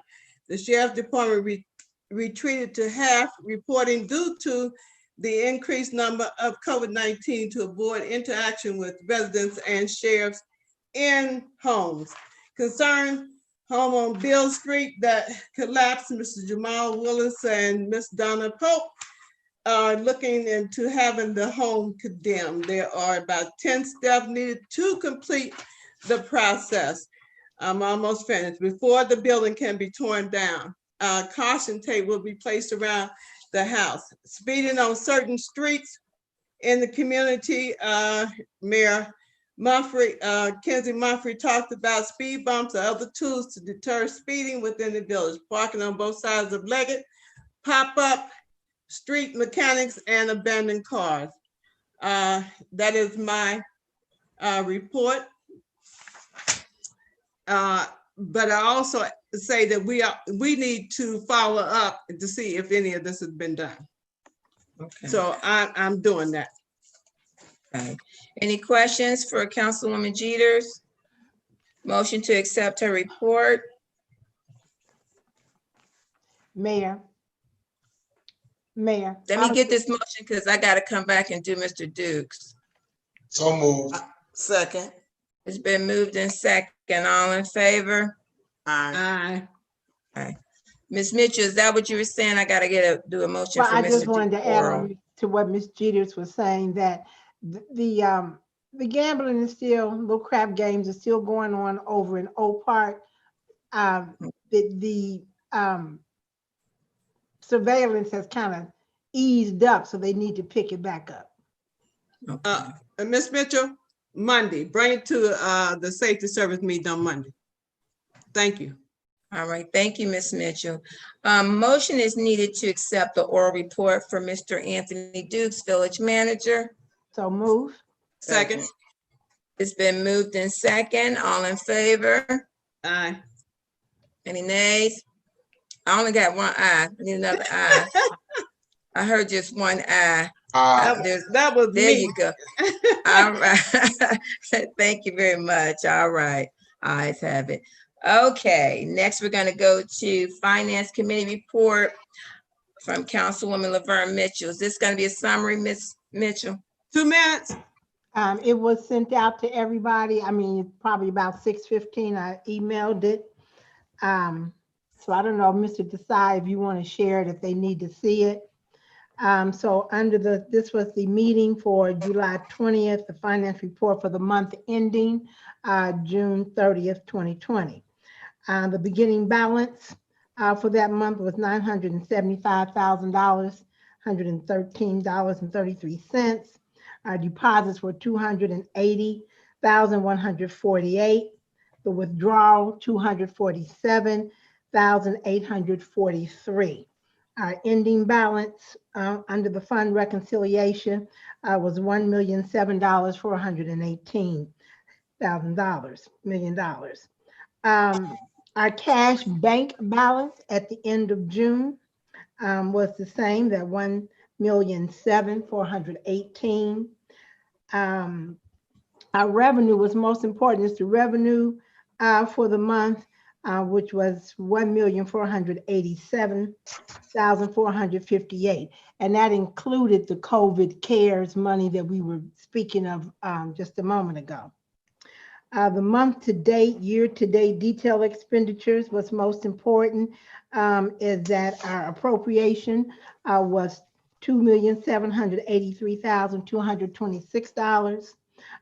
The sheriff's department retreated to half reporting due to the increased number of COVID-19 to avoid interaction with residents and sheriffs in homes. Concerned home on Bill Street that collapsed, Mr. Jamal Willis and Miss Donna Pope are looking into having the home condemned. There are about 10 steps needed to complete the process. I'm almost finished. Before the building can be torn down, caution tape will be placed around the house. Speeding on certain streets in the community, Mayor Mumphrey, Kenzie Mumphrey talked about speed bumps or other tools to deter speeding within the village. Parking on both sides of Leggett, pop-up street mechanics, and abandoned cars. That is my report. But I also say that we need to follow up to see if any of this has been done. Okay. So I'm doing that. Okay. Any questions for Councilwoman Jeters? Motion to accept her report. Mayor. Let me get this motion because I got to come back and do Mr. Dukes. So moved. Second. It's been moved in second. All in favor? Aye. Aye. Ms. Mitchell, is that what you were saying? I got to do a motion Well, for I just Mr. wanted to add DeCoro. on to what Ms. Jeters was saying, that the gambling is still, little crap games are still going on over in Oak Park. The surveillance has kind of eased up, so they need to pick it back up. And Ms. Mitchell, Monday, bring it to the safety service meeting on Monday. Thank you. All right, thank you, Ms. Mitchell. Motion is needed to accept the oral report for Mr. Anthony Dukes, Village Manager. So move. Second. It's been moved in second. All in favor? Aye. Any nays? I only got one eye. I need another eye. I heard just one eye. That was there me. You go. All right. Thank you very much. All right. Ayes have it. Okay, next we're going to go to Finance Committee report from Councilwoman Laverne Mitchell. Is this going to be a summary, Ms. Mitchell? 2 minutes. It was sent out to everybody. I mean, probably about 6:15. I emailed it. So I don't know, Mr. Desai, if you want to share it, if they need to see it. So this was the meeting for July 20th, the finance report for the month ending June 30th, 2020. The beginning balance for that month was $975,000, $113.33. Our deposits were $280,148. The withdrawal, $247,843. Our ending balance under the fund reconciliation was $1,718,000. Our cash bank balance at the end of June was the same, that $1,007,418. Our revenue was most important. It's the revenue for the month, which was $1,487,458. And that included the COVID CARES money that we were speaking of just a moment ago. The month-to-date, year-to-date detailed expenditures, what's most important is that our appropriation was $2,783,226.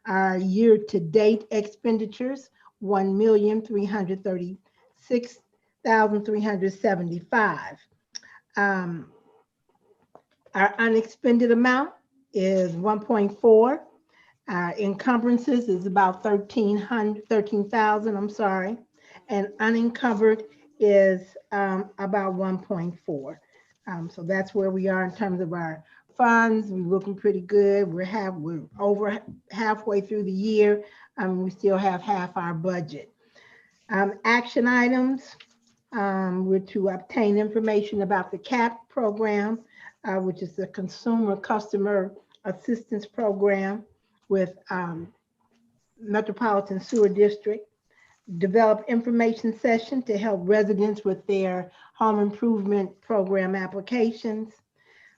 Our year-to-date expenditures, $1,336,375. Our unexpended amount is 1.4. Encumbrances is about 13,000, I'm sorry. And unencumbered is about 1.4. So that's where we are in terms of our funds. We're looking pretty good. We're over halfway through the year. We still have half our budget. Action items were to obtain information about the CAP program, which is the Consumer Customer Assistance Program with Metropolitan Sewer District. Develop information session to help residents with their home improvement program applications.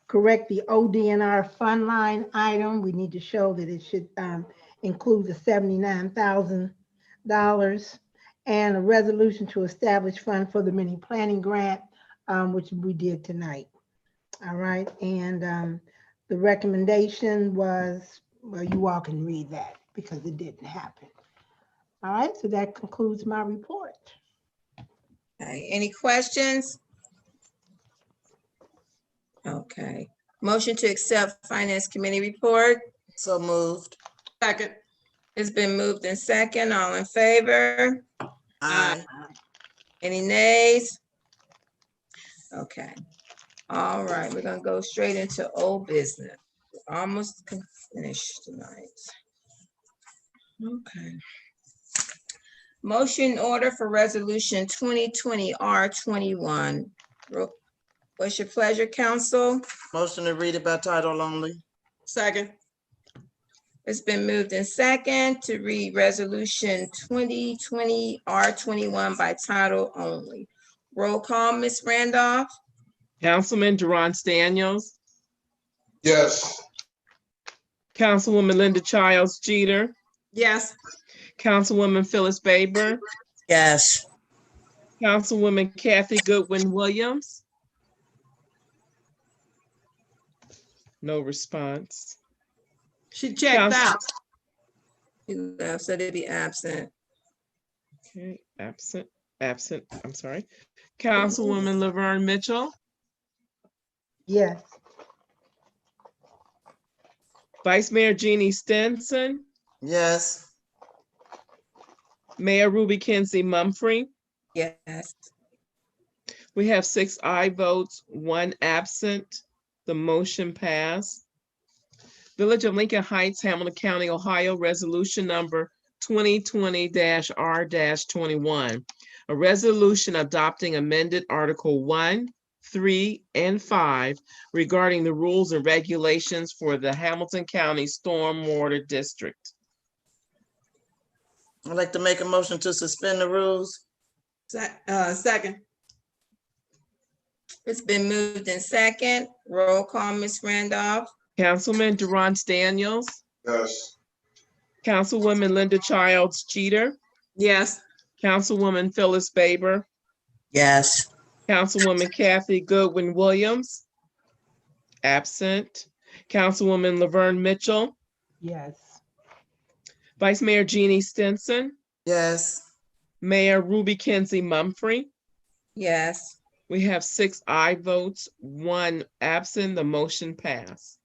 Correct the ODNR fund line item. We need to show that it should include the $79,000 and a resolution to establish fund for the mini planning grant, which we did tonight. All right, and the recommendation was, well, you all can read that because it didn't happen. All right, so that concludes my report. Okay, any questions? Okay, motion to accept Finance Committee report. So moved. Second. It's been moved in second. All in favor? Aye. Any nays? Okay. All right, we're gonna go straight into old business. We're almost finished tonight. Okay. Motion order for resolution 2020 R21. What's your pleasure, council? Motion to read it by title only. Second. It's been moved in second to read resolution 2020 R21 by title only. Roll call, Ms. Randolph? Councilman Durant Daniels, Yes. Councilwoman Linda Childs Jeter, Yes. Councilwoman Phyllis Baber, Yes. Councilwoman Kathy Goodwin Williams. No response. She checked out. She left, so they'd be absent. Okay, absent, I'm sorry. Councilwoman Laverne Mitchell, Yes. Vice Mayor Jeannie Stinson, Yes. Mayor Ruby Kenzie Mumfree. Yes. We have 6 aye votes, 1 absent. The motion passed. Village of Lincoln Heights, Hamilton County, Ohio, resolution number 2020-R-21. A resolution adopting amended Article 1, 3, and 5 regarding the rules and regulations for the Hamilton County Stormwater District. I'd like to make a motion to suspend the rules. Second. It's been moved in second. Roll call, Ms. Randolph? Councilman Durant Daniels, Yes. Councilwoman Linda Childs Jeter, Yes. Councilwoman Phyllis Baber, Yes. Councilwoman Kathy Goodwin Williams, absent. Councilwoman Laverne Mitchell, Yes. Vice Mayor Jeannie Stinson, Yes. Mayor Ruby Kenzie Mumfree. Yes. We have 6 aye votes, 1 absent. The motion passed.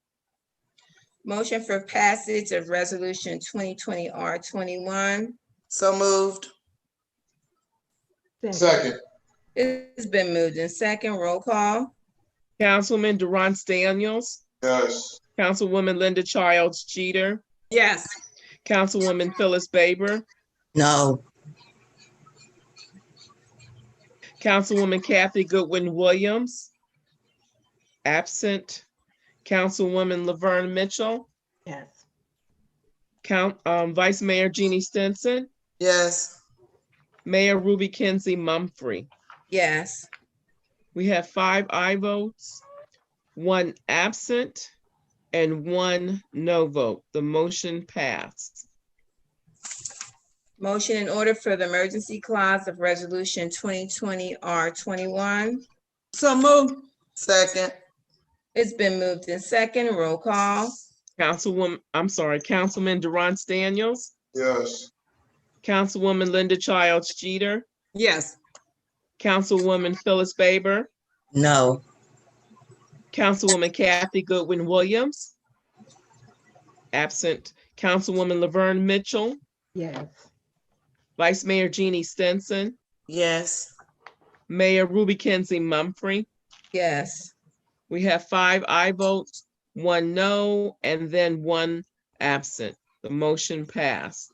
Motion for passage of resolution 2020 R21. So moved. Second. It's been moved in second. Roll call? Councilman Durant Daniels, Yes. Councilwoman Linda Childs Jeter, Yes. Councilwoman Phyllis Baber, No. Councilwoman Kathy Goodwin Williams, absent. Councilwoman Laverne Mitchell, Yes. Vice Mayor Jeannie Stinson, Yes. Mayor Ruby Kenzie Mumfree. Yes. We have 5 aye votes, 1 absent, and 1 no vote. The motion passed. Motion in order for the emergency clause of resolution 2020 R21. So moved. Second. It's been moved in second. Roll call? Councilman Durant Daniels, Yes. Councilwoman Linda Childs Jeter, Yes. Councilwoman Phyllis Baber, No. Councilwoman Kathy Goodwin Williams, Absent Councilwoman Laverne Mitchell, Yes. Vice Mayor Jeannie Stinson, Yes. Mayor Ruby Kenzie Mumfree. Yes. We have 5 aye votes, 1 no, and then 1 absent. The motion passed.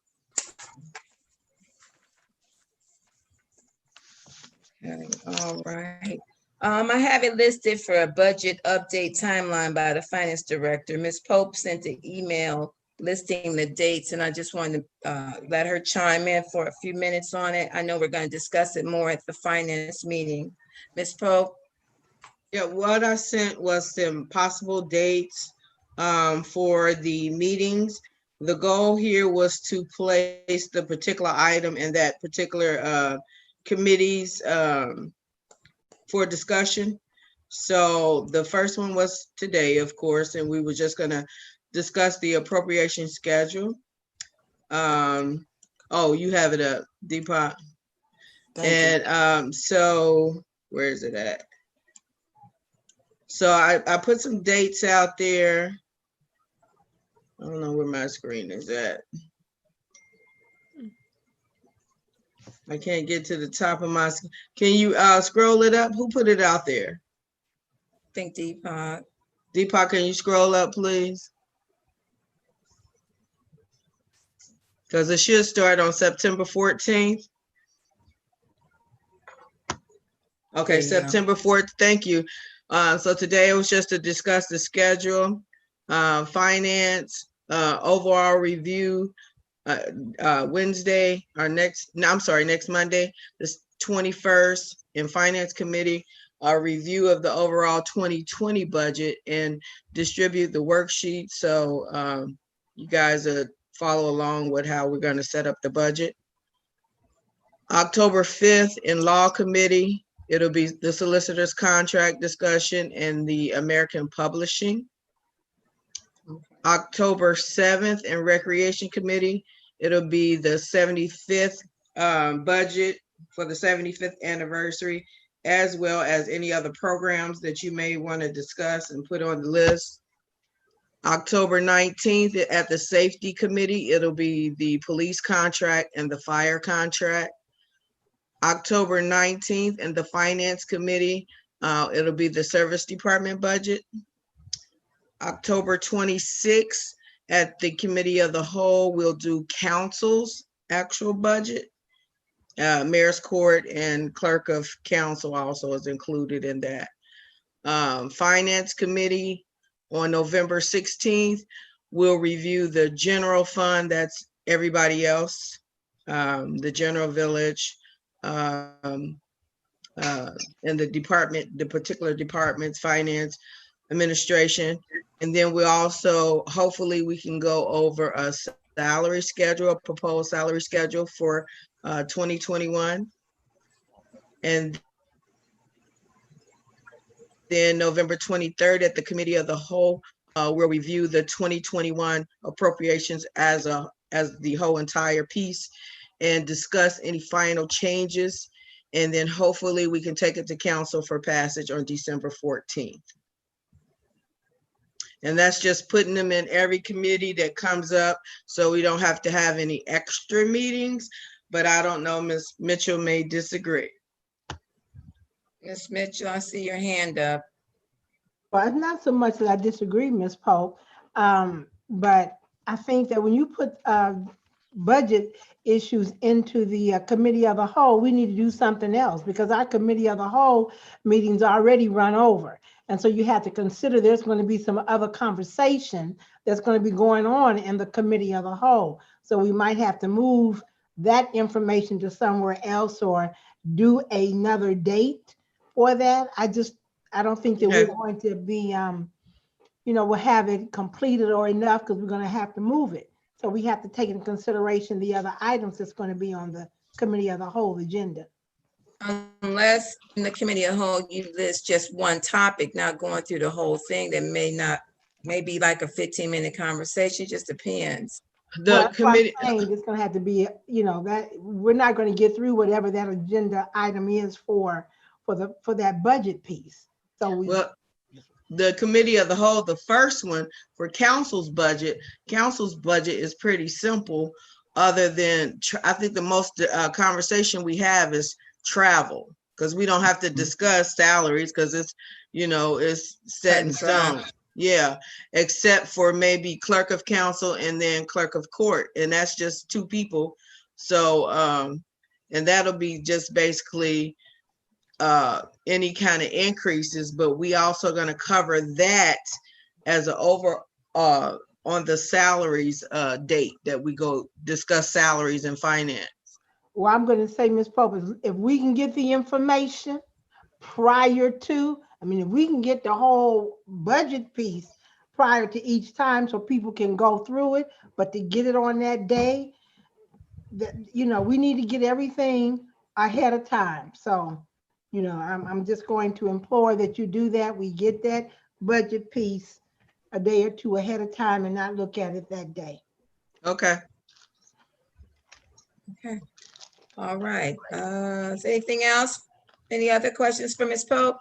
Okay, all right. I have it listed for a budget update timeline by the finance director. Ms. Pope sent an email listing the dates, and I just wanted to let her chime in for a few minutes on it. I know we're going to discuss it more at the finance meeting. Ms. Pope? Yeah, what I sent was some possible dates for the meetings. The goal here was to place the particular item in that particular committees for discussion. So the first one was today, of course, and we were just gonna discuss the appropriation schedule. Oh, you have it up, Deepak. And so where is it at? So I put some dates out there. I don't know where my screen is at. I can't get to the top of my, can you scroll it up? Who put it out there? I think Deepak. Deepak, can you scroll up, please? Because it should start on September 14th. Okay, September 4th, thank you. So today it was just to discuss the schedule, finance, overall review. Wednesday, next Monday, the 21st, in Finance Committee, a review of the overall 2020 budget and distribute the worksheet. So you guys follow along with how we're going to set up the budget. October 5th, in Law Committee, it'll be the solicitor's contract discussion and the American Publishing. October 7th, in Recreation Committee, it'll be the 75th budget for the 75th anniversary, as well as any other programs that you may want to discuss and put on the list. October 19th, at the Safety Committee, it'll be the police contract and the fire contract. October 19th, in the Finance Committee, it'll be the Service Department budget. October 26th, at the Committee of the Whole, we'll do Council's actual budget. Mayor's Court and Clerk of Council also is included in that. Finance Committee, on November 16th, we'll review the general fund, that's everybody else, the general village, and the particular departments, finance, administration. And then we also, hopefully we can go over a salary schedule, a proposed salary schedule for 2021. And then November 23rd, at the Committee of the Whole, we'll review the 2021 appropriations as the whole entire piece and discuss any final changes. And then hopefully we can take it to council for passage on December 14th. And that's just putting them in every committee that comes up, so we don't have to have any extra meetings. But I don't know, Ms. Mitchell may disagree. Ms. Mitchell, I see your hand up. Well, it's not so much that I disagree, Ms. Pope, but I think that when you put budget issues into the Committee of the Whole, we need to do something else, because our Committee of the Whole meetings already run over. And so you have to consider there's going to be some other conversation that's going to be going on in the Committee of the Whole. So we might have to move that information to somewhere else or do another date for that. I don't think that we're going to be, we'll have it completed or enough, because we're going to have to move it. So we have to take into consideration the other items that's going to be on the Committee of the Whole agenda. Unless in the Committee of the Whole, you list just one topic, not going through the whole thing, that may be like a 15-minute conversation, just depends. The committee, it's going to have to be, that we're not going to get through whatever that agenda item is for that budget piece. So the committee of the whole, the first one for council's budget is pretty simple. Other than, I think the most conversation we have is travel, because we don't have to discuss salaries because it's, it's set in stone. Yeah, except for maybe clerk of council and then clerk of court, and that's just 2 people. So, and that'll be just basically any kind of increases, but we also going to cover that as an over on the salaries date that we go discuss salaries and finance. Well, I'm going to say, Ms. Pope, if we can get the information prior to, if we can get the whole budget piece prior to each time so people can go through it, but to get it on that day, we need to get everything ahead of time. So, I'm just going to implore that you do that. We get that budget piece a day or 2 ahead of time and not look at it that day. Okay. Okay. All right. Is there anything else? Any other questions for Ms. Pope?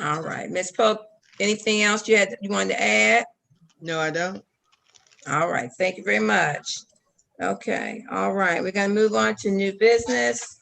All right, Ms. Pope, anything else you wanted to add? No, I don't. All right, thank you very much. Okay, all right, we're gonna move on to new business.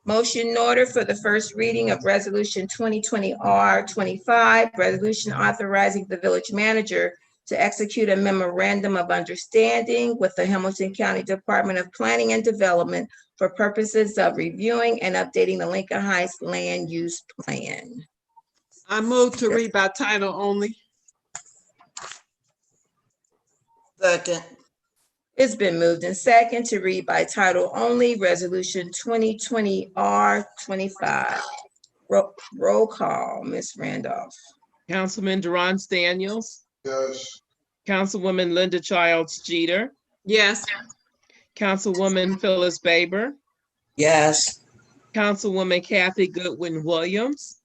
Motion in order for the first reading of Resolution 2020 R25, resolution authorizing the village manager to execute a memorandum of understanding with the Hamilton County Department of Planning and Development for purposes of reviewing and updating the Lincoln Heights Land Use Plan. I move to read by title only. Second. It's been moved and second to read by title only, Resolution 2020 R25. Roll call, Ms. Randolph. Councilman Durance Daniels. Yes. Councilwoman Linda Childs Jeter. Yes. Councilwoman Phyllis Baber. Yes. Councilwoman Kathy Goodwin Williams.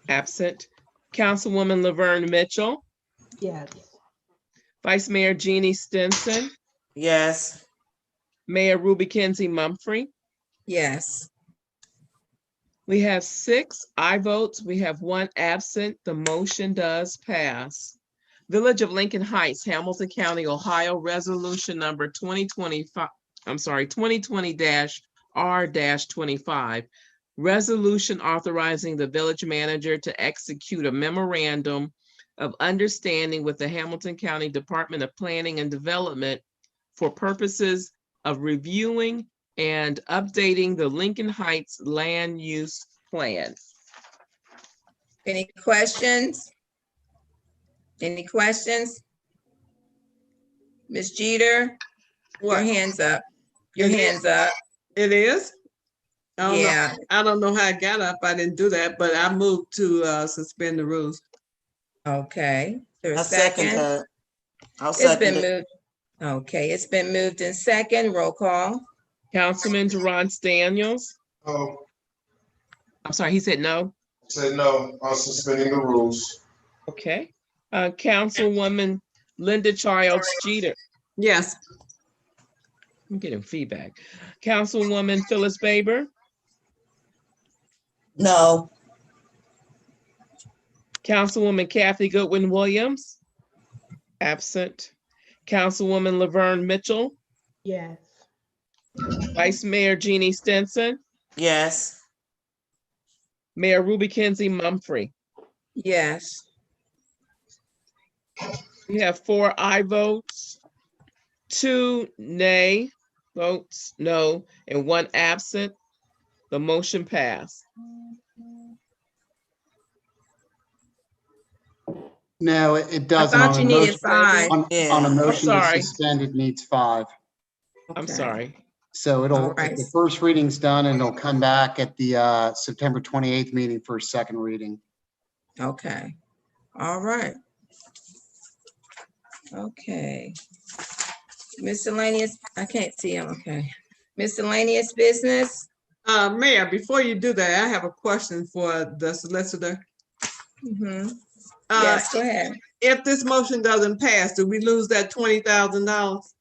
Absent. Councilwoman Laverne Mitchell. Yes. Vice Mayor Jeannie Stinson. Yes. Mayor Ruby Kenzie Mumphrey. Yes. We have 6 aye votes. We have 1 absent. The motion does pass. Village of Lincoln Heights, Hamilton County, Ohio, resolution number 2020-R-25. Resolution authorizing the village manager to execute a memorandum of understanding with the Hamilton County Department of Planning and Development for purposes of reviewing and updating the Lincoln Heights Land Use Plan. Any questions? Any questions? Ms. Jeter, your hands up. Your hands up. It is? Yeah. I don't know how I got up. I didn't do that, but I moved to suspend the rules. Okay. There's I a second. that. I'll It's second been it. moved. Okay, it's been moved in second. Roll call. Councilman Durance Daniels. Oh, I'm sorry, he said no. said no on suspending the rules. Okay. Councilwoman Linda Childs Jeter. Yes. I'm getting feedback. Councilwoman Phyllis Baber. No. Councilwoman Kathy Goodwin Williams. Absent. Councilwoman Laverne Mitchell. Yes. Vice Mayor Jeannie Stinson. Yes. Mayor Ruby Kenzie Mumphrey. Yes. We have 4 aye votes, 2 nay votes, no, and 1 absent. The motion passed. No, it doesn't. thought you needed 5. On a motion to sorry. suspend, it needs 5. I'm Okay. sorry. So All right. the first reading's done and it'll come back at the September 28th meeting for a second reading. Okay. All right. Okay. Miscellaneous, I can't see him. Okay. Miscellaneous business. Mayor, before you do that, I have a question for the solicitor. Mhm. Yes, go ahead. If this motion doesn't pass, do we lose that $20,000?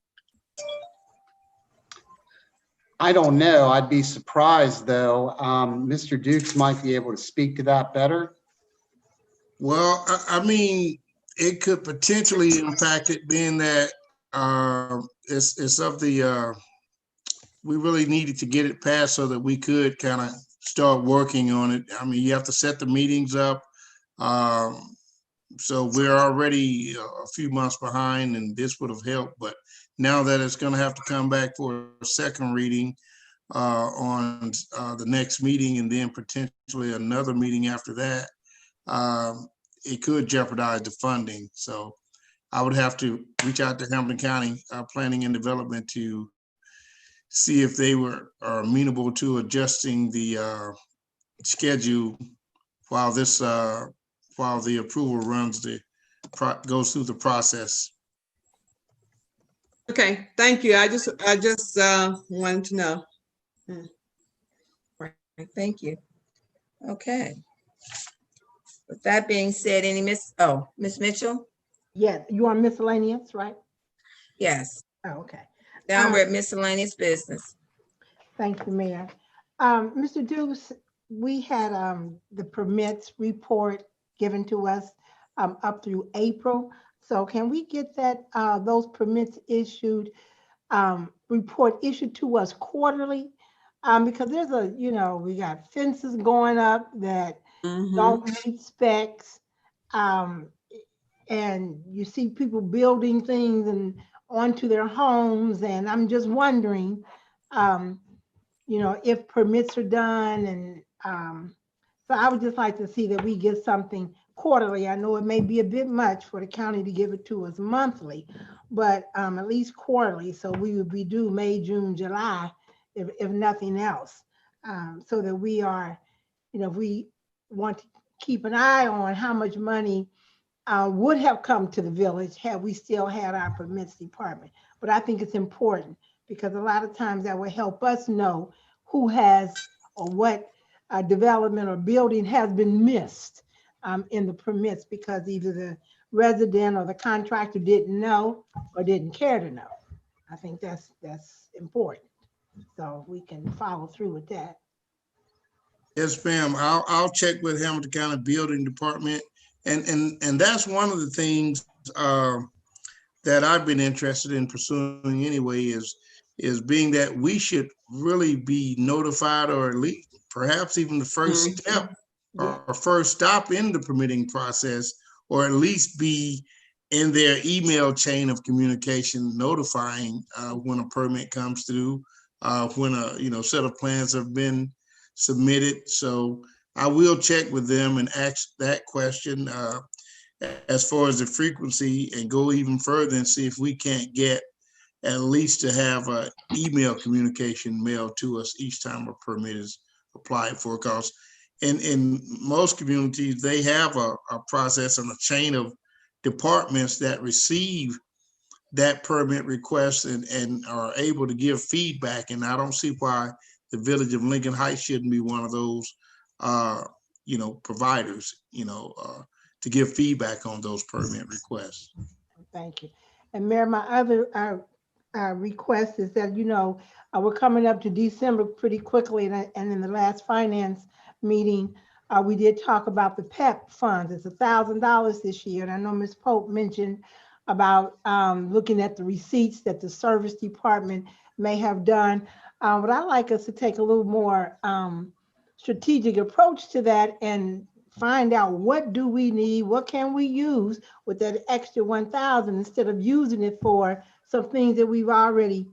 I don't know. I'd be surprised though. Mr. Dukes might be able to speak to that better. Well, I mean, it could potentially impact it, being that it's of the, we really needed to get it passed so that we could kind of start working on it. I mean, you have to set the meetings up. So we're already a few months behind, and this would have helped. But now that it's going to have to come back for a second reading on the next meeting, and then potentially another meeting after that, it could jeopardize the funding. So I would have to reach out to Hamilton County Planning and Development to see if they are amenable to adjusting the schedule while this while the approval goes through the process. Okay, thank you. I just wanted to know. Right, thank you. Okay. With that being said, Miss Mitchell? Yeah, you are miscellaneous, right? Yes. Oh, okay. Now we're at miscellaneous business. Thank you, Mayor. Mr. Dukes, we had the permits report given to us up through April. So can we get that those permits issued, report issued to us quarterly? Because there's we got fences going up that don't meet specs. And you see people building things and onto their homes. And I'm just wondering, if permits are done. And so I would just like to see that we get something quarterly. I know it may be a bit much for the county to give it to us monthly, but at least quarterly. So we would be due May, June, July, if nothing else. So that we are, if we want to keep an eye on how much money would have come to the village had we still had our permits department. But I think it's important because a lot of times that will help us know who has or what development or building has been missed in the permits because either the resident or the contractor didn't know or didn't care to know. I think that's important. So we can follow through with that. Yes, ma'am. I'll check with Hamilton County Building Department. And that's one of the things that I've been interested in pursuing anyway, is being that we should really be notified, or at least perhaps even the first step or first stop in the permitting process, or at least be in their email chain of communication, notifying when a permit comes through, when a set of plans have been submitted. So I will check with them and ask that question as far as the frequency, and go even further and see if we can't get at least to have an email communication mailed to us each time a permit is applied for. Because in most communities, they have a process and a chain of departments that receive that permit request and are able to give feedback. And I don't see why the village of Lincoln Heights shouldn't be one of those providers, to give feedback on those permit requests. Thank you. And Mayor, my other request is that, we're coming up to December pretty quickly. And in the last finance meeting, we did talk about the PEP funds. It's $1,000 this year. And I know Ms. Pope mentioned about looking at the receipts that the service department may have done. But I'd like us to take a little more strategic approach to that and find out what do we need, what can we use with that extra 1,000 instead of using it for some things that we've already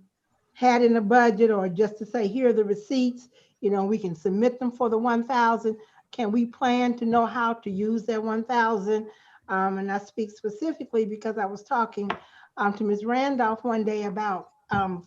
had in the budget, or just to say, here are the receipts, we can submit them for the 1,000. Can we plan to know how to use that 1,000? And I speak specifically because I was talking to Ms. Randolph one day about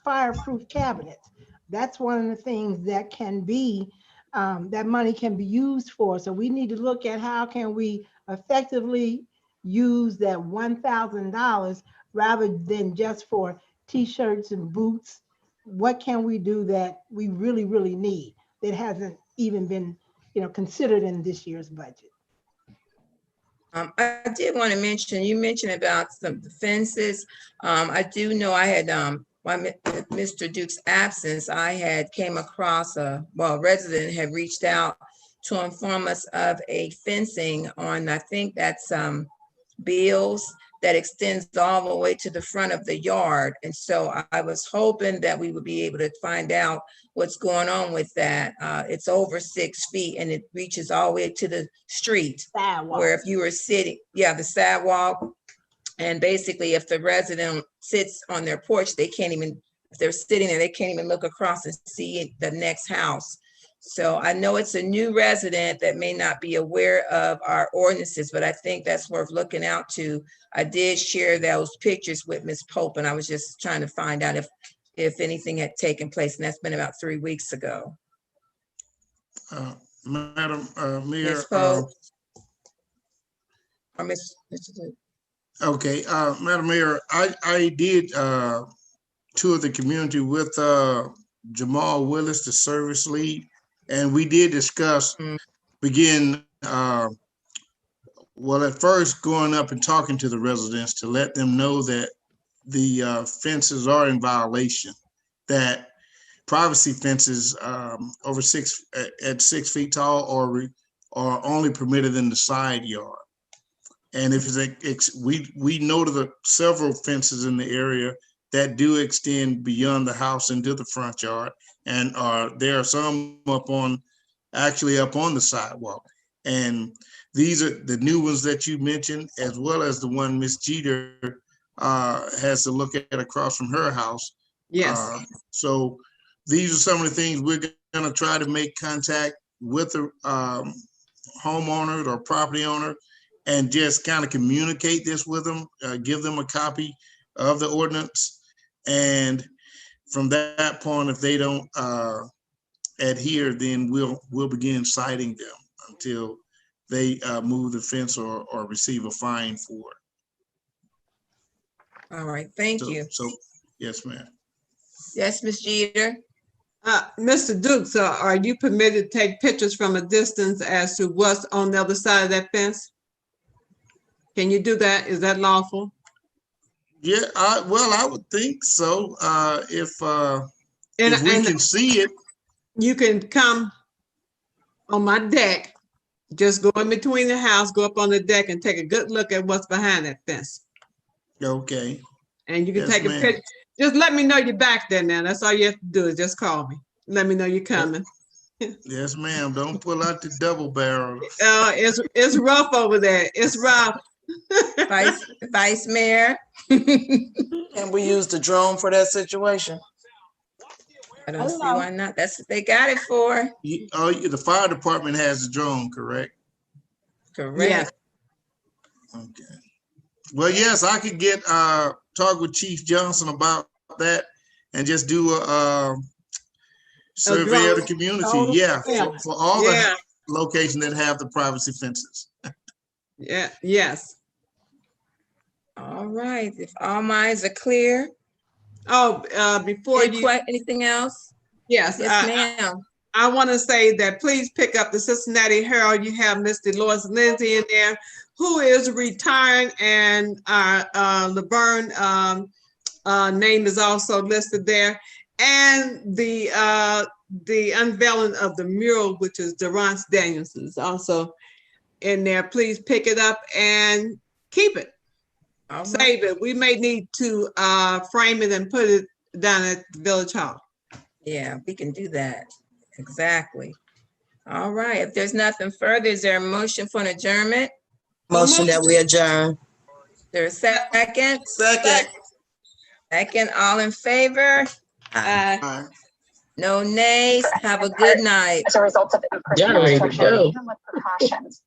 fireproof cabinets. That's one of the things that can be that money can be used for. So we need to look at how can we effectively use that $1,000 rather than just for t-shirts and boots. What can we do that we really, really need that hasn't even been, considered in this year's budget? I did want to mention, you mentioned about some fences. I do know I had while Mr. Duke's absence, I had came across a resident had reached out to inform us of a fencing on, I think that's Beals, that extends all the way to the front of the yard. And so I was hoping that we would be able to find out what's going on with that. It's over 6 feet and it reaches all the way to the street. Sidewalk. Where if you were sitting, the sidewalk. And basically if the resident sits on their porch, they can't even, if they're sitting there, they can't even look across and see the next house. So I know it's a new resident that may not be aware of our ordinances, but I think that's worth looking out to. I did share those pictures with Ms. Pope, and I was just trying to find out if anything had taken place, and that's been about 3 weeks ago. Madam Mayor. Ms. Pope? Or Mr. Duke? Okay, Madam Mayor, I did tour the community with Jamal Willis, the service lead, and we did discuss, well, at first going up and talking to the residents to let them know that the fences are in violation, that privacy fences over 6 feet tall are only permitted in the side yard. And if we noted several fences in the area that do extend beyond the house into the front yard, and there are some actually up on the sidewalk. And these are the new ones that you mentioned, as well as the one Miss Jeter has to look at across from her house. Yes. So these are some of the things we're going to try to make contact with the homeowner or property owner and just kind of communicate this with them, give them a copy of the ordinance. And from that point, if they don't adhere, then we'll begin citing them until they move the fence or receive a fine for it. All right, thank you. So, yes, ma'am. Yes, Ms. Jeter. Mr. Duke, so are you permitted to take pictures from a distance as to what's on the other side of that fence? Can you do that? Is that lawful? Yeah, well, I would think so. If we can see it. You can come on my deck, just go in between the house, go up on the deck and take a good look at what's behind that fence. Okay. And you can Yes, take a ma'am. picture. Just let me know you're back there now. That's all you have to do is just call me. Let me know you're coming. Yes, ma'am. Don't pull out the double barrel. It's rough over there. It's rough. Vice Mayor. Can we use the drone for that situation? I don't see why not. That's what they got it for. The fire department has a drone, correct? Correct. Yes. Okay. Well, yes, I could get talk with Chief Johnson about that and just do a survey of the community. Yeah, for all the locations that have the privacy fences. Yeah. Yes. All right. If all minds are clear. Before anything else? Yes. Yes, ma'am. I want to say that please pick up the Cincinnati Herald. You have Mr. Lois Lindsay in there, who is retiring, and Laverne name is also listed there, and the unveiling of the mural, which is Durance Danielson, is also in there. Please pick it up and keep it. Save it. We may need to frame it and put it down at the Village Hall. Yeah, we can do that. Exactly. All right. If there's nothing further, is there a motion for an adjournment? Motion that we adjourn. There's a second? Second. Second, all in favor? Aye. No nays. Have a good night. As a result of the Yeah, ready to go. even with precautions.